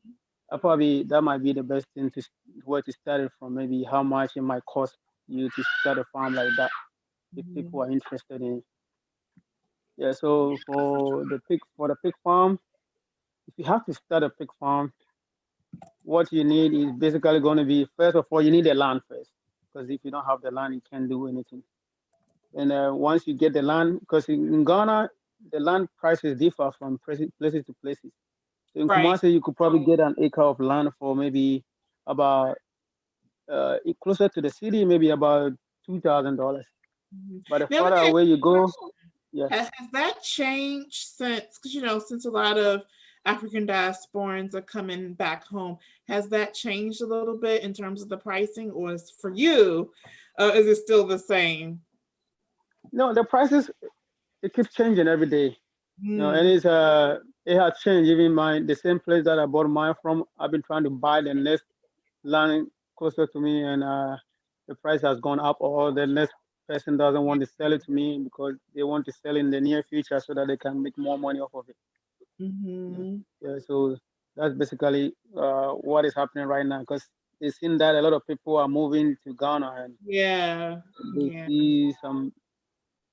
probably that might be the best thing where to start it from. Maybe how much it might cost you to start a farm like that, if people are interested in it. Yeah. So for the pig farm, if you have to start a pig farm, what you need is basically going to be, first of all, you need a land first, because if you don't have the land, you can't do anything. And once you get the land, because in Ghana, the land prices differ from places to places. So in Kumasi, you could probably get an acre of land for maybe about closer to the city, maybe about $2,000. But the farther away you go, yeah.
Has that changed since? Because since a lot of African diasporans are coming back home, has that changed a little bit in terms of the pricing, or is for you, is it still the same?
No, the prices, it keeps changing every day. And it has changed. Even the same place that I bought mine from, I've been trying to buy the next land closer to me, and the price has gone up, or the next person doesn't want to sell it to me because they want to sell in the near future so that they can make more money off of it. Yeah, so that's basically what is happening right now, because it seems that a lot of people are moving to Ghana, and they see some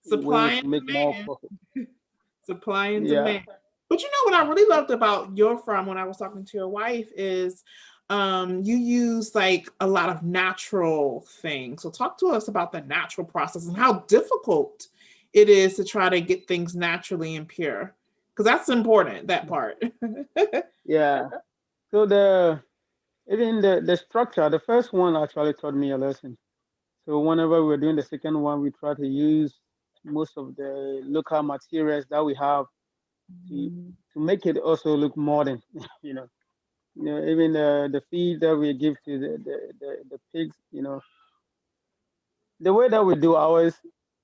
supply
ways to make more profit.
Supply and demand. But you know what I really loved about your farm when I was talking to your wife is you use like a lot of natural things. So talk to us about the natural process and how difficult it is to try to get things naturally and pure. Because that's important, that part.
Yeah. So the structure, the first one actually taught me a lesson. So whenever we're doing the second one, we try to use most of the local materials that we have to to make it also look modern. you know, even the feed that we give to the pigs. The way that we do ours,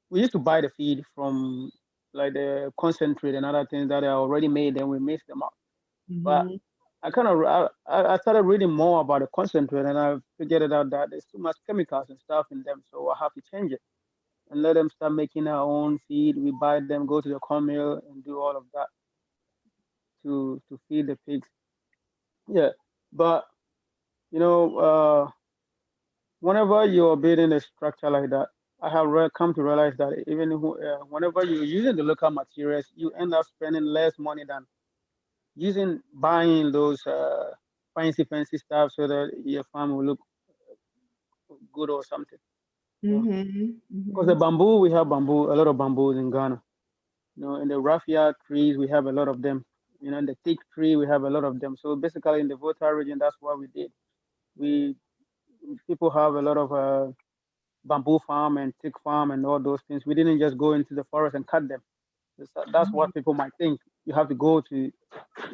we used to buy the feed from like the concentrate and other things that are already made, and we mix them up. But
Mhm.
I started reading more about the concentrate, and I figured out that there's too much chemicals and stuff in them, so I have to change it and let them start making our own feed. We buy them, go to the corn mill, and do all of that to feed the pigs. Yeah, but you know, whenever you're building a structure like that, I have come to realize that even whenever you're using the local materials, you end up spending less money than buying those fancy stuff so that your farm will look good or something.
Mhm.
Because the
Mhm.
bamboo, we have bamboo, a lot of bamboos in Ghana. In the raffia trees, we have a lot of them. In the thick tree, we have a lot of them. So basically, in the Volta region, that's what we did. We People have a lot of bamboo farm and thick farm and all those things. We didn't just go into the forest and cut them. That's what people might think. You have to go to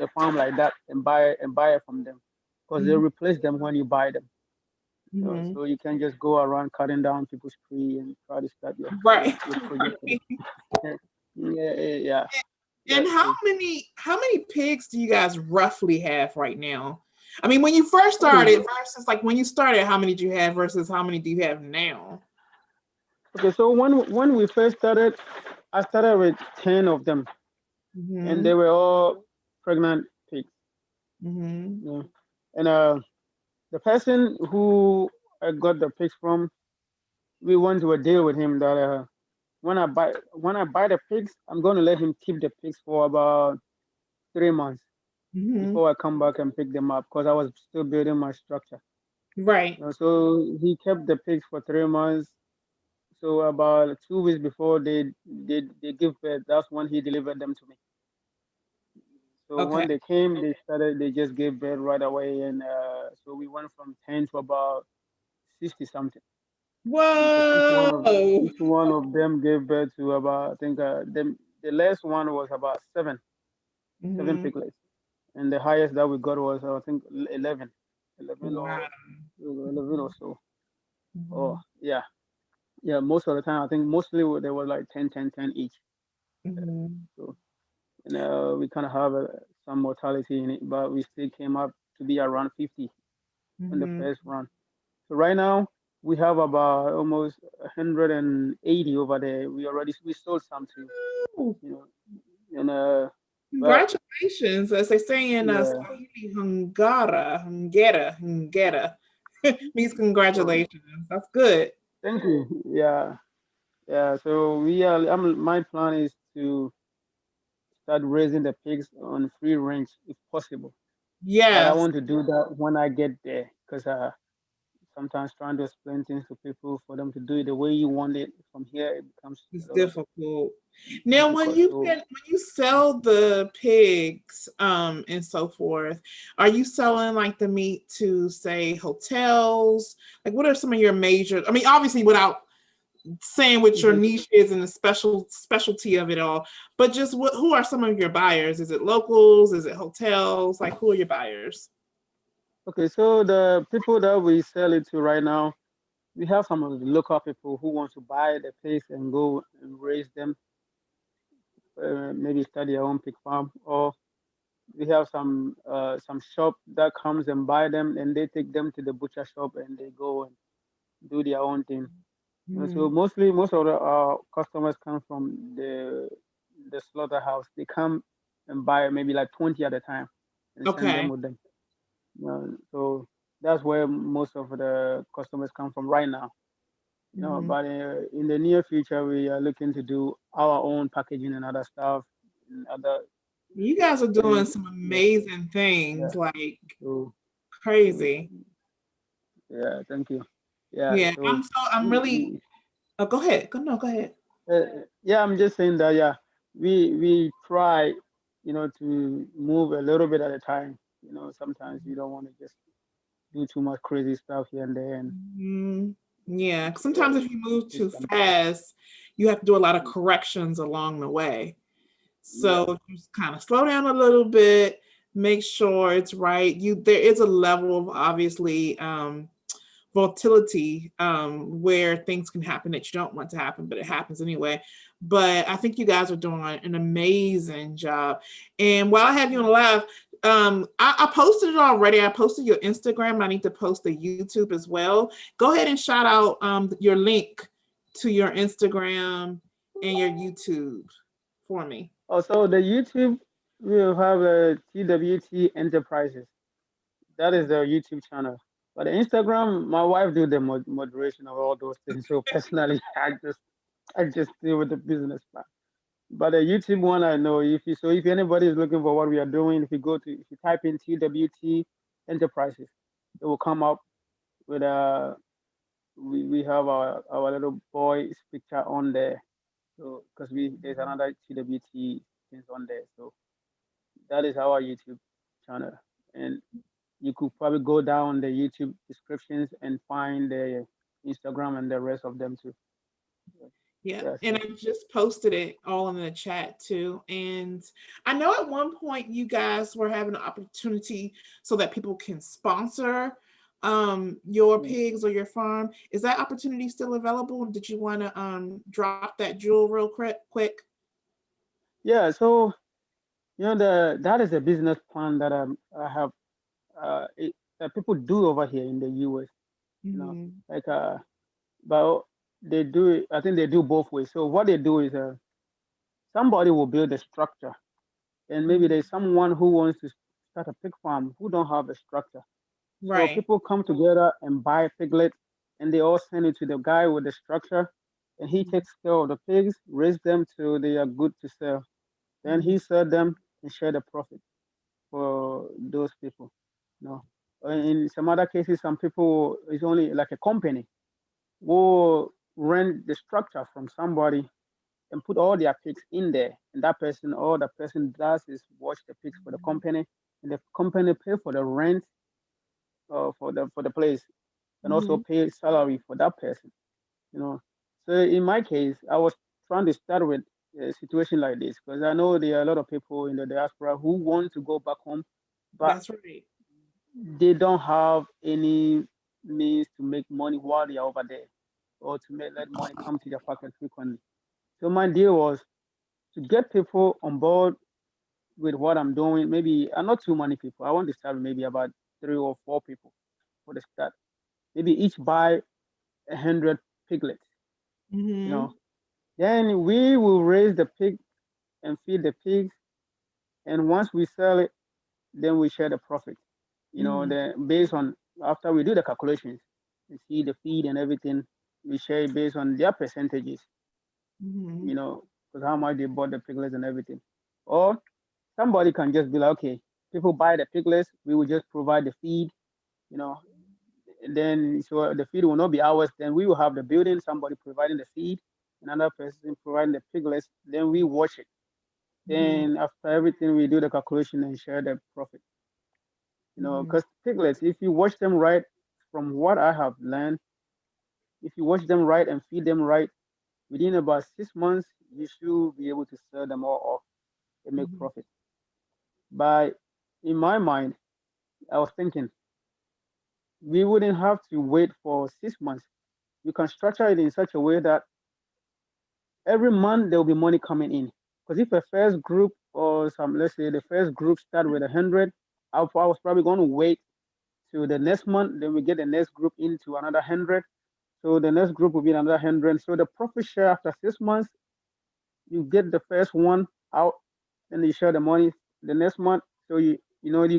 a farm like that and buy it from them, because they
Mhm.
replace them when you buy them.
Mhm.
So you can just go around cutting down people's tree and try to start
Right.
your project. Yeah, yeah, yeah.
And
That's true.
how many pigs do you guys roughly have right now? I mean, when you first
Okay,
started versus like when you started, how many do you have versus how many do you have now?
okay. So when we first started, I started with 10 of them, and
Mm-hmm.
they were all pregnant pigs.
Mm-hmm.
Yeah. And the person who I got the pigs from, we went to a deal with him that when I buy the pigs, I'm going to let him keep the pigs for about 3 months
Mm-hmm.
before I come back and pick them up, because I was still building my structure.
Right.
So he kept the pigs for 3 months. So about 2 weeks before they give birth, that's when he delivered them to me. So
Okay.
when they came, they just gave birth right away, and so we went from 10 to about 60 something. Because
Whoa.
each one of them gave birth to about, I think, the last one was about seven
Mm-hmm.
piglets, and the highest that we got was, I think, 11, 11
Wow.
or 11 or so. Oh
Mm-hmm.
yeah, yeah. Most of the time, I think mostly they were like 10, 10, 10 each.
Mm-hmm.
So and we kind of have some mortality in it, but we still came up to be around 50 in the
Mm-hmm.
first run. So right now we have about almost 180 over there. We sold some too,
Ooh,
you know, and but
congratulations. As they say in
yeah,
Swahili, hungera means
so
congratulations. That's good.
thank you. Yeah, yeah. So my plan is to start raising the pigs on free range if possible. But I
Yes,
want to do that when I get there, because sometimes trying to explain things to people for them to do it the way you want it from here, it becomes
it's
a little bit
difficult. Now,
difficult. So
when you sell the pigs and so forth, are you selling like the meat to say hotels? Like, what are some of your major? I mean, obviously, without saying what your
mhm.
niche is and the specialty of it all, but just who are some of your buyers? Is it locals? Is it hotels? Like, who are your buyers?
Okay, so the people that we sell it to right now, we have some of the local people who want to buy the pigs and go and raise them, maybe start their own pig farm, or we have some shop that comes and buy them, and they take them to the butcher shop and they go and do their own thing. So
Mhm.
mostly, most of our customers come from the slaughterhouse. They come and buy maybe like 20 at a time and send them
Okay.
with them. So that's where most of the customers come from right now.
Mhm.
But in the near future, we are looking to do our own packaging and other stuff, and other
You guys are doing some amazing things, like
So,
crazy.
yeah, thank you. Yeah,
Yeah,
so
I'm
we,
really. Oh, go ahead. Go ahead.
yeah, I'm just saying that, yeah, we try, to move a little bit at a time. Sometimes you don't want to just do too much crazy stuff here and there, and
Yeah, sometimes if you move too
just
fast, you have to do a lot of corrections along the way. So just kind of slow down a little bit, make sure it's right. There is a level of obviously volatility where things can happen that you don't want to happen, but it happens anyway. But I think you guys are doing an amazing job. And while I have you on live, I posted it already. I posted your Instagram. I need to post the YouTube as well. Go ahead and shout out your link to your Instagram and your YouTube for me.
Also, the YouTube will have a TWT Enterprises. That is the YouTube channel. But the Instagram, my wife do the moderation of all those things. So personally, I just deal with the business part. But the YouTube one, I know if anybody is looking for what we are doing, if you type in TWT Enterprises, it will come up with we have our little boy's picture on there. So because there's another TWT things on there. So that is our YouTube channel. And you could probably go down the YouTube descriptions and find the Instagram and the rest of them too.
Yeah, and I just posted it all in the chat too. And I know at one point you guys were having an opportunity so that people can sponsor your pigs or your farm. Is that opportunity still available? Did you want to drop that jewel real quick?
Yeah, so that is a business plan that I have that people do over here in the US. Like but they do it. I think they do both ways. So what they do is somebody will build a structure, and maybe there's someone who wants to start a pig farm who don't have a structure. So people come together and buy piglets, and they all send it to the guy with the structure, and he takes care of the pigs, raise them till they are good to sell. Then he sell them and share the profit for those people. In some other cases, some people it's only like a company will rent the structure from somebody and put all their pigs in there, and all the person does is watch the pigs for the company, and the company pay for the rent for the place, and also pay salary for that person. So in my case, I was trying to start with a situation like this because I know there are a lot of people in the diaspora who want to go back home, but
that's right.
They don't have any means to make money while they are over there, or to let money come to their pocket frequently. So my deal was to get people on board with what I'm doing. Maybe not too many people. I want to start with maybe about 3 or 4 people for the start. Maybe each buy 100 piglets. Then we will raise the pig and feed the pigs, and once we sell it, then we share the profit. Based on after we do the calculations, we see the feed and everything, we share it based on their percentages. Because how much they bought the piglets and everything. Or somebody can just be like, okay, people buy the piglets, we will just provide the feed, and then so the feed will not be ours. Then we will have the building, somebody providing the feed, another person providing the piglets. Then we watch it. Then after everything, we do the calculation and share the profit. Because piglets, if you watch them right, from what I have learned, if you watch them right and feed them right, within about 6 months, you should be able to sell them all off and make profit. But in my mind, I was thinking we wouldn't have to wait for 6 months. You can structure it in such a way that every month there will be money coming in. Because if a first group or let's say the first group start with 100, I was probably going to wait till the next month, then we get the next group into another 100. So the next group will be another 100. So the profit share after 6 months, you get the first one out, and you share the money the next month. So you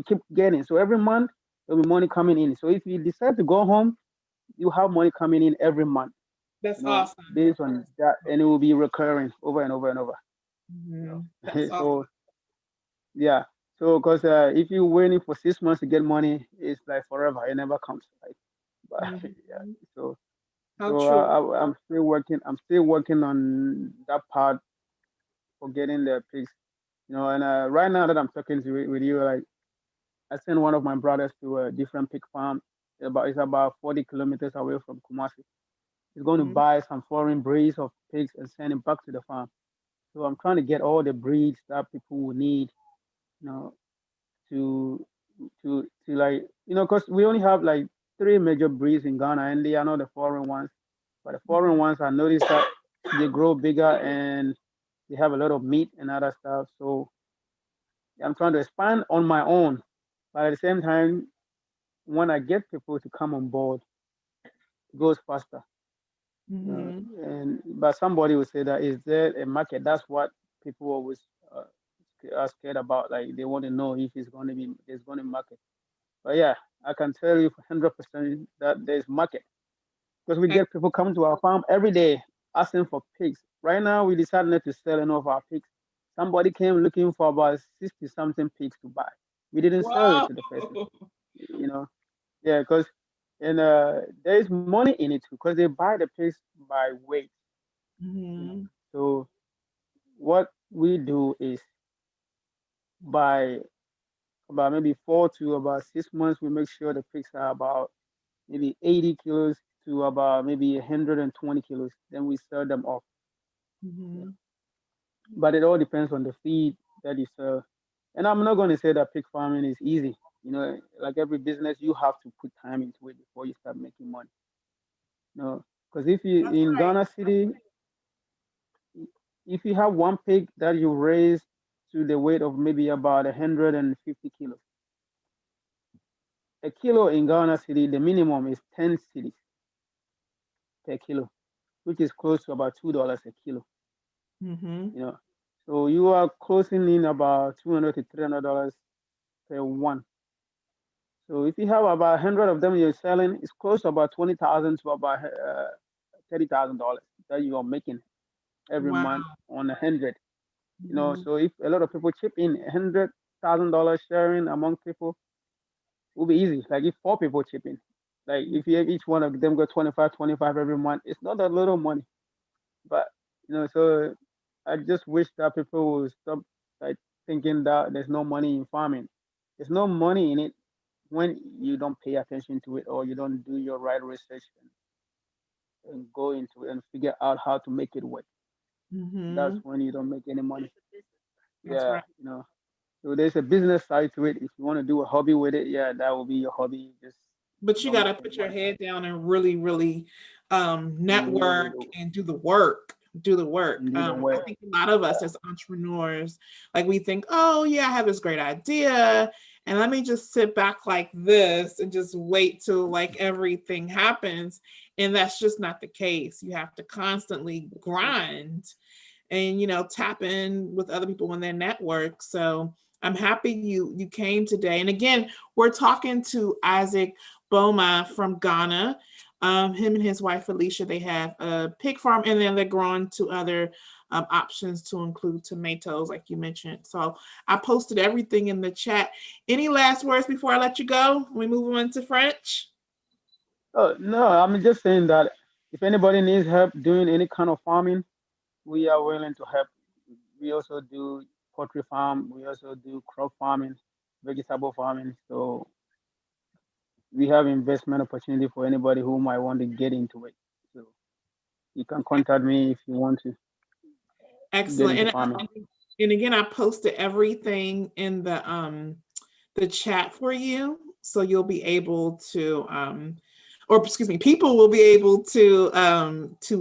keep getting. So every month there'll be money coming in. So if you decide to go home, you have money coming in every month.
That's awesome.
Based on that, and it will be recurring over and over and over.
That's
So
awesome.
Yeah. So, because if you're waiting for 6 months to get money, it's like forever. It never comes. Right? But yeah.
Mhm.
So,
How
so
true.
I'm still working. I'm still working on that part for getting the pigs. And right now that I'm talking with you, like I sent one of my brothers to a different pig farm. It's about 40 kilometers away from Kumasi. He's going to
Mhm.
buy some foreign breeds of pigs and send it back to the farm. So I'm trying to get all the breeds that people will need, you know, to to like because we only have like three major breeds in Ghana, and they are not the foreign ones. But the foreign ones, I noticed that they grow bigger and they have a lot of meat and other stuff. So I'm trying to expand on my own, but at the same time, when I get people to come on board, it goes faster.
Mhm.
And but somebody would say that is there a market? That's what people always are scared about. Like they want to know if there's going to market. But yeah, I can tell you 100% that there's market because we get people coming to our farm every day asking for pigs. Right now, we decided not to sell any of our pigs. Somebody came looking for about 60 something pigs to buy. We didn't sell it
Whoa.
to the person, you know. Yeah, because and there is money in it too because they buy the pigs by weight.
Mhm.
So what we do is by about maybe 4 to about 6 months, we make sure the pigs are about maybe 80 kilos to about maybe 120 kilos. Then we sell them off. Yeah.
Mhm.
But it all depends on the feed that you sell. And I'm not going to say that pig farming is easy. Like every business, you have to put time into it before you start making money. No, because if you
That's
in
right.
Ghana City, if you have one pig that you raise to the weight of maybe about 150 kilos, a kilo in Ghana City, the minimum is 10 cities per kilo, which is close to about $2 a kilo.
Mhm.
You know, so you are closing in about $200 to $300 per one. So if you have about 100 of them you're selling, it's close to about 20,000 to about $30,000 that you are making every
Wow.
month on 100.
Mhm.
So if a lot of people chip in $100,000 sharing among people, it will be easy. Like if four people chip in, like if you have each one of them go 25, 25 every month, it's not a little money. But so I just wish that people would stop like thinking that there's no money in farming. There's no money in it when you don't pay attention to it or you don't do your right research and go into it and figure out how to make it work. That's
Mhm.
when you don't make any money.
That's
Yeah,
right.
So there's a business side to it. If you want to do a hobby with it, yeah, that will be your hobby. Just
But you
don't
got
make
to
any
put your
money.
head down and really, really
Really
network and do the work. Do the work.
do the
I
work.
think a lot of us as entrepreneurs, like we think, oh yeah, I have this great idea, and let me just sit back like this and just wait till like everything happens. And that's just not the case. You have to constantly grind and tap in with other people in their network. So I'm happy you came today. And again, we're talking to Isaac Boma from Ghana. Him and his wife Alicia, they have a pig farm, and then they're growing to other options to include tomatoes, like you mentioned. So I posted everything in the chat. Any last words before I let you go? We move on to French.
Oh no, I'm just saying that if anybody needs help doing any kind of farming, we are willing to help. We also do poultry farm. We also do crop farming, vegetable farming. So we have investment opportunity for anybody who might want to get into it. So you can contact me if you want to get
Excellent.
into
And
farming.
and again, I posted everything in the chat for you, so you'll be able to or excuse me, people will be able to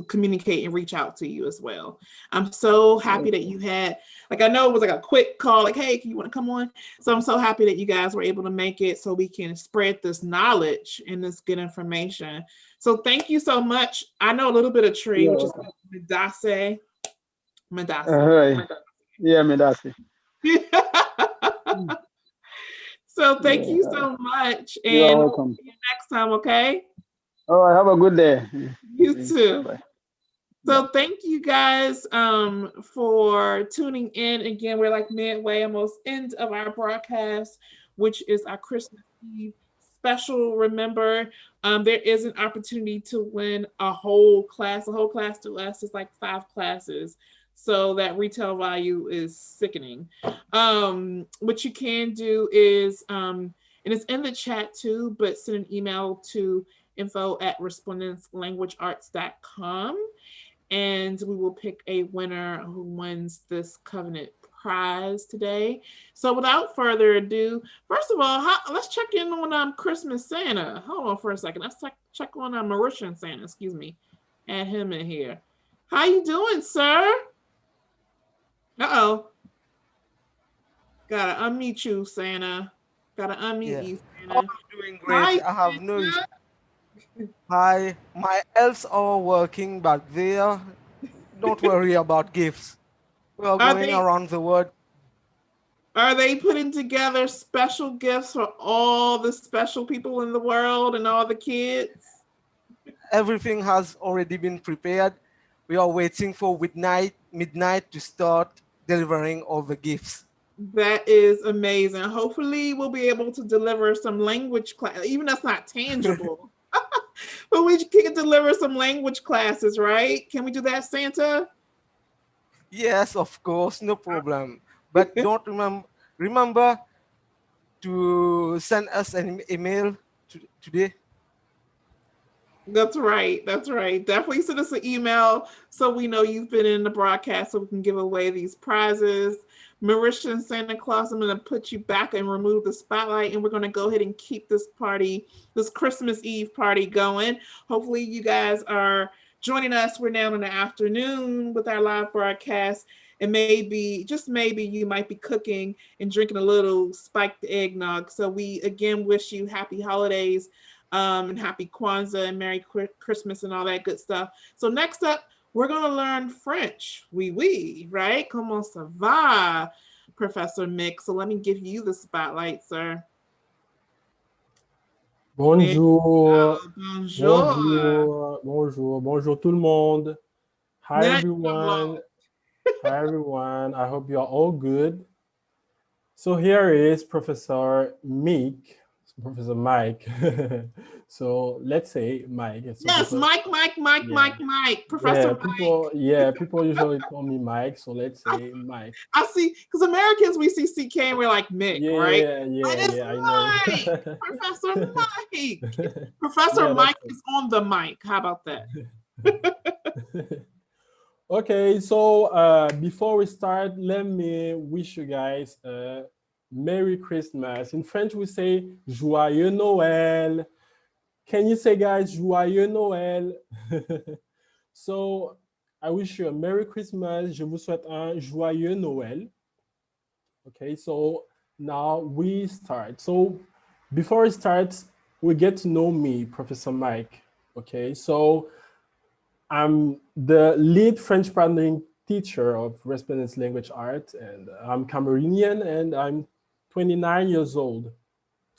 communicate and reach out to you as well. I'm so happy that you had, like, I know it was like a quick call, like, hey, can you want to come on? So I'm so happy that you guys were able to make it so we can spread this knowledge and this good information. So thank you so much. I know a little bit of tree,
You're
which is
welcome.
Medase.
Uh, yeah, me that's it.
So thank you
Yeah,
so much,
you are
and we'll
welcome.
see you next time, okay?
All right, have a good day.
You too.
Bye.
So thank you guys for tuning in. Again, we're like midway, almost end of our broadcast, which is our Christmas Eve special. Remember, there is an opportunity to win a whole class. A whole class to us is like 5 classes. So that retail value is sickening. What you can do is, and it's in the chat too, but send an email to info@resplendencelanguagearts.com, and we will pick a winner who wins this covenant prize today. So without further ado, first of all, let's check in on Christmas Santa. Hold on for a second. Let's check on Mauritian Santa. Excuse me. Add him in here. How you doing, sir? Uh-oh. Gotta unmute you, Santa. Gotta unmute you,
Oh,
Santa.
I'm doing great.
Hi,
I have no
Santa.
issue. Hi, my elves are working back there. Don't worry about gifts. We are going around the world.
Are they putting together special gifts for all the special people in the world and all the kids?
Everything has already been prepared. We are waiting for midnight to start delivering all the gifts.
That is amazing. Hopefully we'll be able to deliver some language class, even that's not tangible. But we can deliver some language classes, right? Can we do that, Santa?
Yes, of course, no problem. But don't remember to send us an email today.
That's right. That's right. Definitely send us an email so we know you've been in the broadcast so we can give away these prizes. Mauritian Santa Claus, I'm going to put you back and remove the spotlight, and we're going to go ahead and keep this party, this Christmas Eve party going. Hopefully you guys are joining us. We're now in the afternoon with our live broadcast, and maybe, just maybe, you might be cooking and drinking a little spiked eggnog. So we, again, wish you happy holidays. And happy Kwanzaa and Merry Christmas and all that good stuff. So next up, we're going to learn French. Oui, right? Comment ça va, Professor Mick? So let me give you the spotlight, sir.
Bonjour.
Bonjour.
Bonjour tout le monde. Hi everyone. Hi everyone. I hope you are all good. So here is Professor Professor Mike. So let's say Mike. So
yes,
people,
Mike. Professor
Mike. People usually call me Mike. So let's say Mike.
I see, because Americans, we see CK and we're like Mick, right?
Yeah, I know.
Professor Mike. Professor Mike is on the mic. How about that?
Okay, so before we start, let me wish you guys Merry Christmas. In French, we say Joyeux Noël. Can you say, guys, Joyeux Noël? So I wish you a Merry Christmas. Je vous souhaite un Joyeux Noël. Okay, so now we start. So before we start, we get to know me, Professor Mike. Okay, so I'm the lead French partnering teacher of Resplendence Language Arts, and I'm Cameroonian, and I'm 29 years old.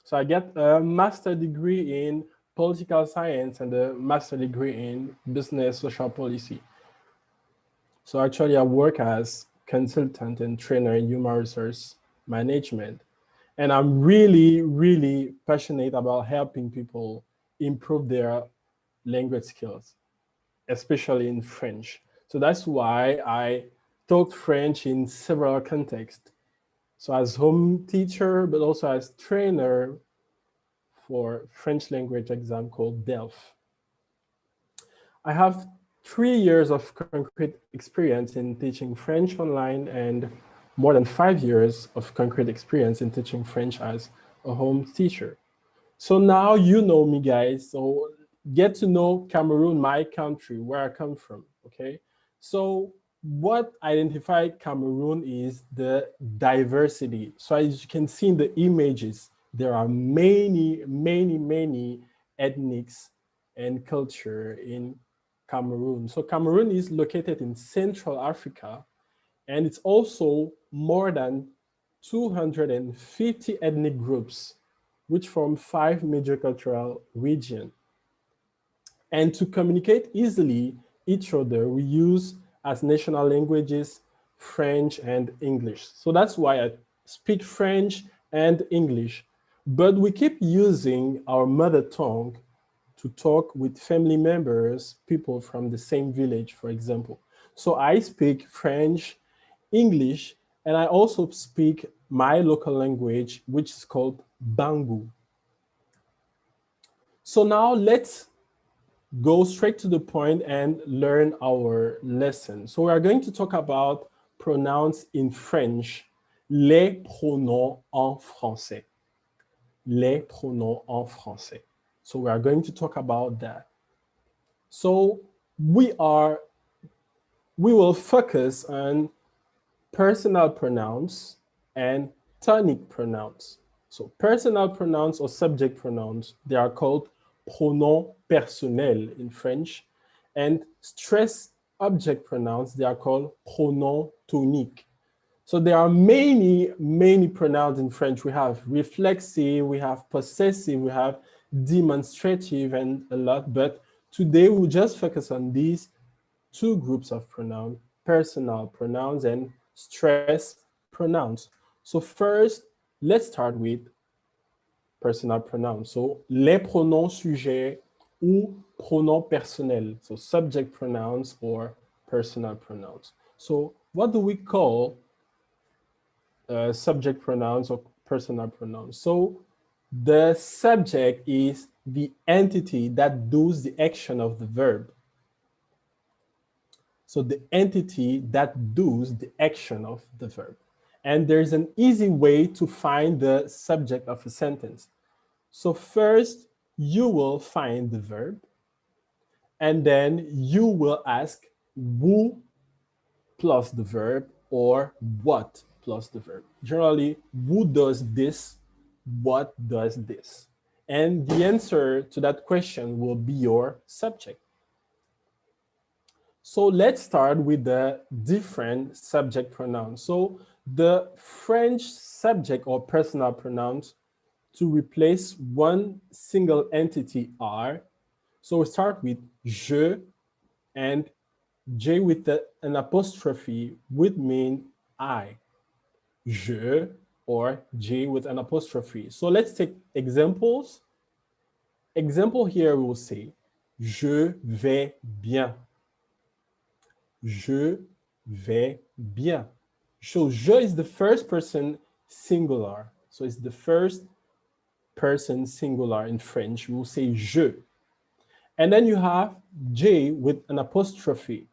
So I get a master's degree in political science and a master's degree in business social policy. So actually I work as consultant and trainer in human resource management. And I'm really, really passionate about helping people improve their language skills, especially in French. So that's why I taught French in several contexts. So as home teacher, but also as trainer for French language exam called DELF. I have 3 years of concrete experience in teaching French online and more than 5 years of concrete experience in teaching French as a home teacher. So now you know me, guys. So get to know Cameroon, my country, where I come from, okay? So what identifies Cameroon is the diversity. So as you can see in the images, there are many ethnics and culture in Cameroon. So Cameroon is located in Central Africa, and it's also more than 250 ethnic groups, which form 5 major cultural regions. And to communicate easily, each other, we use as national languages French and English. So that's why I speak French and English. But we keep using our mother tongue to talk with family members, people from the same village, for example. So I speak French, English, and I also speak my local language, which is called Bangu. So now let's go straight to the point and learn our lesson. So we are going to talk about pronouns in French, les pronoms en français. Les pronoms en français. So we are going to talk about that. So we will focus on personal pronouns and tonic pronouns. So personal pronouns or subject pronouns, they are called pronoms personnels in French, and stress object pronouns, they are called pronoms toniques. So there are many pronouns in French. We have reflexive, we have possessive, we have demonstrative, and a lot. But today we'll just focus on these two groups of pronouns, personal pronouns and stress pronouns. So first, let's start with personal pronouns. So les pronoms sujets ou pronoms personnels. So subject pronouns or personal pronouns. So what do we call subject pronouns or personal pronouns? So the subject is the entity that does the action of the verb. So the entity that does the action of the verb. And there's an easy way to find the subject of a sentence. So first, you will find the verb, and then you will ask who plus the verb or what plus the verb. Generally, who does this? What does this? And the answer to that question will be your subject. So let's start with the different subject pronouns. So the French subject or personal pronouns to replace one single entity are, so we start with je, and J with an apostrophe would mean I. Je or J with an apostrophe. So let's take examples. Example here we will say, je vais bien. Je vais bien. So je is the first person singular. So it's the first person singular in French. We will say je. And then you have J with an apostrophe.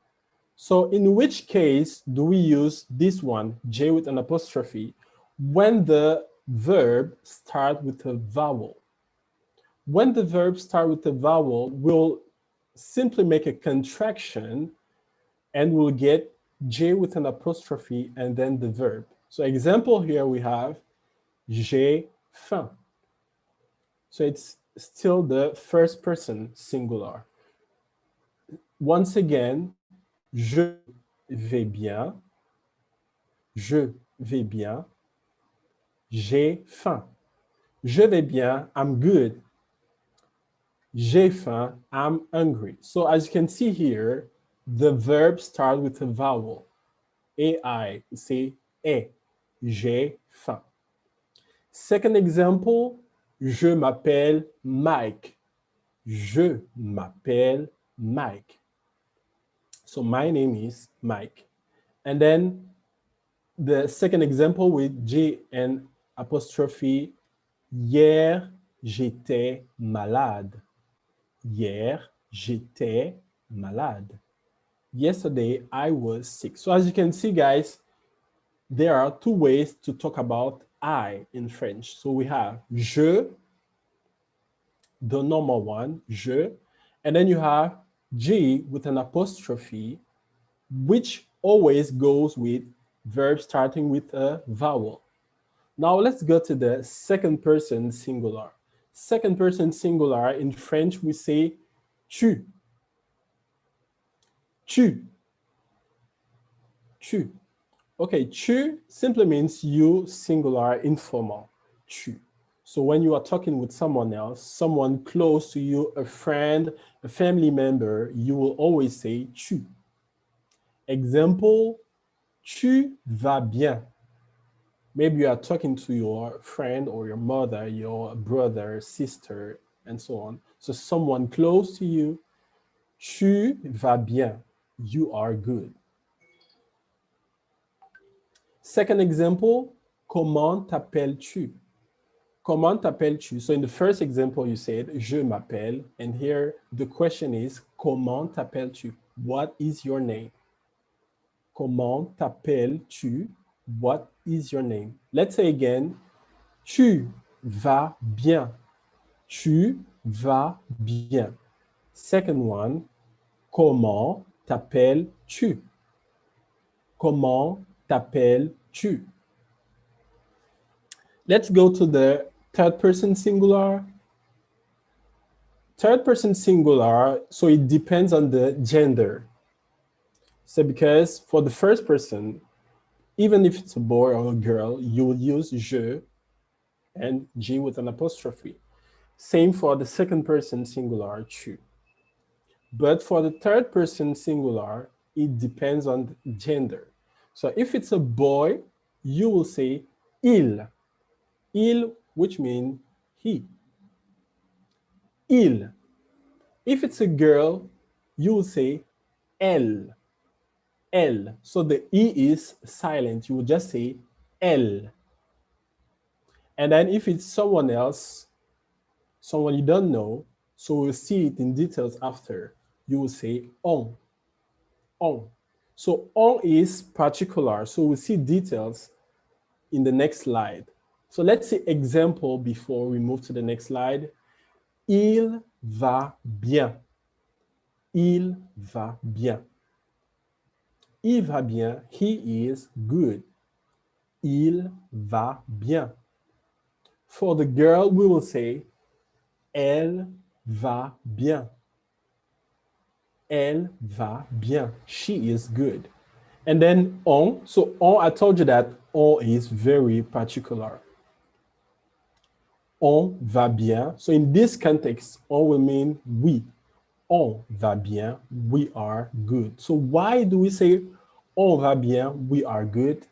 So in which case do we use this one, J with an apostrophe, when the verb starts with a vowel? When the verb starts with a vowel, we'll simply make a contraction and we'll get J with an apostrophe and then the verb. So example here we have j'ai faim. So it's still the first person singular. Once again, je vais bien. Je vais bien. J'ai faim. Je vais bien, I'm good. J'ai faim, I'm hungry. So as you can see here, the verb starts with a vowel. AI, you say eh. J'ai faim. Second example, je m'appelle Mike. Je m'appelle Mike. So my name is Mike. And then the second example with J and apostrophe, hier j'étais malade. Hier j'étais malade. Yesterday I was sick. So as you can see, guys, there are two ways to talk about I in French. So we have je, the normal one, je, and then you have J with an apostrophe, which always goes with verb starting with a vowel. Now let's go to the second person singular. Second person singular, in French we say tu. Tu. Tu. Okay, tu simply means you, singular, informal. Tu. So when you are talking with someone else, someone close to you, a friend, a family member, you will always say tu. Example, tu vas bien. Maybe you are talking to your friend or your mother, your brother, sister, and so on. So someone close to you, tu vas bien. You are good. Second example, comment t'appelles-tu? Comment t'appelles-tu? So in the first example, you said, je m'appelle. And here the question is, comment t'appelles-tu? What is your name? Comment t'appelles-tu? What is your name? Let's say again, tu vas bien. Tu vas bien. Second one, comment t'appelles-tu? Comment t'appelles-tu? Let's go to the third person singular. Third person singular, so it depends on the gender. So because for the first person, even if it's a boy or a girl, you will use je and G with an apostrophe. Same for the second person singular, tu. But for the third person singular, it depends on the gender. So if it's a boy, you will say il. Il, which means he. Il. If it's a girl, you will say elle. Elle. So the E is silent. You will just say elle. And then if it's someone else, someone you don't know, so we'll see it in details after, you will say on. On. So on is particular. So we'll see details in the next slide. So let's see example before we move to the next slide. Il va bien. Il va bien. Il va bien. He is good. Il va bien. For the girl, we will say elle va bien. Elle va bien. She is good. And then on. So on, I told you that on is very particular. On va bien. So in this context, on will mean we. On va bien. We are good. So why do we say on va bien? We are good.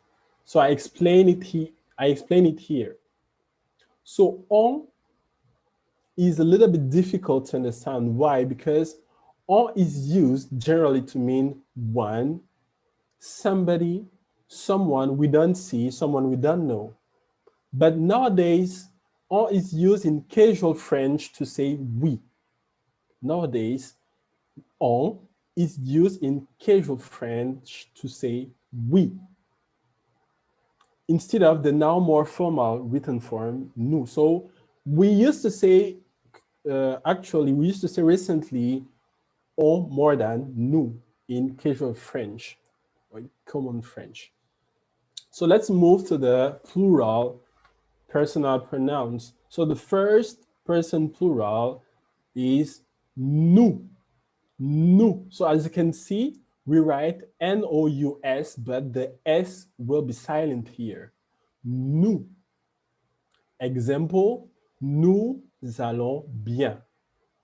So I explain it here. So on is a little bit difficult to understand. Why? Because on is used generally to mean one, somebody, someone we don't see, someone we don't know. But nowadays, on is used in casual French to say we. Nowadays, on is used in casual French to say we, instead of the now more formal written form nous. So we used to say, actually, we used to say recently on more than nous in casual French or common French. So let's move to the plural personal pronouns. So the first person plural is nous. Nous. So as you can see, we write N-O-U-S, but the S will be silent here. Nous. Example, nous allons bien.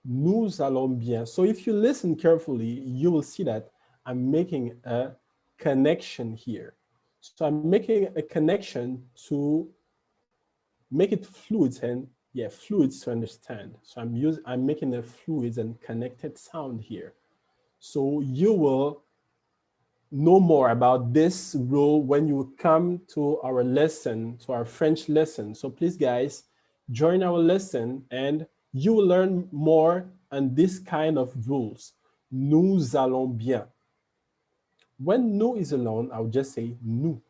Nous allons bien. So if you listen carefully, you will see that I'm making a connection here. So I'm making a connection to make it fluid and fluids to understand. So I'm making a fluid and connected sound here. So you will know more about this rule when you come to our lesson, to our French lesson. So please guys, join our lesson and you will learn more on this kind of rules. Nous allons bien. When nous is alone, I'll just say nous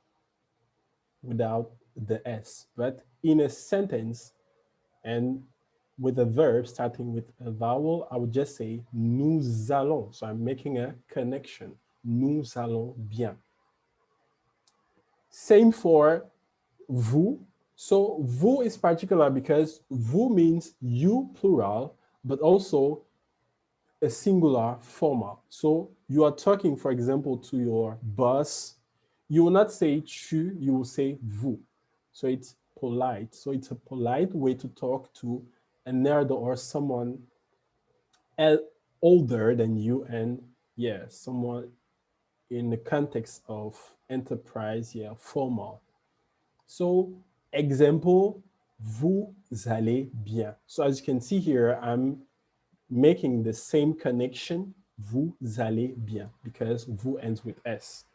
without the S. But in a sentence and with a verb starting with a vowel, I would just say nous allons. So I'm making a connection. Nous allons bien. Same for vous. So vous is particular because vous means you plural, but also a singular formal. So you are talking, for example, to your boss. You will not say tu, you will say vous. So it's polite. So it's a polite way to talk to an elder or someone older than you, and yeah, someone in the context of enterprise, yeah, formal. So example, vous allez bien. So as you can see here, I'm making the same connection, vous allez bien, because vous ends with S.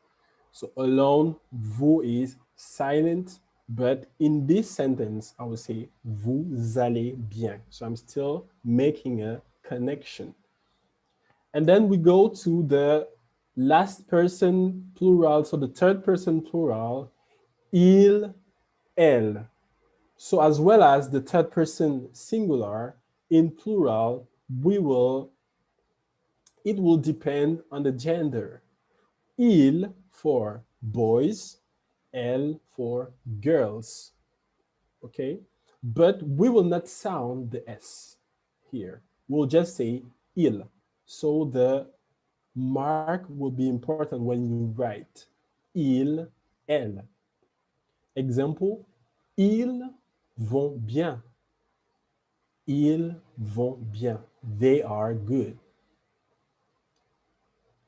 So alone, vous is silent, but in this sentence, I would say vous allez bien. So I'm still making a connection. And then we go to the last person plural, so the third person plural, il, elle. So as well as the third person singular, in plural, it will depend on the gender. Il for boys, elle for girls, okay? But we will not sound the S here. We'll just say il. So the mark will be important when you write il, elle. Example, ils vont bien. Ils vont bien. They are good.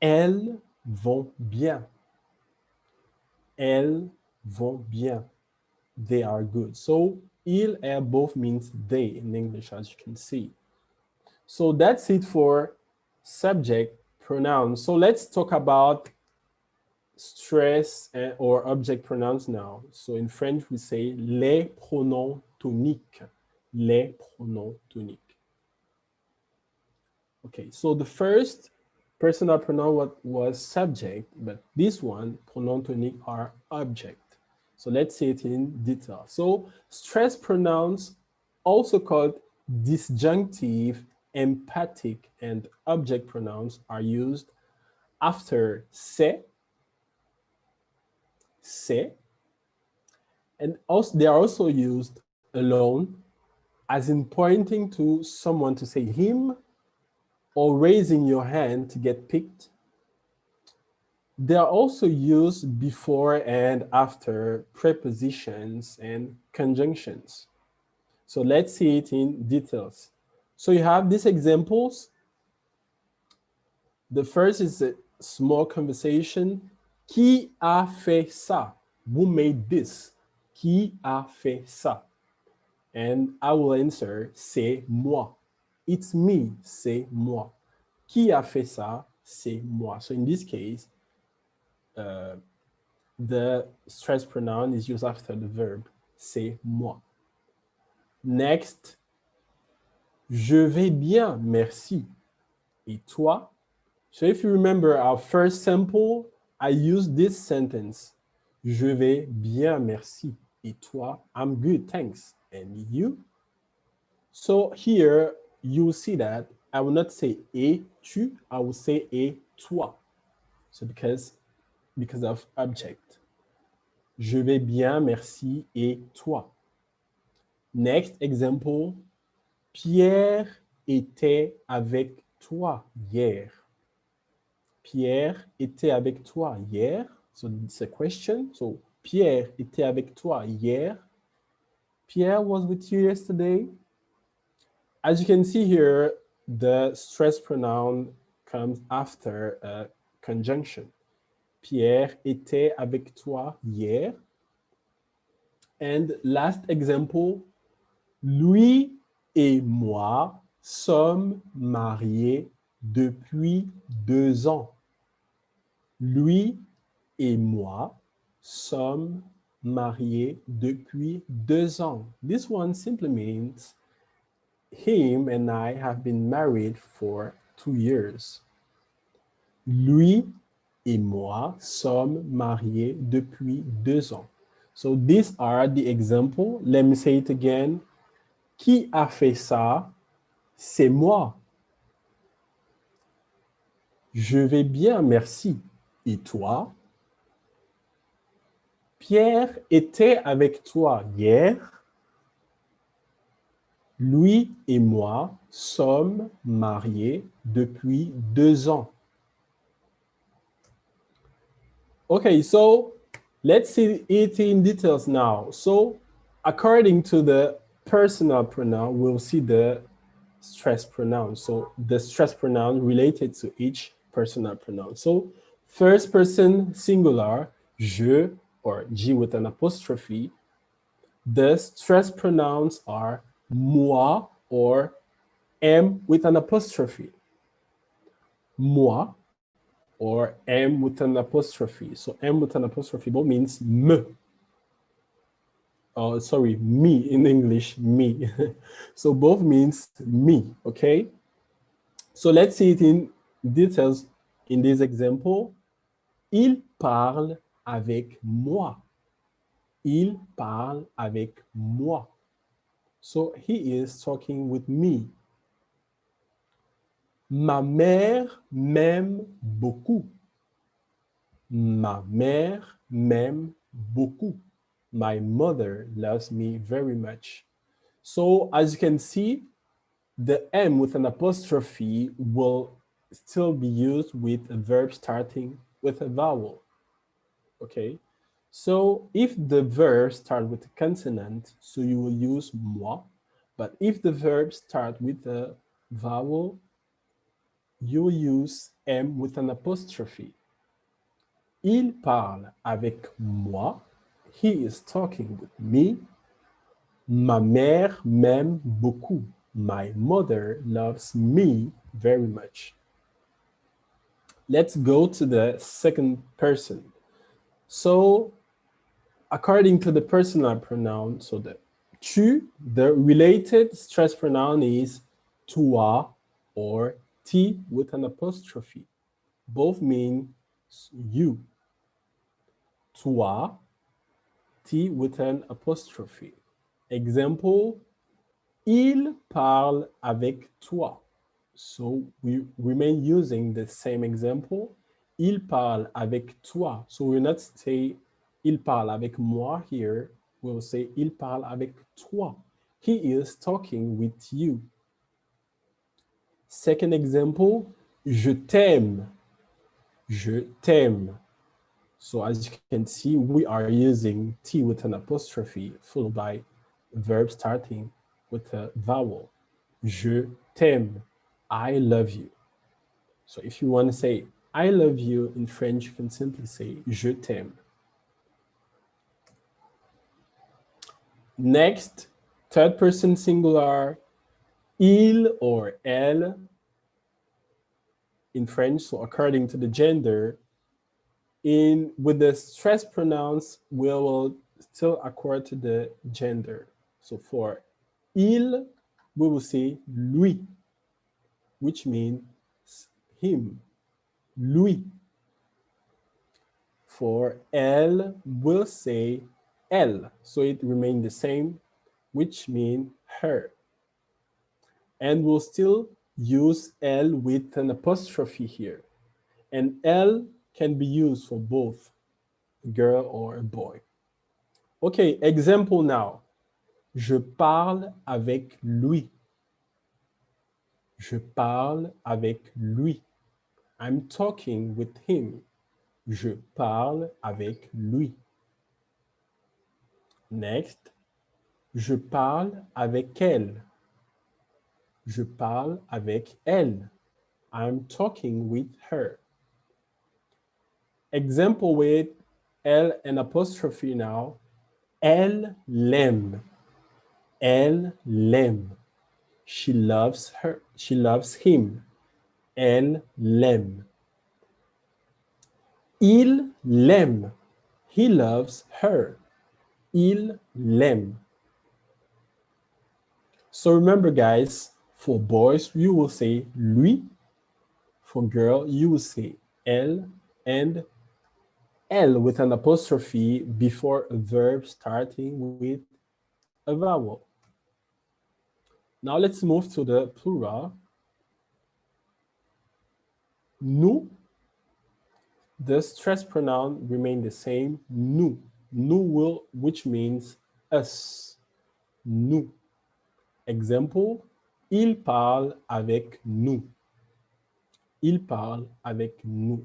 Elles vont bien. Elles vont bien. They are good. So il, elle both means they in English, as you can see. So that's it for subject pronouns. So let's talk about stress or object pronouns now. So in French, we say les pronoms toniques. Les pronoms toniques. Okay, so the first personal pronoun was subject, but this one, pronoun tonique, are object. So let's see it in detail. So stress pronouns, also called disjunctive, emphatic, and object pronouns, are used after c'est, and also they are also used alone, as in pointing to someone to say him, or raising your hand to get picked. They are also used before and after prepositions and conjunctions. So let's see it in details. So you have these examples. The first is a small conversation. Qui a fait ça? Who made this? Qui a fait ça? And I will answer, c'est moi. It's me, c'est moi. Qui a fait ça? C'est moi. So in this case, the stress pronoun is used after the verb, c'est moi. Next, je vais bien, merci. Et toi? So if you remember our first sample, I used this sentence. Je vais bien, merci. Et toi? I'm good, thanks. And you? So here, you see that I will not say et tu, I will say et toi. So because of object. Je vais bien, merci, et toi? Next example, Pierre était avec toi hier. Pierre était avec toi hier. So it's a question. So Pierre était avec toi hier. Pierre was with you yesterday. As you can see here, the stress pronoun comes after a conjunction. Pierre était avec toi hier. And last example, lui et moi sommes mariés depuis 2 ans. Lui et moi sommes mariés depuis 2 ans. This one simply means him and I have been married for 2 years. Lui et moi sommes mariés depuis 2 ans. So these are the examples. Let me say it again. Qui a fait ça? C'est moi. Je vais bien, merci. Et toi? Pierre était avec toi hier. Lui et moi sommes mariés depuis 2 ans. Okay, so let's see it in details now. So according to the personal pronoun, we'll see the stress pronoun. So the stress pronoun related to each personal pronoun. So first person singular, je or G with an apostrophe. The stress pronouns are moi or M with an apostrophe. Moi or M with an apostrophe. So M with an apostrophe both means me. Oh, sorry, me in English, me. So both means me, okay? So let's see it in details in this example. Il parle avec moi. Il parle avec moi. So he is talking with me. Ma mère m'aime beaucoup. Ma mère m'aime beaucoup. My mother loves me very much. So as you can see, the M with an apostrophe will still be used with a verb starting with a vowel. Okay, so if the verb start with a consonant, so you will use moi, but if the verb start with a vowel, you will use M with an apostrophe. Il parle avec moi. He is talking with me. Ma mère m'aime beaucoup. My mother loves me very much. Let's go to the second person. So, according to the personal pronoun, so the tu, the related stress pronoun is toi or ti with an apostrophe. Both mean you. Toi, ti with an apostrophe. Example, il parle avec toi. So we remain using the same example. Il parle avec toi. So we'll not say il parle avec moi here. We'll say il parle avec toi. He is talking with you. Second example, je t'aime. Je t'aime. So as you can see, we are using T with an apostrophe followed by verb starting with a vowel. Je t'aime. I love you. So if you want to say I love you in French, you can simply say je t'aime. Next, third person singular, il or elle in French. So according to the gender, with the stress pronouns, we will still accord to the gender. So for il, we will say lui, which means him, lui. For elle, we'll say elle, so it remains the same, which means her. And we'll still use elle with an apostrophe here. And elle can be used for both a girl or a boy. Okay, example now. Je parle avec lui. Je parle avec lui. I'm talking with him. Je parle avec lui. Next, je parle avec elle. Je parle avec elle. I'm talking with her. Example with elle and apostrophe now. Elle l'aime. Elle l'aime. She loves her. She loves him. Elle l'aime. Il l'aime. He loves her. Il l'aime. So remember, guys, for boys, you will say lui. For girl, you will say elle, and L with an apostrophe before a verb starting with a vowel. Now let's move to the plural. Nous, the stress pronoun remain the same, nous. Nous will, which means us. Nous. Example, il parle avec nous. Il parle avec nous.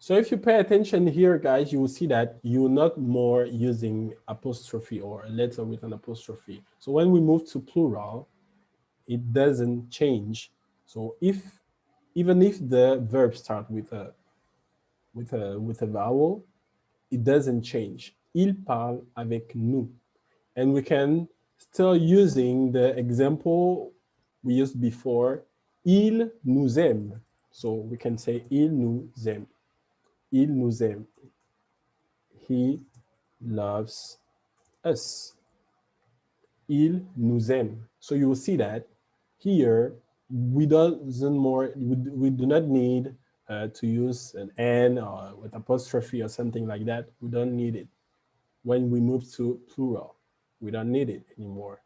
So if you pay attention here, guys, you will see that you're not more using apostrophe or a letter with an apostrophe. So when we move to plural, it doesn't change. So even if the verb start with a vowel, it doesn't change. Il parle avec nous. And we can still using the example we used before, il nous aime. So we can say il nous aime. Il nous aime. He loves us. Il nous aime. So you will see that here we do not need to use an N or with apostrophe or something like that. We don't need it. When we move to plural, we don't need it anymore.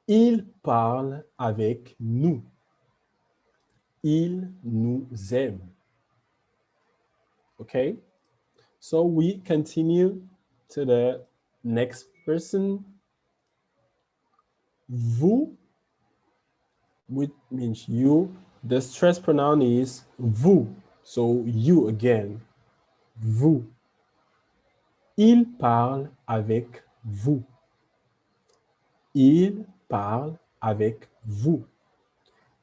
Il parle avec nous. Il nous aime. Okay? So we continue to the next person. Vous, which means you. The stress pronoun is vous. So you again. Vous. Il parle avec vous. Il parle avec vous.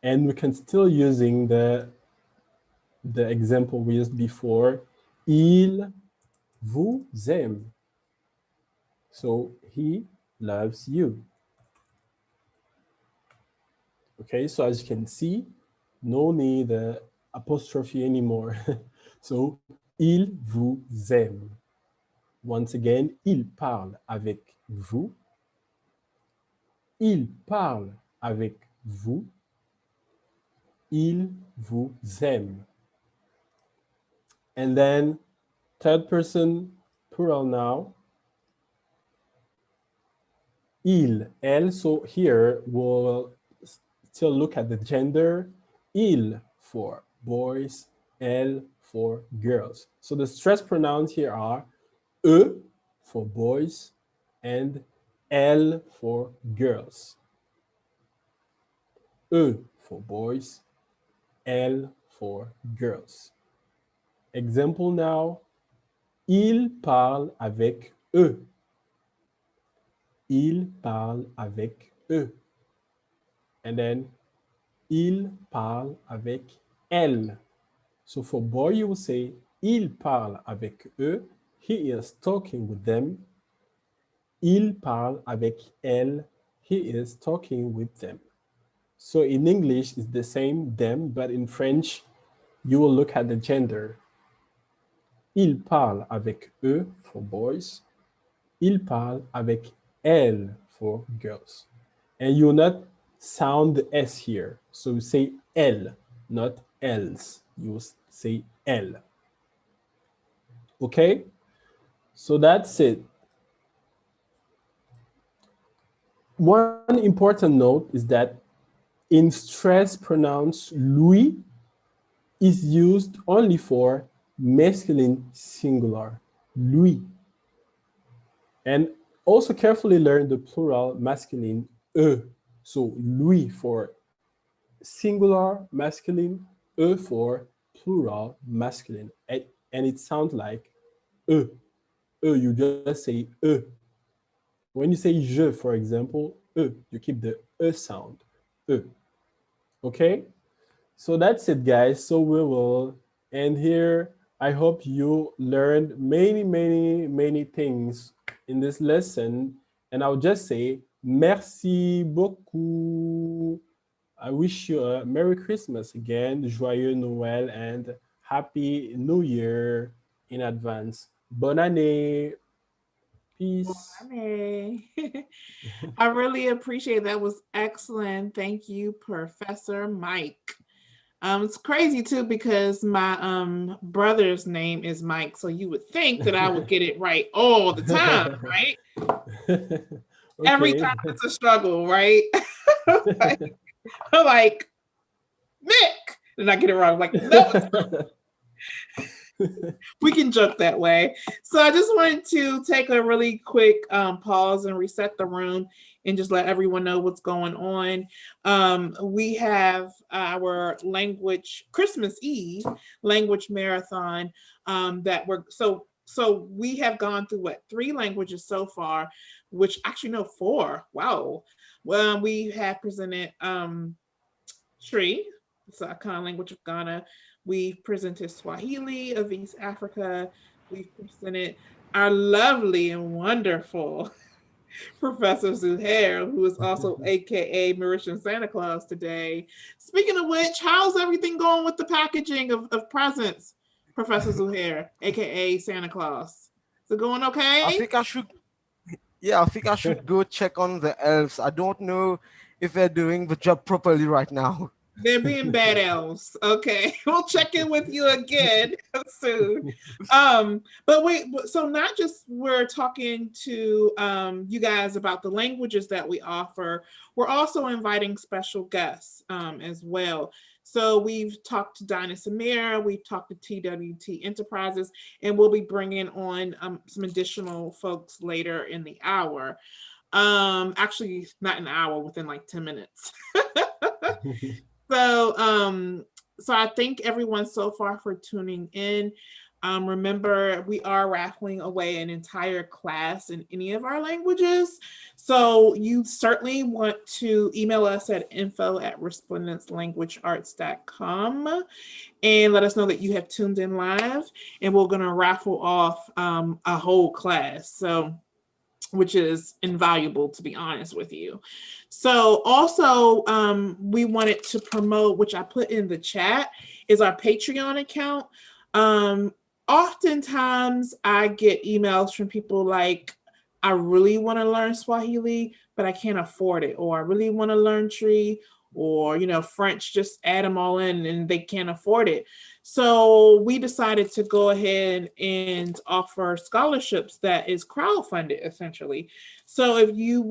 And we can still using the example we used before. Il vous aime. So he loves you. Okay, so as you can see, no need apostrophe anymore. So il vous aime. Once again, il parle avec vous. Il parle avec vous. Il vous aime. And then third person plural now. Il, elle. So here we'll still look at the gender. Il for boys, elle for girls. So the stress pronouns here are E for boys and elle for girls. E for boys, elle for girls. Example now. Il parle avec eux. Il parle avec eux. And then, il parle avec elle. So for boy, you will say, il parle avec eux. He is talking with them. Il parle avec elle. He is talking with them. So in English, it's the same, them, but in French, you will look at the gender. Il parle avec eux for boys. Il parle avec elle for girls. And you will not sound the S here. So you say elle, not else. You say elle. Okay? So that's it. One important note is that in stress pronouns, lui is used only for masculine singular, lui. And also carefully learn the plural masculine, eux. So lui for singular masculine, eux for plural masculine. And it sounds like eux. You just say eux. When you say je, for example, you keep the sound, okay? So that's it, guys. So we will end here. I hope you learned many things in this lesson. And I'll just say, merci beaucoup. I wish you a Merry Christmas again, Joyeux Noël, and Happy New Year in advance. Bonne année. Peace.
I really appreciate that. Was excellent. Thank you, Professor Mike. It's crazy too because my brother's name is Mike, so you would think that I would get it right all the time, right? Okay. Every time it's a struggle, right? like Mick, and I get it wrong. I'm like, no. We can joke that way. So I just wanted to take a really quick pause and reset the room and just let everyone know what's going on. We have our language Christmas Eve language marathon that we're so we have gone through 3 languages so far, which actually no 4. Wow. Well, we have presented Tree, it's the Akan language of Ghana. We've presented Swahili of East Africa. We've presented our lovely and wonderful Professor Zuhair, who is also AKA Mauritian Santa Claus today. Speaking of which, how's everything going with the packaging of presents, Professor Zuhair, AKA Santa Claus? Is it going okay?
I think I should go check on the elves. I don't know if they're doing the job properly right now.
They're being bad elves. Okay, we'll check in with you again soon. But wait, so not just we're talking to you guys about the languages that we offer, we're also inviting special guests as well. So we've talked to Dinah Samir, we've talked to TWT Enterprises, and we'll be bringing on some additional folks later in the hour. Actually, not an hour, within like 10 minutes. So I thank everyone so far for tuning in. Remember, we are raffling away an entire class in any of our languages. So you certainly want to email us at info@resplendencelanguagearts.com and let us know that you have tuned in live, and we're going to raffle off a whole class. So which is invaluable, to be honest with you. So also we wanted to promote, which I put in the chat, is our Patreon account. Oftentimes I get emails from people like, I really want to learn Swahili, but I can't afford it. Or I really want to learn Tree, or, French, just add them all in and they can't afford it. So we decided to go ahead and offer scholarships that is crowdfunded, essentially. So if you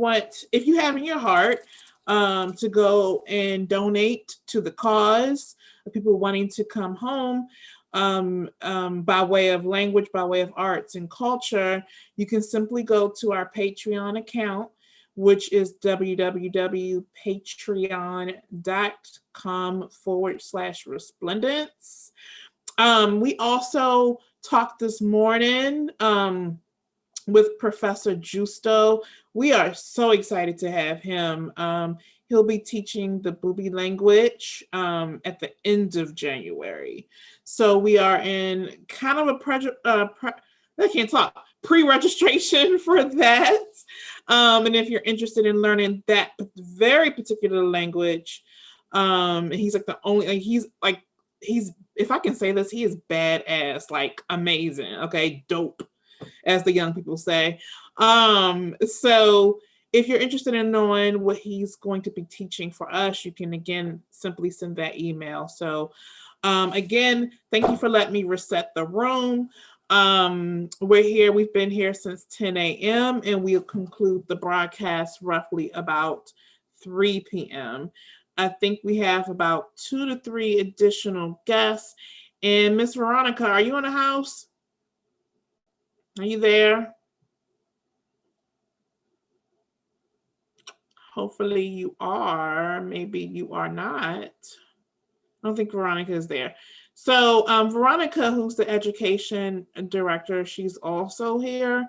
have in your heart to go and donate to the cause of people wanting to come home, by way of language, by way of arts and culture, you can simply go to our Patreon account, which is www.patreon.com/resplendence. We also talked this morning with Professor Justo. We are so excited to have him. He'll be teaching the Bubi language at the end of January. So we are in kind of a pre-registration for that. And if you're interested in learning that very particular language, he's like the only, if I can say this, he is badass, like amazing, okay, dope, as the young people say. So if you're interested in knowing what he's going to be teaching for us, you can again simply send that email. So again, thank you for letting me reset the room. We've been here since 10 a.m. and we'll conclude the broadcast roughly about 3 p.m. I think we have about 2 to 3 additional guests. And Miss Veronica, are you in the house? Are you there? Hopefully you are. Maybe you are not. I don't think Veronica is there. So Veronica, who's the education director, she's also here.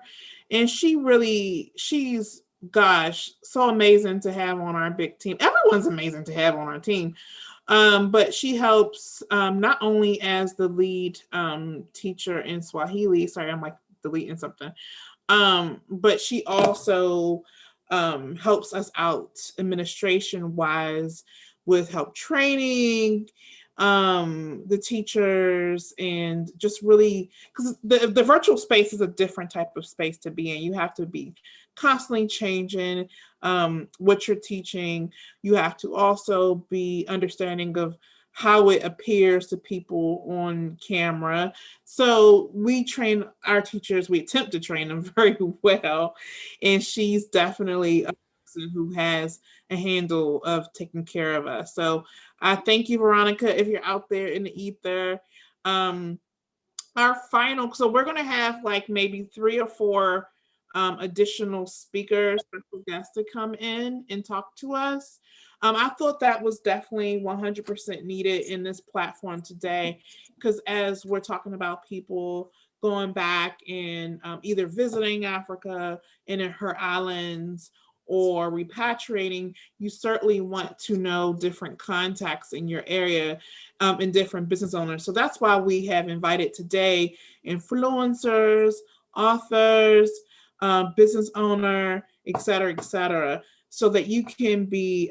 And she's, gosh, so amazing to have on our big team. Everyone's amazing to have on our team. But she helps not only as the lead teacher in Swahili. Sorry, I'm like deleting something. But she also helps us out administration-wise with help training the teachers, and just really, because the virtual space is a different type of space to be in. You have to be constantly changing what you're teaching. You have to also be understanding of how it appears to people on camera. So we train our teachers, we attempt to train them very well. And she's definitely a person who has a handle of taking care of us. So I thank you, Veronica, if you're out there in the ether. Our final, so we're going to have like maybe 3 or 4 additional speakers, special guests to come in and talk to us. I thought that was definitely 100% needed in this platform today, because as we're talking about people going back and either visiting Africa and in her islands or repatriating, you certainly want to know different contacts in your area and different business owners. So that's why we have invited today influencers, authors, business owner, et cetera, so that you can be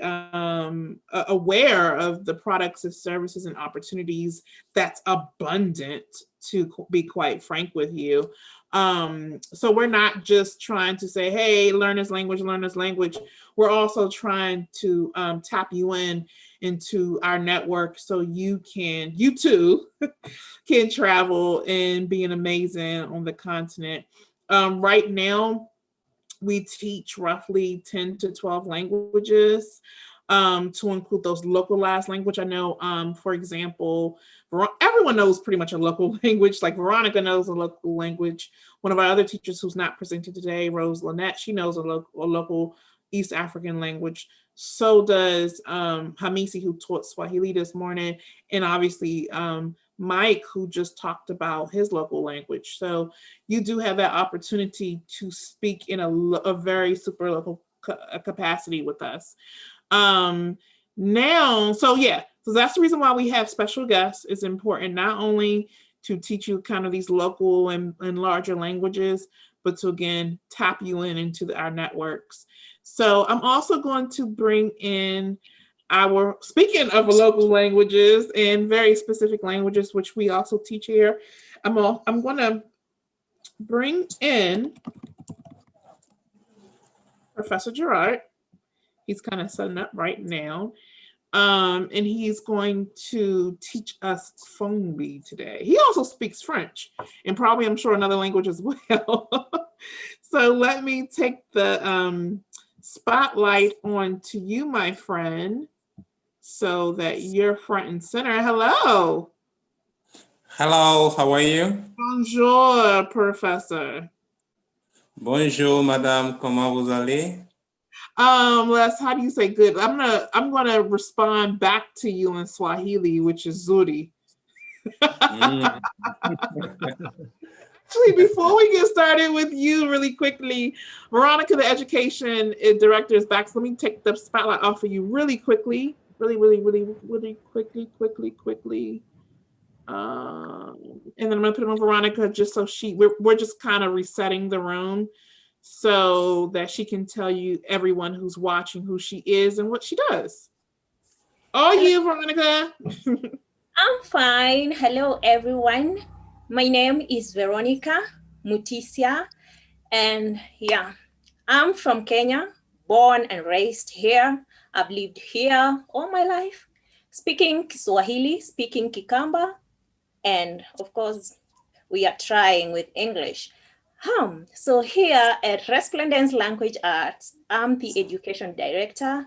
aware of the products and services and opportunities that's abundant, to be quite frank with you. So we're not just trying to say, hey, learn this language. We're also trying to tap you into our network so you too can travel and be an amazing on the continent. Right now, we teach roughly 10 to 12 languages to include those localized language. I know, for example, everyone knows pretty much a local language. Like Veronica knows a local language. One of our other teachers who's not presented today, Rose Lynette, she knows a local East African language. So does Hamisi, who taught Swahili this morning, and obviously Mike, who just talked about his local language. So you do have that opportunity to speak in a very super local capacity with us. Now, so that's the reason why we have special guests. It's important not only to teach you kind of these local and larger languages, but to again tap you into our networks. So I'm also going to bring in speaking of local languages and very specific languages, which we also teach here, I'm going to bring in Professor Gerard. He's kind of setting up right now. And he's going to teach us Fongbe today. He also speaks French and probably, I'm sure, another language as well. So let me take the spotlight on to you, my friend, so that you're front and center. Hello.
Hello, how are you?
Bonjour, Professor.
Bonjour, Madame. Comment vous allez?
Les, how do you say good? I'm gonna respond back to you in Swahili, which is Zuri. Actually, before we get started with you really quickly, Veronica, the education director, is back. So let me take the spotlight off of you really quickly. Really quickly. And then I'm gonna put it on Veronica just so we're just kind of resetting the room so that she can tell you, everyone who's watching, who she is and what she does. Are you, Veronica?
I'm fine. Hello, everyone. My name is Veronica Mutisia, and I'm from Kenya, born and raised here. I've lived here all my life, speaking Swahili, speaking Kikamba, and of course, we are trying with English. So here at Resplendence Language Arts, I'm the education director.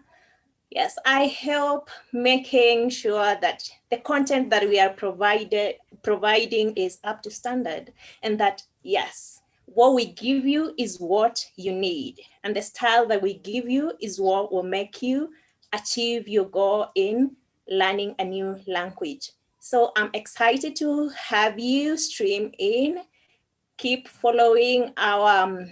Yes, I help making sure that the content that we are providing is up to standard, and that, yes, what we give you is what you need, and the style that we give you is what will make you achieve your goal in learning a new language. So I'm excited to have you stream in. Keep following our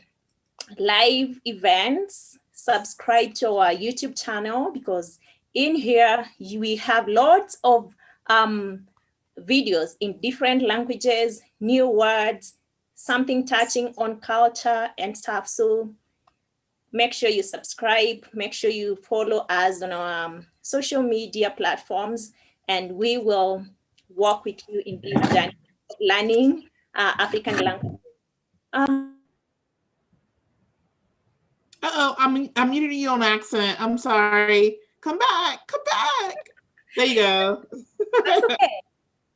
live events. Subscribe to our YouTube channel, because in here we have lots of videos in different languages, new words, something touching on culture and stuff. So make sure you subscribe, make sure you follow us on our social media platforms, and we will work with you in this journey of learning African language.
I'm muting you on accent. I'm sorry. Come back. There you go.
That's okay.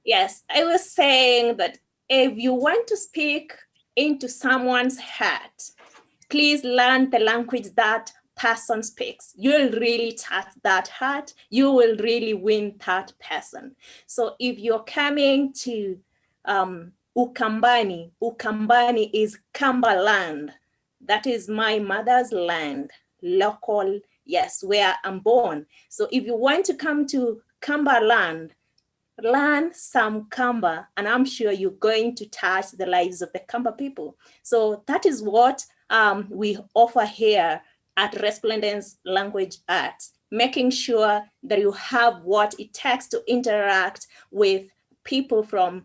Yes, I was saying that if you want to speak into someone's heart, please learn the language that person speaks. You'll really touch that heart. You will really win that person. So if you're coming to Ukambani is Kambaland. that is my mother's land, local, yes, where I'm born. So if you want to come to Cumberland, learn some Kamba, and I'm sure you're going to touch the lives of the Kamba people. So that is what we offer here at Resplendence Language Arts, making sure that you have what it takes to interact with people from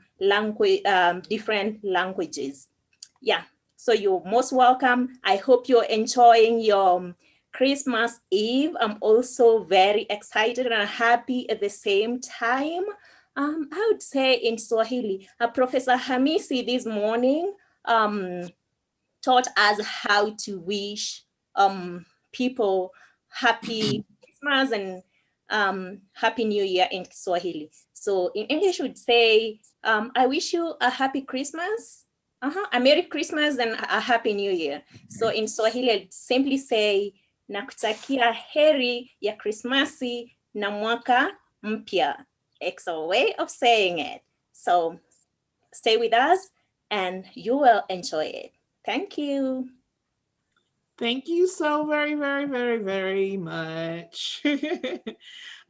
different languages. Yeah, so you're most welcome. I hope you're enjoying your Christmas Eve. I'm also very excited and happy at the same time. I would say in Swahili, Professor Hamisi this morning taught us how to wish people happy Christmas and happy New Year in Swahili. So in English, would say, I wish you a happy Christmas, a Merry Christmas and a happy New Year. So in Swahili, I'd simply say, nakutakia heri ya Krismasi na mwaka mpya. It's a way of saying it. So stay with us and you will enjoy it. Thank you.
Thank you so very, very, very, very much.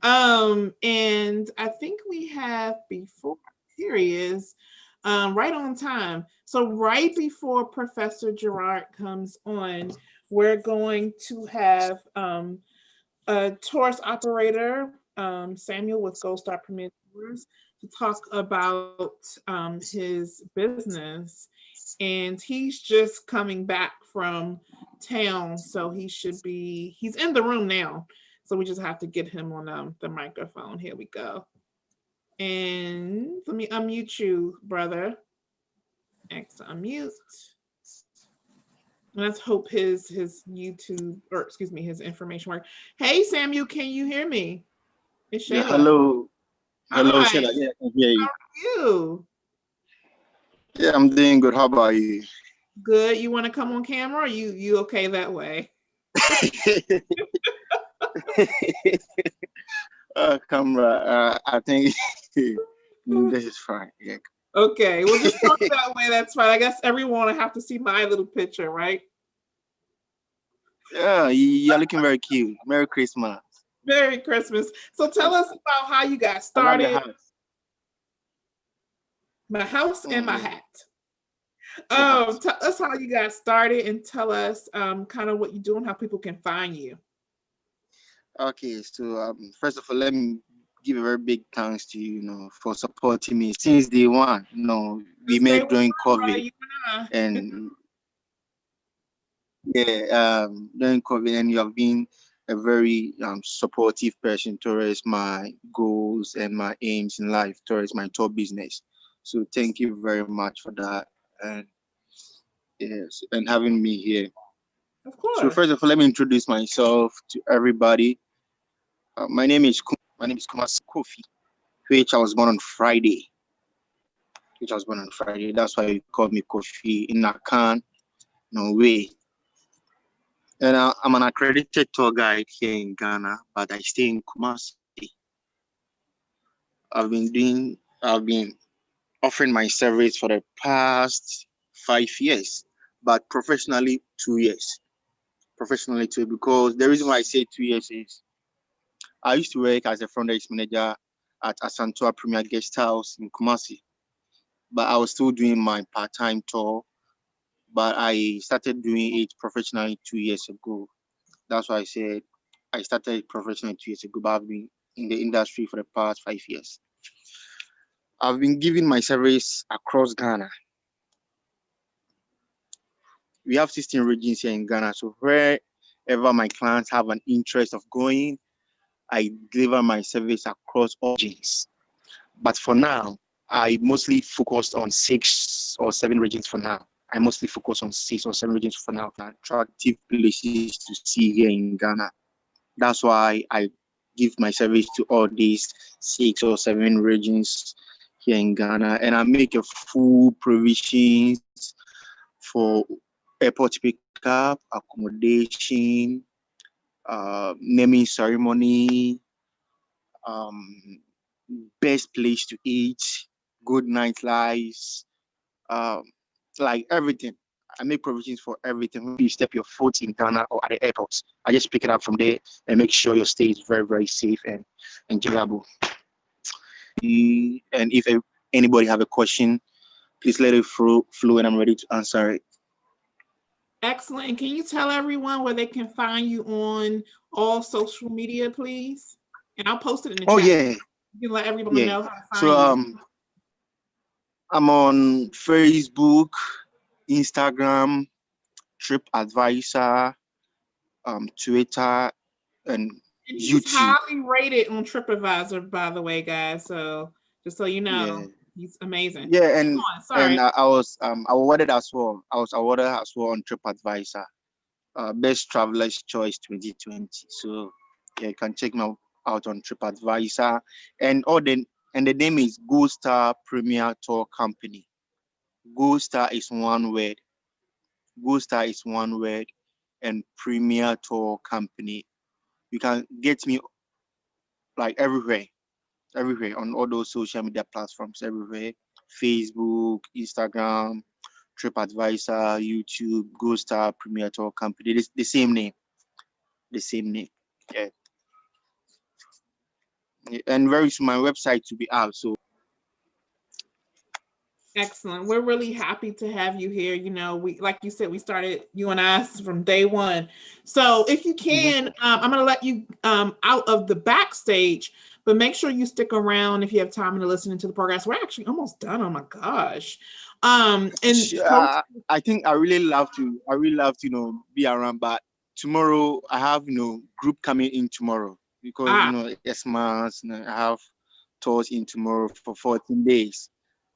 And I think we have before, here he is, right on time. So right before Professor Gerard comes on, we're going to have a tourist operator, Samuel with Gold Star Premier Tours, to talk about his business. And he's just coming back from town, so he's in the room now. So we just have to get him on the microphone. Here we go. And let me unmute you, brother. X unmute. Let's hope his YouTube, or excuse me, his information work. Hey, Samuel, can you hear me? It's Shayla.
Yeah, hello. Hello,
Hi.
Shayla. Yeah, I can hear you.
How are you?
Yeah, I'm doing good. How about you?
Good. You want to come on camera, or you okay that way?
Camera. I think this is fine. Yeah.
Okay, we'll just talk that way. That's fine. I guess everyone will have to see my little picture, right?
Yeah, you're looking very cute. Merry Christmas.
Merry Christmas. So tell us about how you got
I love
started.
your house.
My house and my hat.
Your house.
Tell us how you got started and tell us kind of what you do and how people can find you.
Okay, so first of all, let me give a very big thanks to you, for supporting me since day one. We met during COVID, and yeah, during COVID, and you have been a very supportive person towards my goals and my aims in life, towards my top business. So thank you very much for that, and yes, and having me here.
Of course.
So first of all, let me introduce myself to everybody. My name is Kumasi Kofi, which I was born on Friday. That's why you call me Kofi in Akan, Norway. And I'm an accredited tour guide here in Ghana, but I stay in Kumasi. I've been offering my service for the past 5 years, but professionally 2 years. Professionally too, because the reason why I say 2 years is I used to work as a front desk manager at Asantua Premier Guest House in Kumasi, but I was still doing my part-time tour. But I started doing it professionally 2 years ago. That's why I said I started professionally 2 years ago, but I've been in the industry for the past 5 years. I've been giving my service across Ghana. We have 16 regions here in Ghana, so wherever my clients have an interest of going, I deliver my service across all regions. But for now, I mostly focused on 6 or 7 regions for now. I mostly focus on 6 or 7 regions for now. Attractive places to see here in Ghana. That's why I give my service to all these 6 or 7 regions here in Ghana, and I make a full provisions for airport pickup, accommodation, naming ceremony, best place to eat, good nightlives, like everything. I make provisions for everything. When you step your foot in Ghana or at the airports, I just pick it up from there and make sure your stay is very, very safe and enjoyable. And if anybody have a question, please let it flow and I'm ready to answer it.
Excellent. And can you tell everyone where they can find you on all social media, please? And I'll post it in the chat.
Oh yeah.
You can let everyone know how to find
so
you.
I'm on Facebook, Instagram, TripAdvisor, Twitter, and
he's
YouTube.
highly rated on TripAdvisor, by the way, guys. So just so you know, he's amazing.
Yeah, and
sorry.
and I was awarded as well. I was awarded as well on TripAdvisor, Best Traveler's Choice 2020. So yeah, you can check me out on TripAdvisor, and the name is Gold Star Premier Tour Company. Gold Star is one word. Gold Star is one word, and Premier Tour Company. You can get me like everywhere on all those social media platforms, everywhere. Facebook, Instagram, TripAdvisor, YouTube, Gold Star Premier Tour Company. The same name. Yeah. And very soon my website to be out. So
excellent. We're really happy to have you here. You know, we, like you said, we started, you and I, from day one. So if you can, I'm going to let you out of the backstage, but make sure you stick around if you have time to listen to the progress. We're actually almost done. Oh my gosh. And
I think I really love to, be around, but tomorrow I have, group coming in tomorrow because, Xmas, I have tours in tomorrow for 14 days.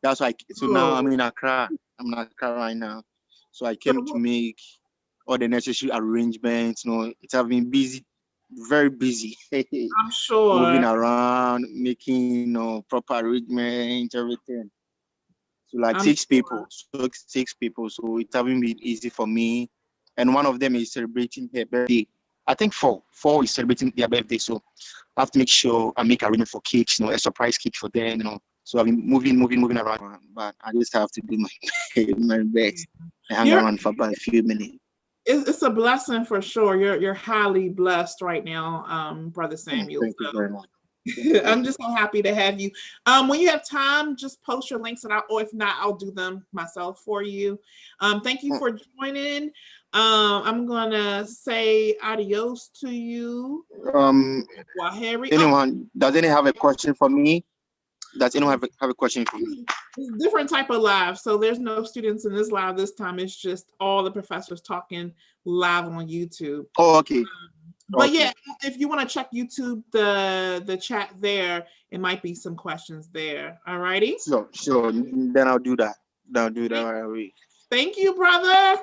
That's why. So now I'm in Accra. I'm in Accra right now. So I came to make all the necessary arrangements. It has been busy, very busy.
I'm sure.
Moving around, making, proper arrangements, everything. So like six people. So it hasn't been easy for me. And one of them is celebrating her birthday. I think four is celebrating their birthday. So I have to make sure I make arrangement for cakes, a surprise cake for them, So I've been moving around, but I just have to do my best and hang around for about a few minutes.
It's a blessing for sure. You're highly blessed right now, Brother Samuel.
Thank you very much.
I'm just so happy to have you. When you have time, just post your links, or if not, I'll do them myself for you. Thank you for joining. I'm gonna say adios to you.
Anyone? Does anyone have a question for me? Does anyone have a question for me?
It's a different type of live. So there's no students in this live this time. It's just all the professors talking live on YouTube.
Oh, okay.
But yeah, if you want to check YouTube, the chat there, it might be some questions there. All righty.
Sure. Then I'll do that. Right away.
Thank you, brother.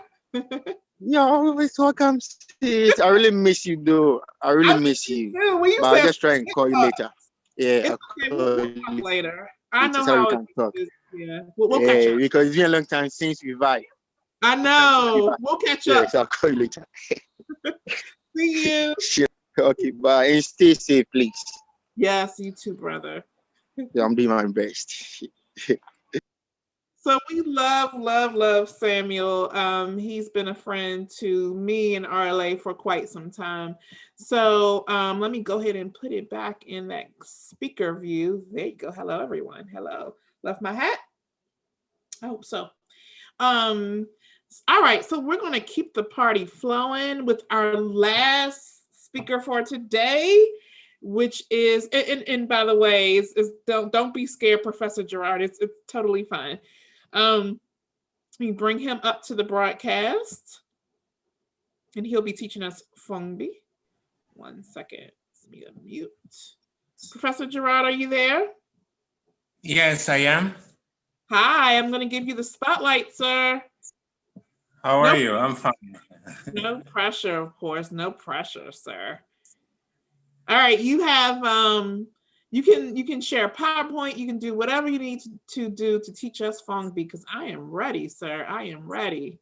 You're always welcome. Sis. I really miss you, though. I really miss you. But I'll just try and call you later. Yeah,
okay, we'll talk later. I know how
we can talk.
Yeah, we'll catch up.
Because it's been a long time since we vibe.
I know. We'll catch up.
Yes, I'll call you later.
See you.
Sure. Okay, bye. And stay safe, please.
Yes, you too, brother.
Yeah, I'm doing my best.
So we love Samuel. He's been a friend to me and RLA for quite some time. So let me go ahead and put it back in that speaker view. There you go. Hello, everyone. Hello. Left my hat? I hope so. All right, so we're going to keep the party flowing with our last speaker for today, which is, and by the way, don't be scared, Professor Gerard. It's totally fine. We bring him up to the broadcast, and he'll be teaching us Fongbe. 1 second. Let me unmute. Professor Gerard, are you there?
Yes, I am.
Hi, I'm going to give you the spotlight, sir.
How are you? I'm fine.
No pressure, of course. No pressure, sir. All right, you have you can share PowerPoint. You can do whatever you need to do to teach us Fongbe, because I am ready, sir. I am ready.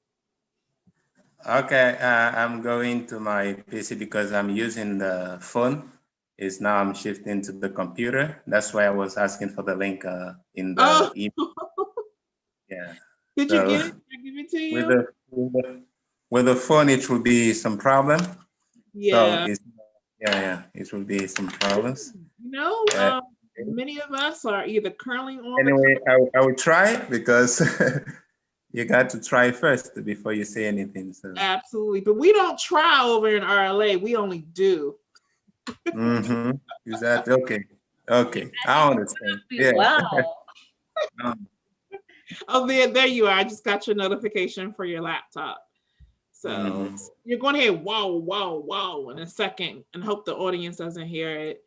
Okay, I'm going to my PC because I'm using the phone. Now I'm shifting to the computer. That's why I was asking for the link in the email. Yeah.
Did you get it? Did I give it to you?
with the phone, it will be some problem.
Yeah.
So it will be some problems.
You know, many of us are either currently on
Anyway, I will try because you got to try first before you say anything. So.
Absolutely, but we don't try over in RLA. We only do.
Exactly. Okay. I understand. Yeah.
Wow.
Oh, there you are. I just got your notification for your laptop. So you're going to hear wow in a second and hope the audience doesn't hear it.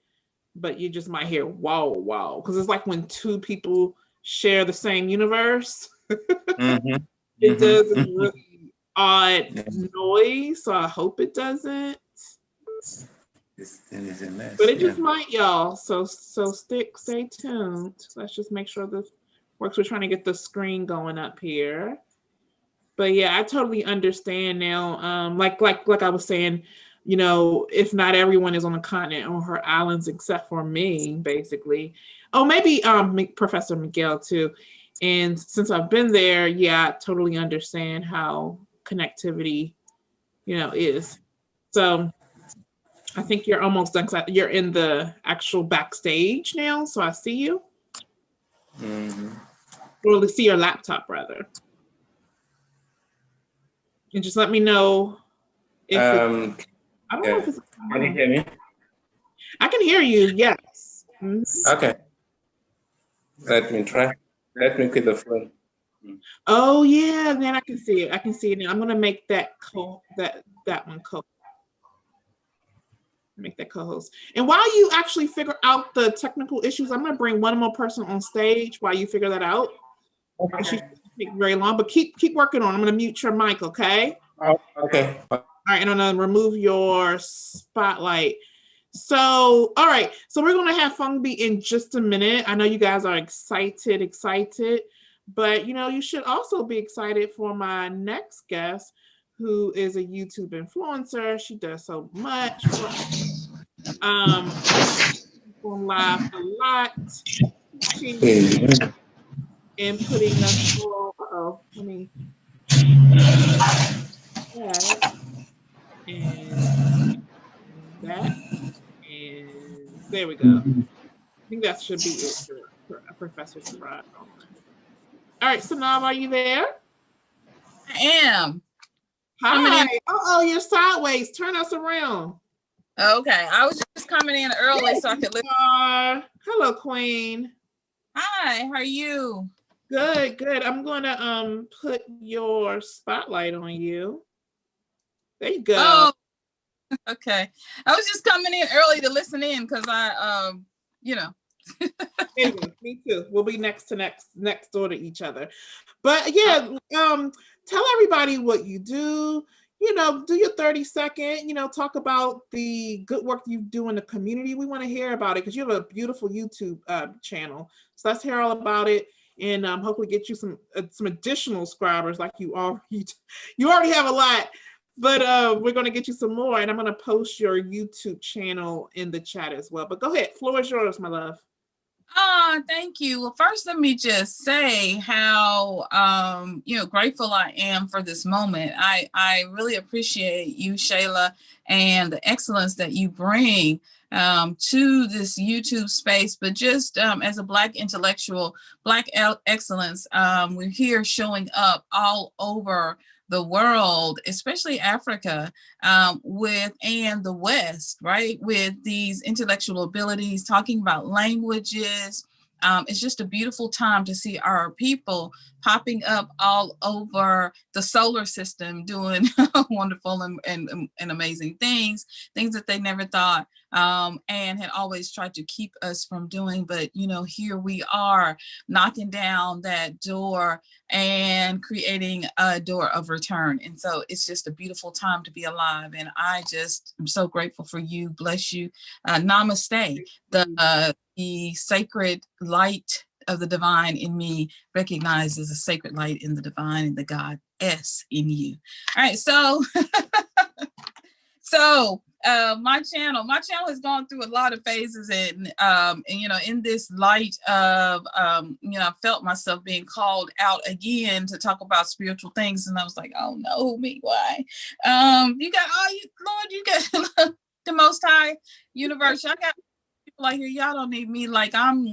But you just might hear wow. Because it's like when two people share the same universe. It does a really odd noise. So I hope it doesn't.
This thing is a mess.
But it just might, y'all. So stay tuned. Let's just make sure this works. We're trying to get the screen going up here. But yeah, I totally understand now. Like I was saying, you know, if not everyone is on the continent or her islands except for me, basically. Oh, maybe Professor Miguel too. And since I've been there, yeah, I totally understand how connectivity, you know, is. So I think you're almost done. You're in the actual backstage now, so I see you. Or to see your laptop, rather. And just let me know if I don't know if it's.
Can you hear me?
I can hear you. Yes.
Okay. Let me try. Let me quit the phone.
Oh yeah, then I can see it. I can see it now. I'm gonna make that that one co. Make that co-host. And while you actually figure out the technical issues, I'm gonna bring one more person on stage while you figure that out. Okay. She shouldn't take very long, but keep working on. I'm gonna mute your mic, okay?
Okay.
All right, and I'm gonna remove your spotlight. So, all right, so we're gonna have Fongbe in just a minute. I know you guys are excited, but you know, you should also be excited for my next guest, who is a YouTube influencer. She does so much for on live a lot. And putting us all, let me and that, and there we go. I think that should be it for Professor Gerard. All right, so now are you there?
I am.
Hi. Oh, you're sideways. Turn us around.
Okay, I was just coming in early so I could listen.
Hello, Queen.
Hi, how are you?
Good. I'm gonna put your spotlight on you. There you go.
Oh, okay. I was just coming in early to listen in because I you know.
Anyway, me too. We'll be next door to each other. But yeah, tell everybody what you do. You know, do your 30-second, you know, talk about the good work you do in the community. We want to hear about it because you have a beautiful YouTube channel. So let's hear all about it and hopefully get you some additional subscribers like you already have a lot. But we're going to get you some more, and I'm going to post your YouTube channel in the chat as well. But go ahead. Floor is yours, my love.
Thank you. Well, first, let me just say how, you know, grateful I am for this moment. I really appreciate you, Shayla, and the excellence that you bring to this YouTube space, but just as a Black intellectual, Black excellence, we're here showing up all over the world, especially Africa, and the West, right? With these intellectual abilities, talking about languages. It's just a beautiful time to see our people popping up all over the solar system, doing wonderful and amazing things that they never thought and had always tried to keep us from doing. But, you know, here we are knocking down that door and creating a door of return. And so it's just a beautiful time to be alive. And I just am so grateful for you. Bless you. Namaste. The sacred light of the divine in me recognizes a sacred light in the divine and the God S in you. All right, so my channel has gone through a lot of phases, and you know, in this light of you know, I felt myself being called out again to talk about spiritual things, and I was like, oh no, me, why? You got Lord, you got the Most High Universe. I got people like here, y'all don't need me, like I'm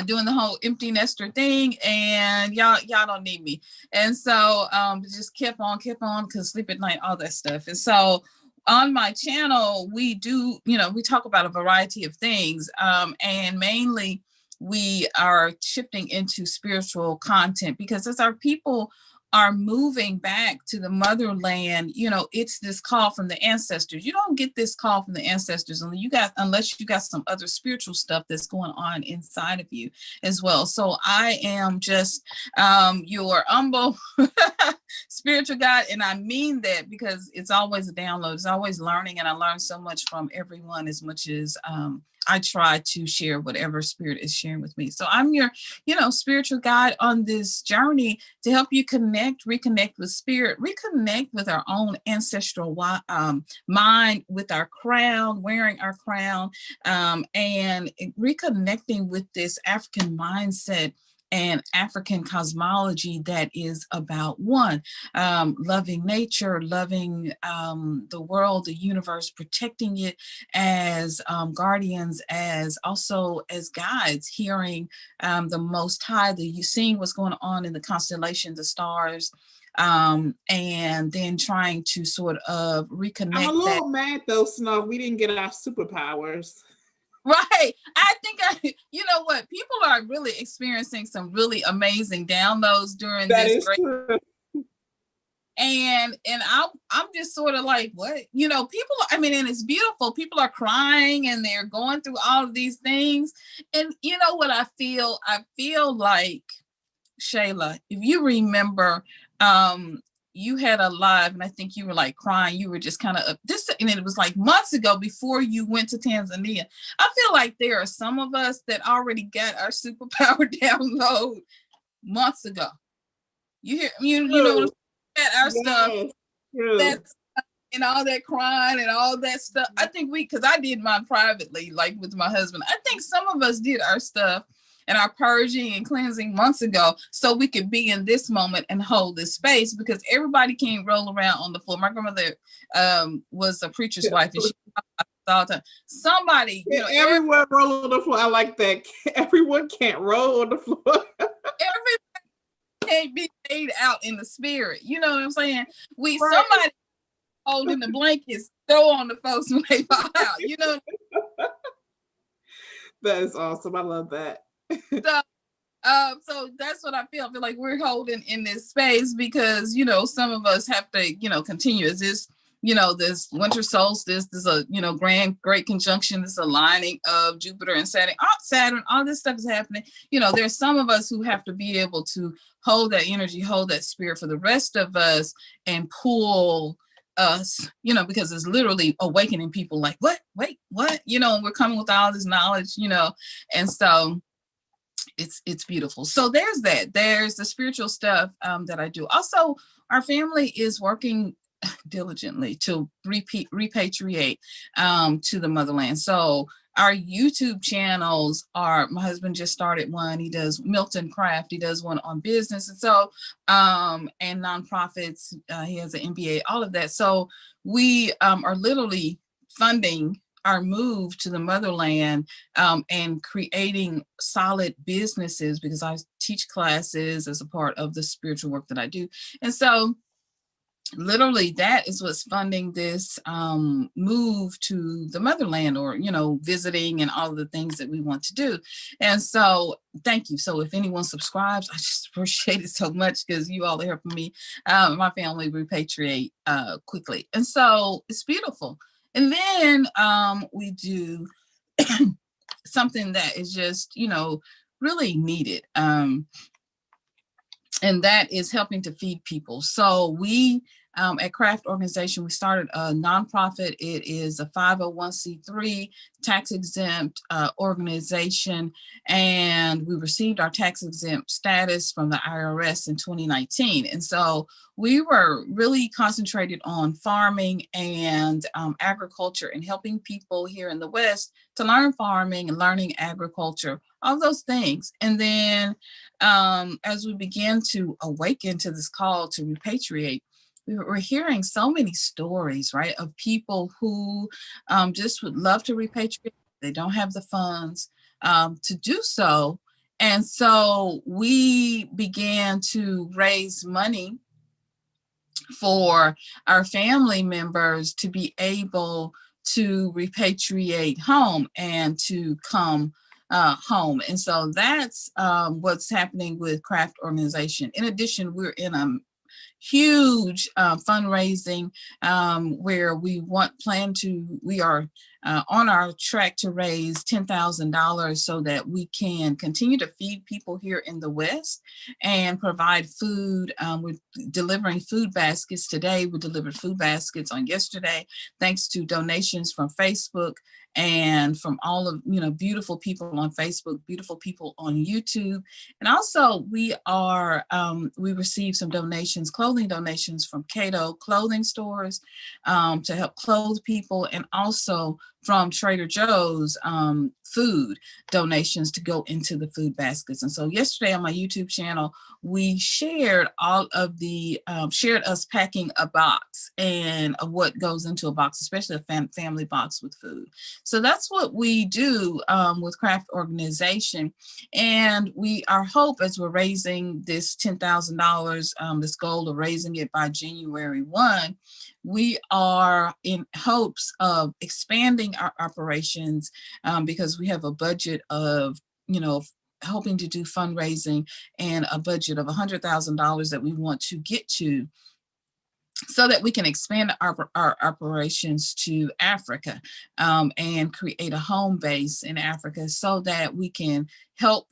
doing the whole empty nester thing, and y'all don't need me. And so just kept on because sleep at night, all that stuff. And so on my channel, we do, you know, we talk about a variety of things, and mainly we are shifting into spiritual content, because as our people are moving back to the motherland, you know, it's this call from the ancestors. You don't get this call from the ancestors unless you got some other spiritual stuff that's going on inside of you as well. So I am just your humble spiritual guide, and I mean that because it's always a download. It's always learning, and I learn so much from everyone, as much as I try to share whatever spirit is sharing with me. So I'm your, you know, spiritual guide on this journey to help you reconnect with spirit, reconnect with our own ancestral mind, with our crown, wearing our crown, and reconnecting with this African mindset and African cosmology that is about one, loving nature, loving the world, the universe, protecting it as guardians, as also as guides, hearing the Most High, seeing what's going on in the constellation, the stars, and then trying to sort of reconnect.
I'm a little mad though, Snuff, we didn't get our superpowers.
Right. I think, you know what, people are really experiencing some really amazing downloads during this break.
True.
And I'm just sort of like, what? You know, people, I mean, and it's beautiful. People are crying and they're going through all of these things. And you know what I feel? I feel like, Shayla, if you remember, you had a live, and I think you were like crying. You were just kind of and it was like months ago before you went to Tanzania. I feel like there are some of us that already got our superpower download months ago. You hear, you know what I'm saying? Our stuff, that's, and all that crying and all that stuff. I think because I did mine privately, like with my husband. I think some of us did our stuff and our purging and cleansing months ago, so we could be in this moment and hold this space, because everybody can't roll around on the floor. My grandmother was a preacher's wife, and she all the time. Somebody, you know,
everyone roll on the floor. I like that. Everyone can't roll on the floor.
Everybody can't be laid out in the spirit. You know what I'm saying? Somebody holding the blankets, throw on the folks when they fall out. You know.
That is awesome. I love that.
So that's what I feel like we're holding in this space, because, you know, some of us have to, you know, continue as this, you know, this winter solstice, there's a, you know, great conjunction, this aligning of Jupiter and Saturn, all this stuff is happening. You know, there's some of us who have to be able to hold that energy, hold that spirit for the rest of us, and pull us, you know, because it's literally awakening people like, what, wait, what, you know, and we're coming with all this knowledge, you know, and so it's beautiful. So there's the spiritual stuff that I do. Also, our family is working diligently to repatriate to the motherland. So our YouTube channels are, my husband just started one. He does Milton Craft. He does one on business. And so, and nonprofits, he has an MBA, all of that. So we are literally funding our move to the motherland, and creating solid businesses, because I teach classes as a part of the spiritual work that I do. And so literally that is what's funding this move to the motherland, or, you know, visiting and all of the things that we want to do. And so thank you. So if anyone subscribes, I just appreciate it so much, because you all are helping me, my family repatriate quickly. And so it's beautiful. And then we do something that is just, you know, really needed. And that is helping to feed people. So we at Craft Organization, we started a nonprofit. It is a 501c3 tax exempt organization, and we received our tax exempt status from the IRS in 2019. And so we were really concentrated on farming and agriculture and helping people here in the West to learn farming and learning agriculture, all those things. And then as we began to awaken to this call to repatriate, we're hearing so many stories, right, of people who just would love to repatriate. They don't have the funds to do so. And so we began to raise money for our family members to be able to repatriate home and to come home. And so that's what's happening with Craft Organization. In addition, we're in a huge fundraising where we are on our track to raise $10,000 so that we can continue to feed people here in the West and provide food. We're delivering food baskets today. We delivered food baskets on yesterday, thanks to donations from Facebook and from all of, beautiful people on Facebook, beautiful people on YouTube. And also we received some donations, clothing donations from Cato clothing stores to help clothe people, and also from Trader Joe's food donations to go into the food baskets. And so yesterday on my YouTube channel, we shared all of the, shared us packing a box and of what goes into a box, especially a family box with food. So that's what we do with Craft Organization. And our hope as we're raising this $10,000, this goal of raising it by January 1, we are in hopes of expanding our operations because we have a budget of, hoping to do fundraising and a budget of $100,000 that we want to get to, so that we can expand our operations to Africa and create a home base in Africa so that we can help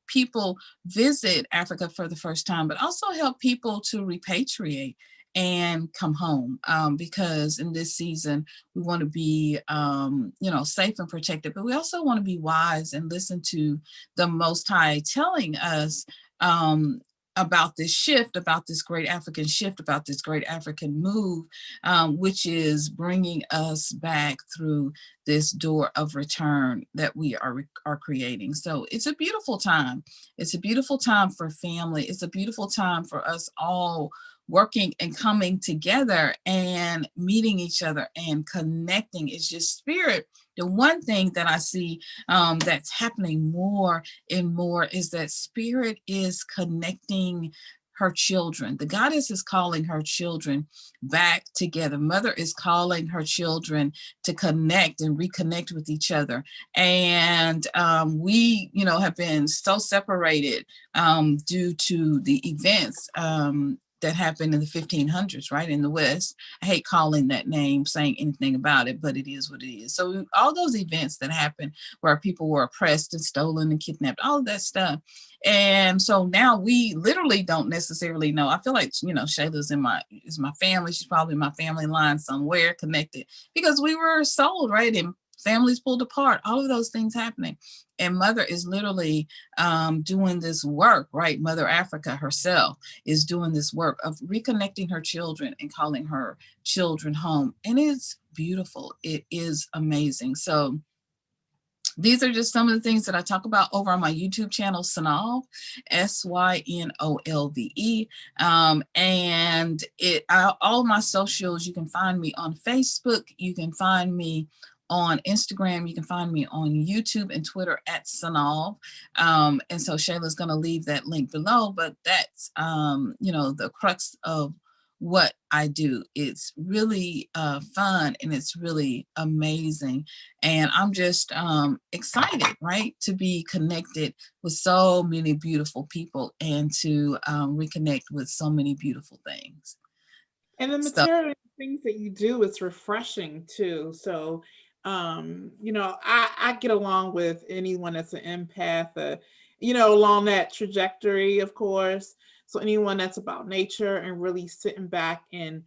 people visit Africa for the first time, but also help people to repatriate and come home, because in this season we want to be safe and protected, but we also want to be wise and listen to the Most High telling us about this shift, about this great African shift, about this great African move, which is bringing us back through this door of return that we are creating. So it's a beautiful time. It's a beautiful time for family. It's a beautiful time for us all working and coming together and meeting each other and connecting. It's just spirit. The one thing that I see that's happening more and more is that spirit is connecting her children. The goddess is calling her children back together. Mother is calling her children to connect and reconnect with each other. And we, have been so separated due to the events that happened in the 1500s, right, in the West. I hate calling that name, saying anything about it, but it is what it is. So all those events that happened where people were oppressed and stolen and kidnapped, all of that stuff. And so now we literally don't necessarily know. I feel like, Shayla's is my family. She's probably in my family line somewhere connected, because we were sold, right? And families pulled apart, all of those things happening. And Mother is literally doing this work, right? Mother Africa herself is doing this work of reconnecting her children and calling her children home. And it's beautiful. It is amazing. So these are just some of the things that I talk about over on my YouTube channel, Synolve, Synolve. And all of my socials, you can find me on Facebook. You can find me on Instagram. You can find me on YouTube and Twitter at Synolve. And so Shayla's going to leave that link below, but that's, the crux of what I do. It's really fun and it's really amazing. And I'm just excited, right, to be connected with so many beautiful people and to reconnect with so many beautiful things.
And the material things that you do is refreshing too. So, I get along with anyone that's an empath, along that trajectory, of course. So anyone that's about nature and really sitting back and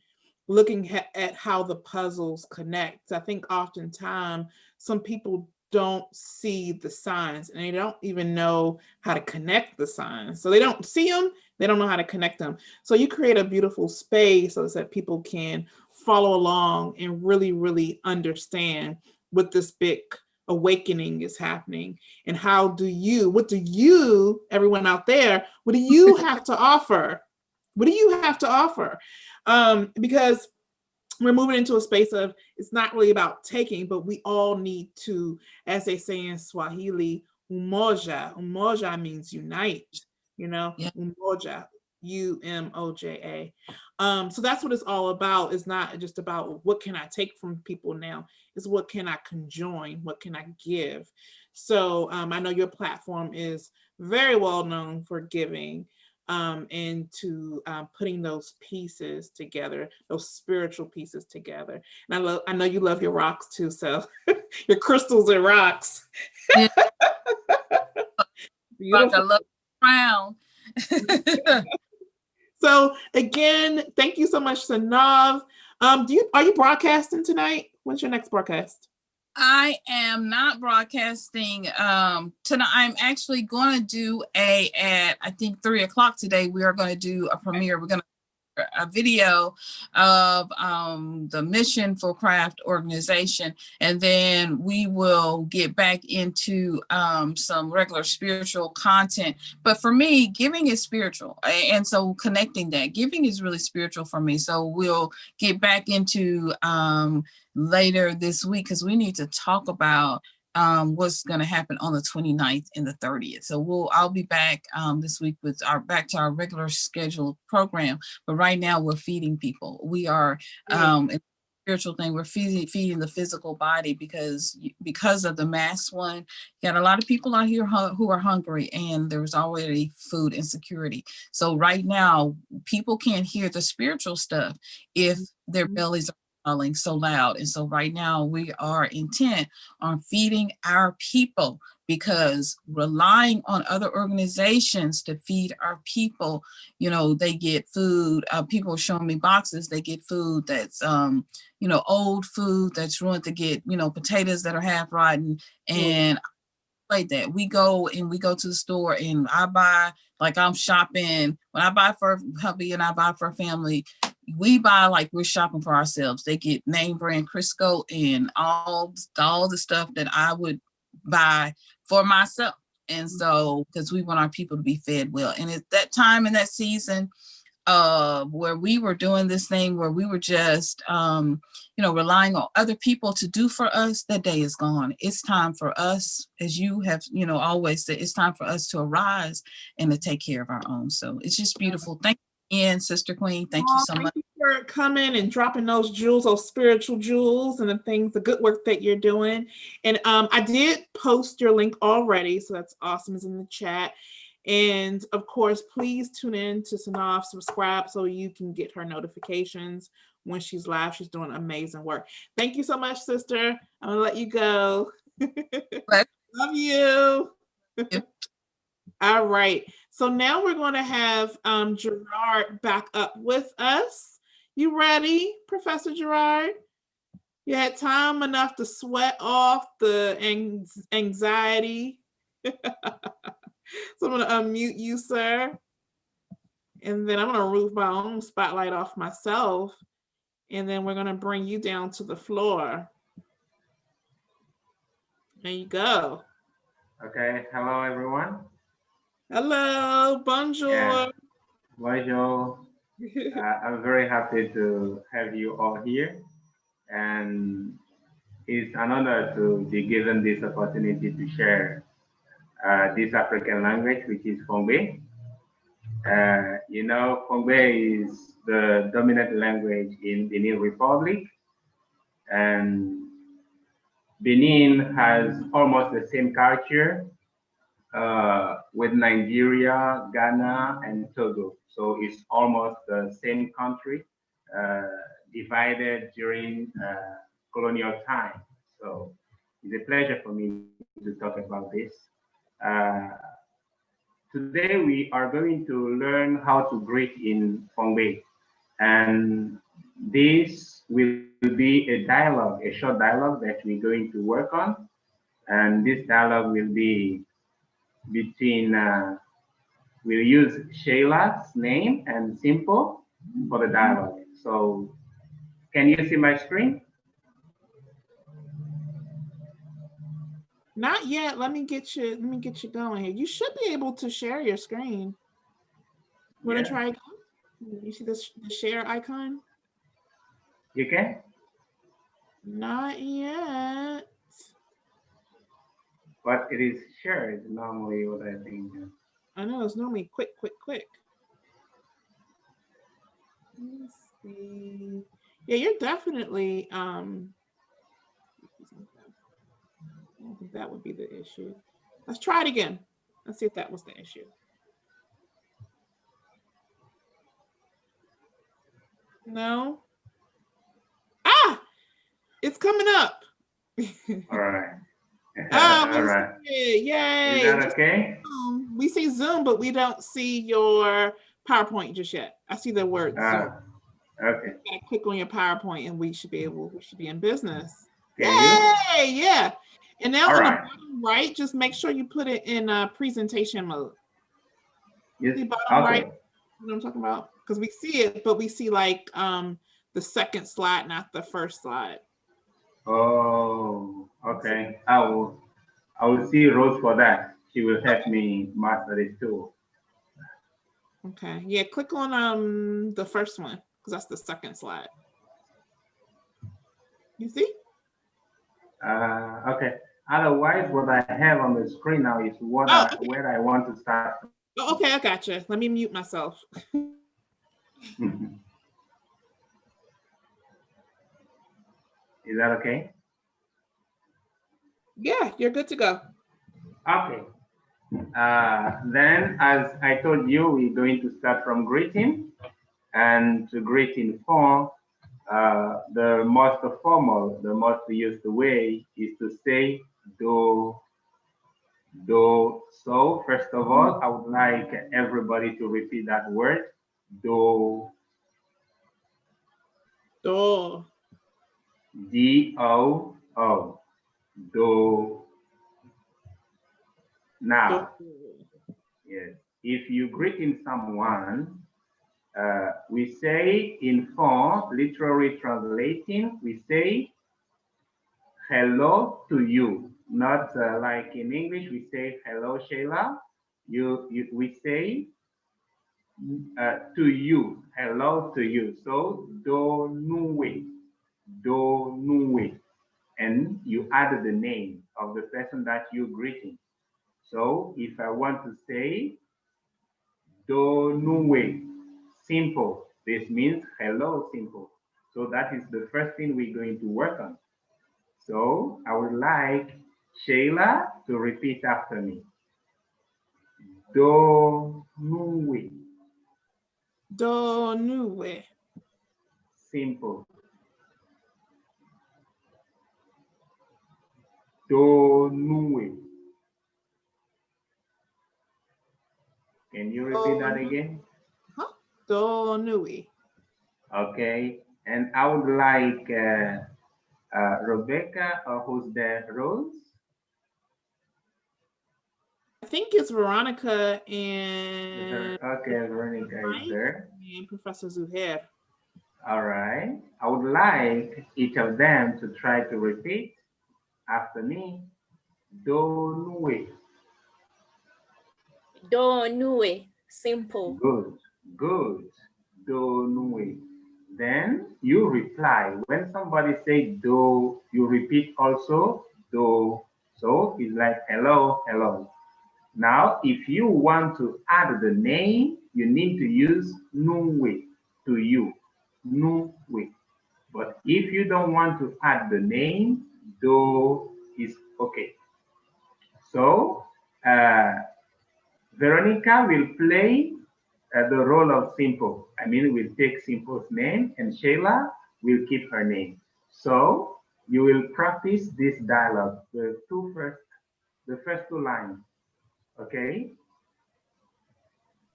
looking at how the puzzles connect. I think oftentimes some people don't see the signs and they don't even know how to connect the signs. So they don't see them, they don't know how to connect them. So you create a beautiful space so that people can follow along and really, really understand what this big awakening is happening and what do you, everyone out there, what do you have to offer? What do you have to offer? Because we're moving into a space of, it's not really about taking, but we all need to, as they say in Swahili, umoja. Umoja means unite,
Yeah.
umoja, UMOJA. So that's what it's all about. It's not just about what can I take from people now, it's what can I conjoin, what can I give. So I know your platform is very well known for giving and to putting those pieces together, those spiritual pieces together. And I know you love your rocks too, so your crystals and rocks.
Yeah.
Beautiful.
Like I love crown.
So again, thank you so much, Sanav. Are you broadcasting tonight? When's your next broadcast?
I am not broadcasting tonight. I'm actually going to do at I think 3 o'clock today. We are going to do a premiere. We're going to a video of the Mission for Craft organization, and then we will get back into some regular spiritual content. But for me, giving is spiritual, and so connecting that giving is really spiritual for me. So we'll get back into later this week because we need to talk about what's going to happen on the 29th and the 30th. So I'll be back this week with back to our regular scheduled program. But right now we're feeding people. We are in the spiritual thing. We're feeding the physical body because of the mass one. You got a lot of people out here who are hungry, and there was already food insecurity. So right now people can't hear the spiritual stuff if their bellies are so loud. And so right now we are intent on feeding our people, because relying on other organizations to feed our people, they get food. People are showing me boxes. They get food that's old food that's ruined. To get potatoes that are half rotten. And like that, we go to the store and I buy, like I'm shopping. When I buy for hubby and I buy for a family, we buy like we're shopping for ourselves. They get name brand Crisco and all the stuff that I would buy for myself. And so, because we want our people to be fed well. And at that time in that season, where we were doing this thing where we were just relying on other people to do for us, that day is gone. It's time for us, as you have always said, it's time for us to arise and to take care of our own. So it's just beautiful. Thank you again, Sister Queen. Thank you so much.
Thank you for coming and dropping those jewels, those spiritual jewels, and the good work that you're doing. And I did post your link already, so that's awesome. It's in the chat. And of course, please tune in to Sanaf, subscribe so you can get her notifications when she's live. She's doing amazing work. Thank you so much, sister. I'm gonna let you go. Love you. All right. So now we're going to have Gerard back up with us. You ready, Professor Gerard? You had time enough to sweat off the anxiety. So I'm going to unmute you, sir. And then I'm going to remove my own spotlight off myself. And then we're going to bring you down to the floor. There you go.
Okay. Hello, everyone.
Hello. Bonjour.
Yeah. Bonjour. I'm very happy to have you all here. And it's an honor to be given this opportunity to share this African language, which is Fongbe. Fongbe is the dominant language in Benin Republic. And Benin has almost the same culture with Nigeria, Ghana, and Togo. So it's almost the same country divided during colonial time. So it's a pleasure for me to talk about this. today we are going to learn how to greet in Fongbe. And this will be a dialogue, a short dialogue that we're going to work on. And this dialogue will be between, we'll use Shayla's name and Simple for the dialogue. So can you see my screen?
Not yet. Let me get you going here. You should be able to share your screen. Want to try again? You see the share icon?
You can?
Not yet.
But it is shared normally what I think.
I know it's normally quick. Let's see. Yeah, you're definitely I don't think that would be the issue. Let's try it again. Let's see if that was the issue. No. Ah, it's coming up.
All right.
Oh,
All right.
Yay.
Is that okay?
We see Zoom, but we don't see your PowerPoint just yet. I see the word Zoom.
Okay.
You click on your PowerPoint and we should be in business.
Can
Yay, yeah. And now
All
on
right.
the bottom right, just make sure you put it in presentation mode.
Yes.
See bottom right,
Okay.
you know what I'm talking about? Because we see it, but we see like the second slide, not the first slide.
Oh, okay. I will see Rose for that. She will help me master this too.
Okay. Yeah, click on the first one because that's the second slide. You see?
Okay. Otherwise, what I have on the screen now is what where I want to start.
Oh, okay, I got you. Let me mute myself.
Is that okay?
Yeah, you're good to go.
Okay. Then, as I told you, we're going to start from greeting. And to greet in form, the most formal, the most used way is to say do. So first of all, I would like everybody to repeat that word, do.
Do.
D-O-O. Do. Now, yes, if you greeting someone, we say in form, literally translating, we say hello to you. Not like in English, we say hello, Shayla. We say to you, hello to you. So do nuwe, and you add the name of the person that you're greeting. So if I want to say do nuwe, simple, this means hello, simple. So that is the first thing we're going to work on. So I would like Shayla to repeat after me. Do nuwe.
Do nuwe.
Simple. Do nuwe. Can you repeat that again?
Do nui.
Okay. And I would like Rebecca, who's there, Rose?
I think it's Veronica and
Okay, Veronica is there.
And Professor Zuhair.
All right. I would like each of them to try to repeat after me. Do nuwe.
Do nue. Simple.
Good. Do nuwe. Then you reply. When somebody say do, you repeat also do. So it's like hello. Now, if you want to add the name, you need to use nuwe, to you, nuwe. But if you don't want to add the name, do is okay. So, Veronica will play the role of Simple. I mean, we'll take Simple's name and Shayla will keep her name. So you will practice this dialogue, the first two lines. Okay?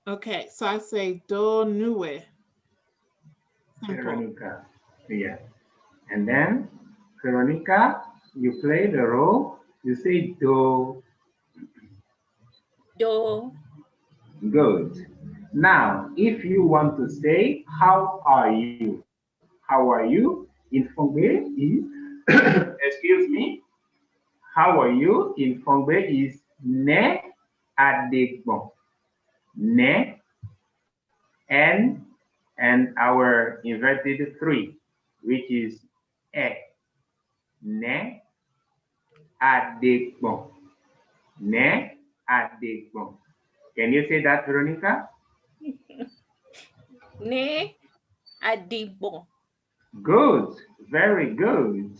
Okay, so I say do nue. Simple.
Veronica. Yeah. And then, Veronica, you play the role. You say do.
Do.
Good. Now, if you want to say, how are you? How are you? In Fongbe is, excuse me, how are you? In Fongbe is ne adekbon. Ne and our inverted three, which is e. Ne adekbon. Ne adekbon. Can you say that, Veronica?
Ne adibon.
Good, very good.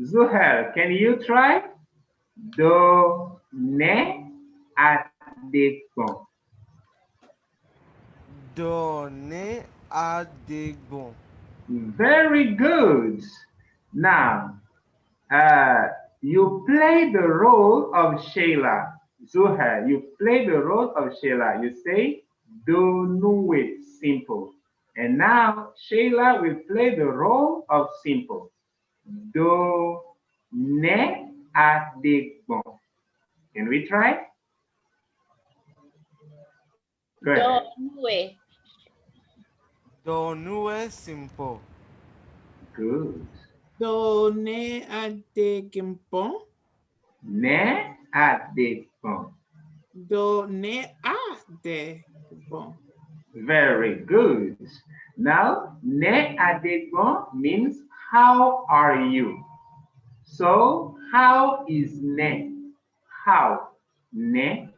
Zuhel, can you try? Do ne adekbon.
Donner à des bons.
Very good. Now, you play the role of Sheila. Zuhel, you play the role of Sheila. You say, do know it simple. And now Sheila will play the role of simple. Do ne adekbon. Can we try? Go
Do
ahead.
nue.
Donner simple.
Good.
Do ne adegimpo.
Ne adekbon.
Do ne adegimpo.
Very good. Now, ne adekbon means how are you? So, how is ne? How? Ne?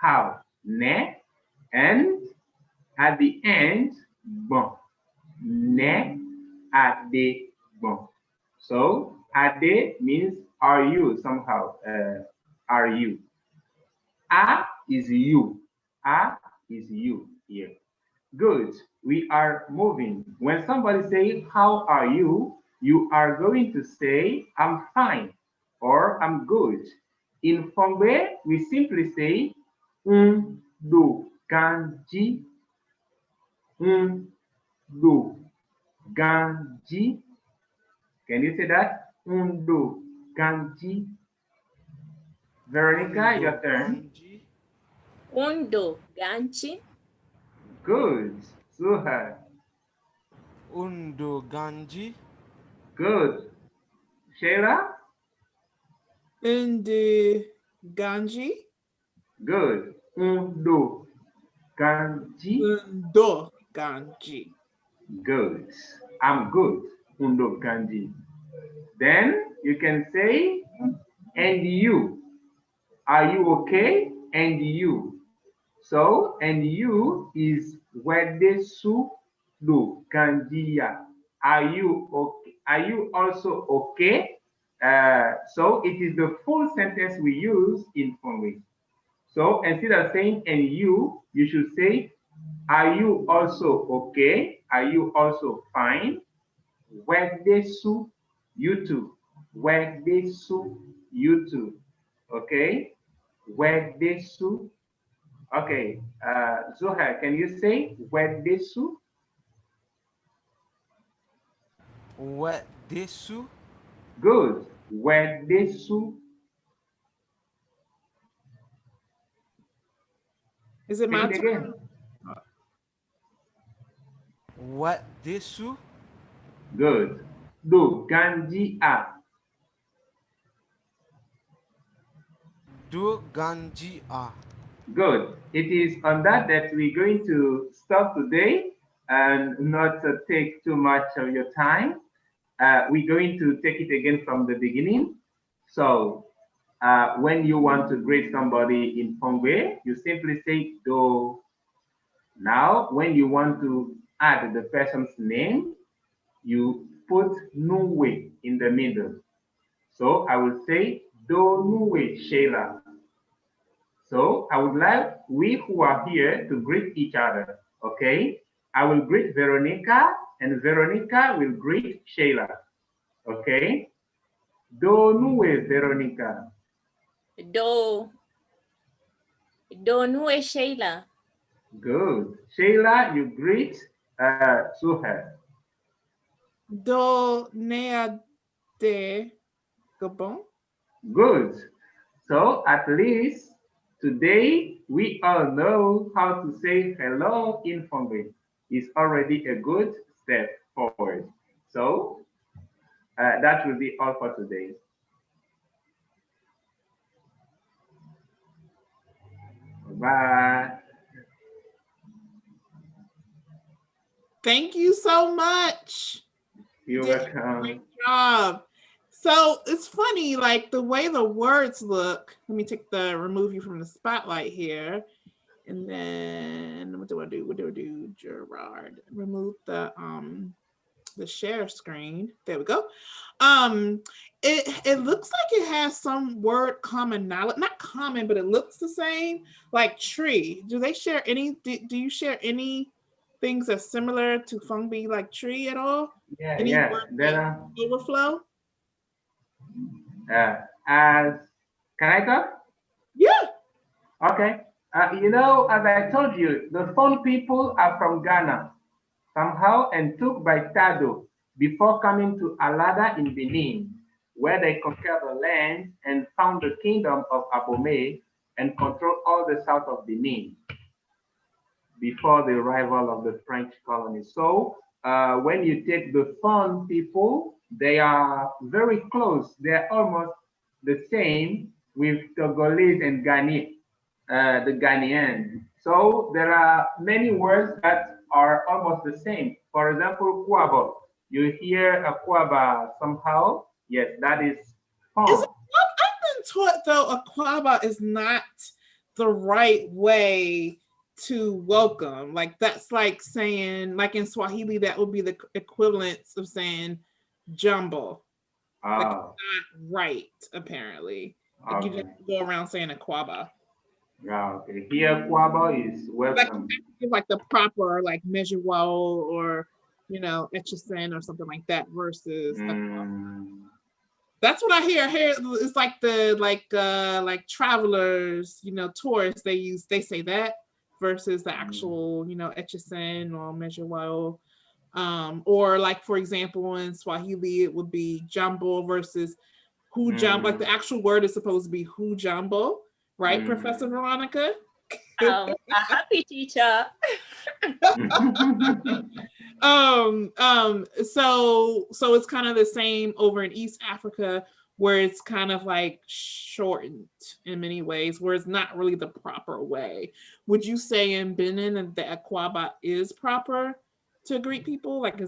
How? Ne? And at the end, bon. Ne adekbon. So, ade means are you somehow? Are you? A is you. A is you here. Good. We are moving. When somebody says, how are you? You are going to say, I'm fine or I'm good. In Fongbe, we simply say, do ganji, do ganji. Can you say that? Do ganji. Veronica, your turn.
Undo ganchi.
Good. Zuha.
Undo ganji.
Good. Sheila?
Undi ganji.
Good. Undo ganji.
Undo ganji.
Good. I'm good. Undo ganji. Then you can say, and you. Are you okay? And you. So, and you is wede su do ganjiya. Are you okay? Are you also okay? So it is the full sentence we use in Fongbe. So instead of saying and you should say, are you also okay? Are you also fine? Wede su, you too. Wede su, you too. Okay? Wede su. Okay, Zohar, can you say wede su?
What desu?
Good. Wede su.
Is it my
Say it
turn?
again.
What desu?
Good. Do ganji a.
Do ganji a.
Good. It is on that we're going to stop today and not take too much of your time. We're going to take it again from the beginning. So when you want to greet somebody in Fongbe, you simply say do. Now, when you want to add the person's name, you put Nuwe in the middle. So I will say do Nuwe Sheila. So I would like we who are here to greet each other. Okay? I will greet Veronica and Veronica will greet Sheila. Okay? Do Nuwe Veronica.
Do nue Sheila.
Good. Sheila, you greet Suher.
Do nea de Gabon.
Good. So at least today we all know how to say hello in Fongbe. It's already a good step forward. So that will be all for today. Bye.
Thank you so much.
You're welcome.
Great job. So it's funny, like the way the words look. Let me remove you from the spotlight here. And then what do I do? What do I do? Gerard, remove the share screen. There we go. It looks like it has some word commonality, not common, but it looks the same, like tree. Do they share any? Do you share any things that's similar to Fongbe, like tree at all?
Yeah,
Any
yeah.
word
There
like overflow?
As can I talk?
Yeah.
Okay. You know, as I told you, the Fon people are from Ghana somehow and took by Tado before coming to Alada in Benin, where they conquered the land and found the kingdom of Abomey and controlled all the south of Benin before the arrival of the French colony. So when you take the Fon people, they are very close. They're almost the same with Togolese and Ghanaian, the Ghanaian. So there are many words that are almost the same. For example, Kwabo. You hear a Kwaba somehow. Yes, that is Fon.
I've been taught though a Kwaba is not the right way to welcome. Like that's like saying, like in Swahili, that would be the equivalence of saying jumbo. Like it's not right, apparently. Like you just go around saying a Kwaba.
Yeah, okay. Here Kwaba is welcome.
Like the proper like Mejuwao or Etchison or something like that versus that's what I hear. Here it's like the like travelers, tourists, they say that versus the actual, Etchison or Mejuwao. Or like for example in Swahili it would be jumbo versus hujambo. Like the actual word is supposed to be hujambo, right, Professor Veronica?
A happy teacher.
So it's kind of the same over in East Africa, where it's kind of like shortened in many ways, where it's not really the proper way. Would you say in Benin that the Akwaba is proper to greet people? Like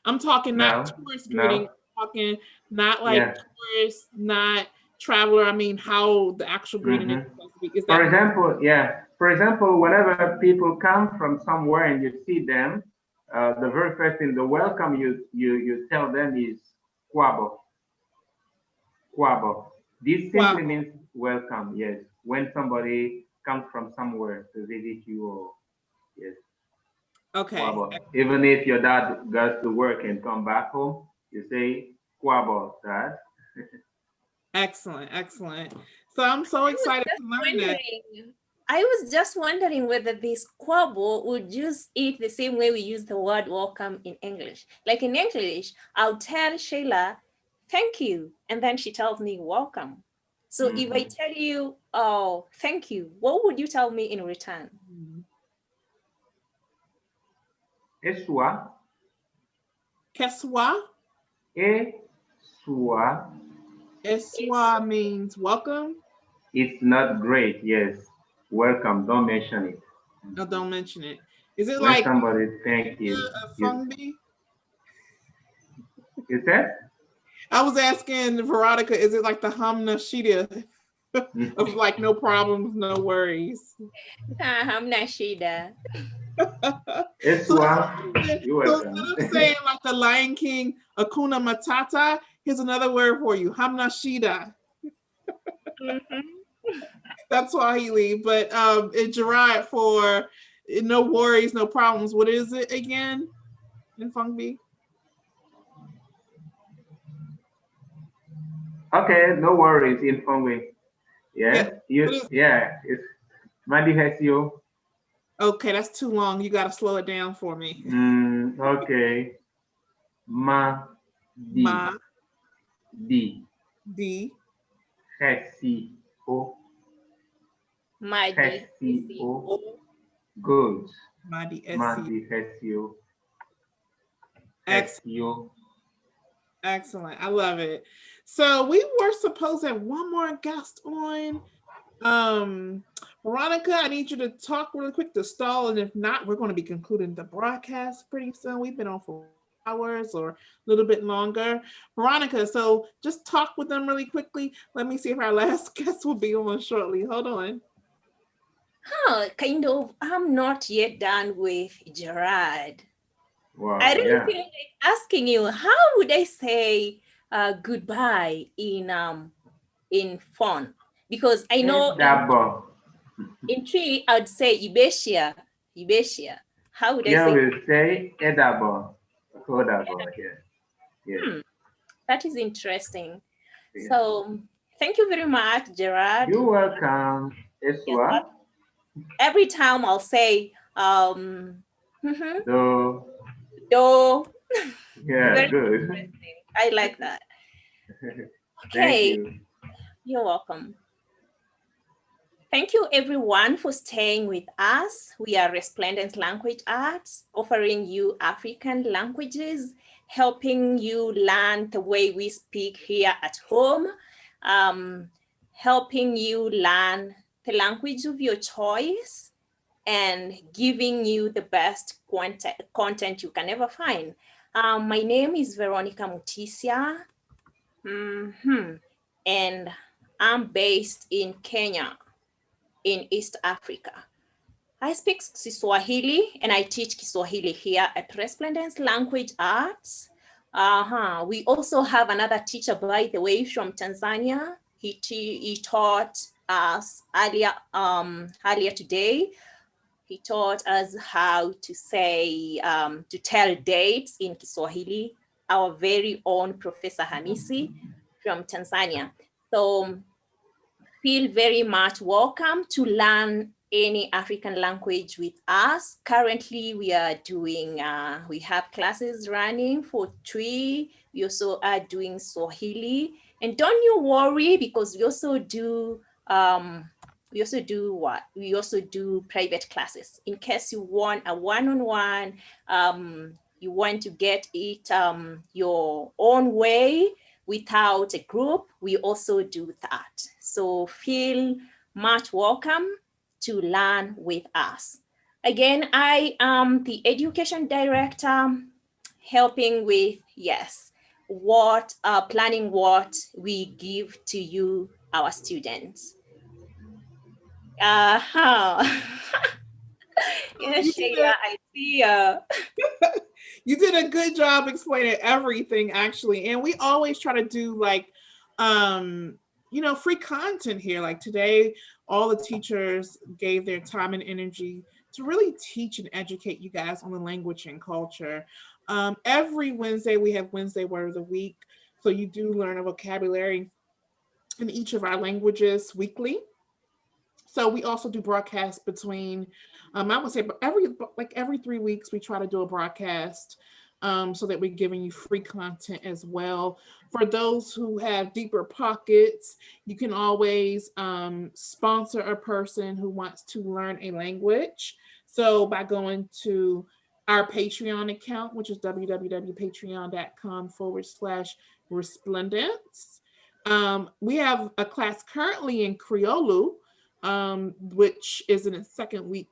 I'm talking not tourist greeting, I'm talking not like tourist, not traveler. I mean, how the actual greeting is supposed to be. Is that
For example, whenever people come from somewhere and you see them, the very first thing, the welcome you tell them is Kwabo. Kwabo. This simply means welcome, yes. When somebody comes from somewhere to visit you, or yes.
Okay.
Kwabo. Even if your dad goes to work and come back home, you say Kwabo, Dad.
Excellent. So I'm so excited to learn that.
I was just wondering whether this Kwabo would use it the same way we use the word welcome in English. Like in English, I'll tell Sheila, thank you. And then she tells me welcome. So if I tell you, oh, thank you, what would you tell me in return?
Eswa.
Keswa?
Eswa.
Eswa means welcome?
It's not great, yes. Welcome, don't mention it.
No, don't mention it. Is it
when
like
somebody thank you?
Fongbe?
You said?
I was asking Veronica, is it like the Hamna Shida of like no problems, no worries?
Hamna Shida.
It's
so
welcome.
instead of saying like the Lion King, Akuna Matata, here's another word for you, Hamna Shida. That's Swahili, but it derived for no worries, no problems. What is it again in Fongbe?
Okay, no worries in Fongbe. Yes, it's Madi has you.
Okay, that's too long. You got to slow it down for me.
Okay. Ma,
Ma,
di,
di,
hesi, o,
Madi.
hesi, o. Good.
ma, di,
Ma,
esi.
di, hesi, o,
Excellent.
hesi, o.
Excellent. I love it. So we were supposed to have one more guest on. Veronica, I need you to talk really quick to stall, and if not, we're going to be concluding the broadcast pretty soon. We've been on for hours or a little bit longer. Veronica, so just talk with them really quickly. Let me see if our last guest will be on shortly. Hold on.
Kind of. I'm not yet done with Gerard.
Wow,
I really
yeah.
feel like asking you, how would I say goodbye in fun? Because I know in tree I'd say Ibesia. Ibesia. How would I
Yeah,
say?
we'll say edabo. Hodabo, yeah. Yeah.
That is interesting.
Yeah.
So thank you very much, Gerard.
You're welcome, Eswa.
Every time I'll say
Do.
do.
Yeah,
Very
good.
interesting. I like that.
Thank
Okay.
you.
You're welcome. Thank you everyone for staying with us. We are Resplendence Language Arts, offering you African languages, helping you learn the way we speak here at home, helping you learn the language of your choice, and giving you the best content you can ever find. My name is Veronica Mutisia, and I'm based in Kenya, in East Africa. I speak Swahili and I teach Swahili here at Resplendence Language Arts. We also have another teacher, by the way, from Tanzania. He taught us earlier today. He taught us how to say, to tell dates in Kiswahili, our very own Professor Hamisi from Tanzania. So feel very much welcome to learn any African language with us. Currently, we are doing, we have classes running for Twi. We also are doing Swahili. And don't you worry, because we also do what? We also do private classes. In case you want a one-on-one, you want to get it your own way without a group, we also do that. So feel much welcome to learn with us. Again, I am the education director, helping with, planning what we give to you, our students. Shayla, I see.
You did a good job explaining everything, actually. And we always try to do like, free content here. Like today, all the teachers gave their time and energy to really teach and educate you guys on the language and culture. Every Wednesday, we have Wednesday Word of the Week. So you do learn a vocabulary in each of our languages weekly. So we also do broadcasts between, I would say every 3 weeks, we try to do a broadcast so that we're giving you free content as well. For those who have deeper pockets, you can always sponsor a person who wants to learn a language. So by going to our Patreon account, which is www.patreon.com/resplendence. We have a class currently in Creole, which is in its second week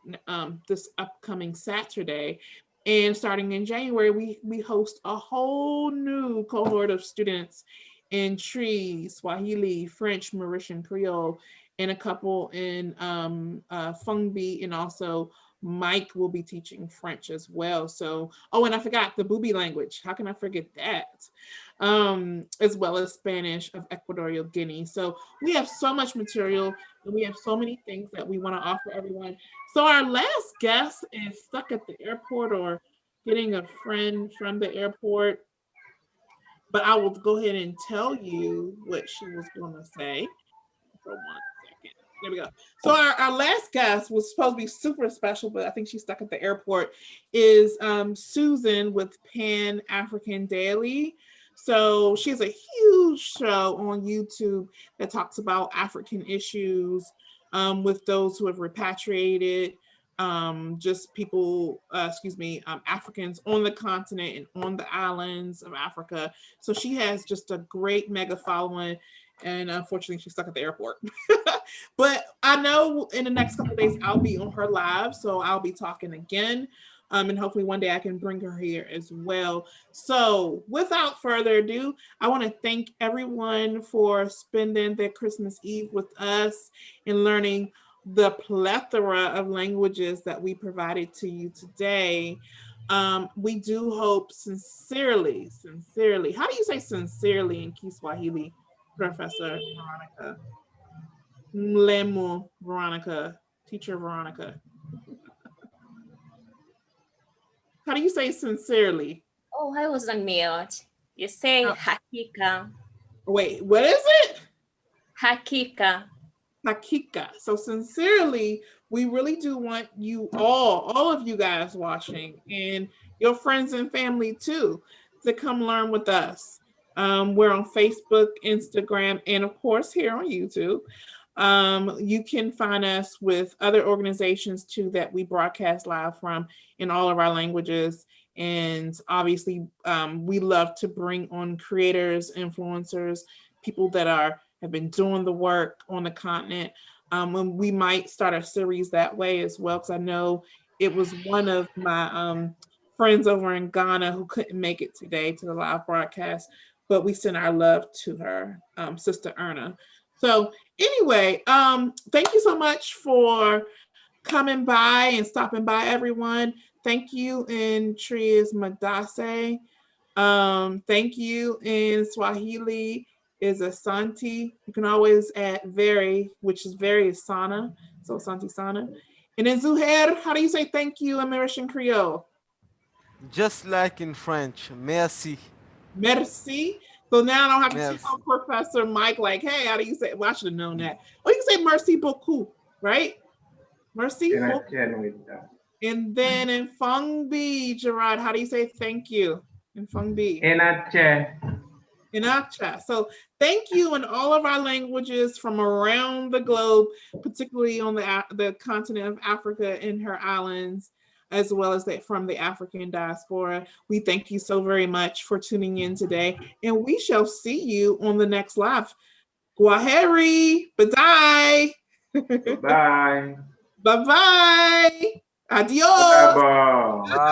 this upcoming Saturday. And starting in January, we host a whole new cohort of students in Tree, Swahili, French, Mauritian Creole, and a couple in Fongbe, and also Mike will be teaching French as well. So, and I forgot the Bubi language. How can I forget that? As well as Spanish of equatorial Guinea. So we have so much material and we have so many things that we want to offer everyone. So our last guest is stuck at the airport or getting a friend from the airport. But I will go ahead and tell you what she was going to say for 1 second. There we go. So our last guest was supposed to be super special, but I think she's stuck at the airport, is Susan with Pan African Daily. So she has a huge show on YouTube that talks about African issues with those who have repatriated, just people, Africans on the continent and on the islands of Africa. So she has just a great mega following. And unfortunately, she's stuck at the airport. But I know in the next couple of days, I'll be on her live. So I'll be talking again. And hopefully one day I can bring her here as well. So without further ado, I want to thank everyone for spending their Christmas Eve with us and learning the plethora of languages that we provided to you today. We do hope sincerely, how do you say sincerely in Kiswahili? Professor Veronica. Mlemo Veronica. Teacher Veronica. How do you say sincerely?
Oh, I was on mute. You say hakika.
Wait, what is it?
Hakika.
Hakika. So sincerely, we really do want you all of you guys watching and your friends and family too, to come learn with us. We're on Facebook, Instagram, and of course here on YouTube. You can find us with other organizations too that we broadcast live from in all of our languages. And obviously, we love to bring on creators, influencers, people that have been doing the work on the continent. And we might start a series that way as well, because I know it was one of my friends over in Ghana who couldn't make it today to the live broadcast, but we send our love to her, Sister Erna. So anyway, thank you so much for coming by and stopping by, everyone. Thank you in Trias Madase. Thank you in Swahili is Asante. You can always add very, which is very is sana. So Asante sana. And in Zuhair, how do you say thank you in Mauritian Creole?
Just like in French, merci.
Merci. So now I don't have to
Merci.
tell Professor Mike, like, hey, how do you say? Well, I should have known that. Or you can say merci beaucoup, right? Merci
And I
beaucoup.
can with that.
And then in Fongbe, Gerard, how do you say thank you in Fongbe? Inacha. So thank you in all of our languages from around the globe, particularly on the continent of Africa and her islands, as well as from the African diaspora. We thank you so very much for tuning in today, and we shall see you on the next live. Guaheri, bye-bye.
Bye.
Bye-bye. Adios.
Bye.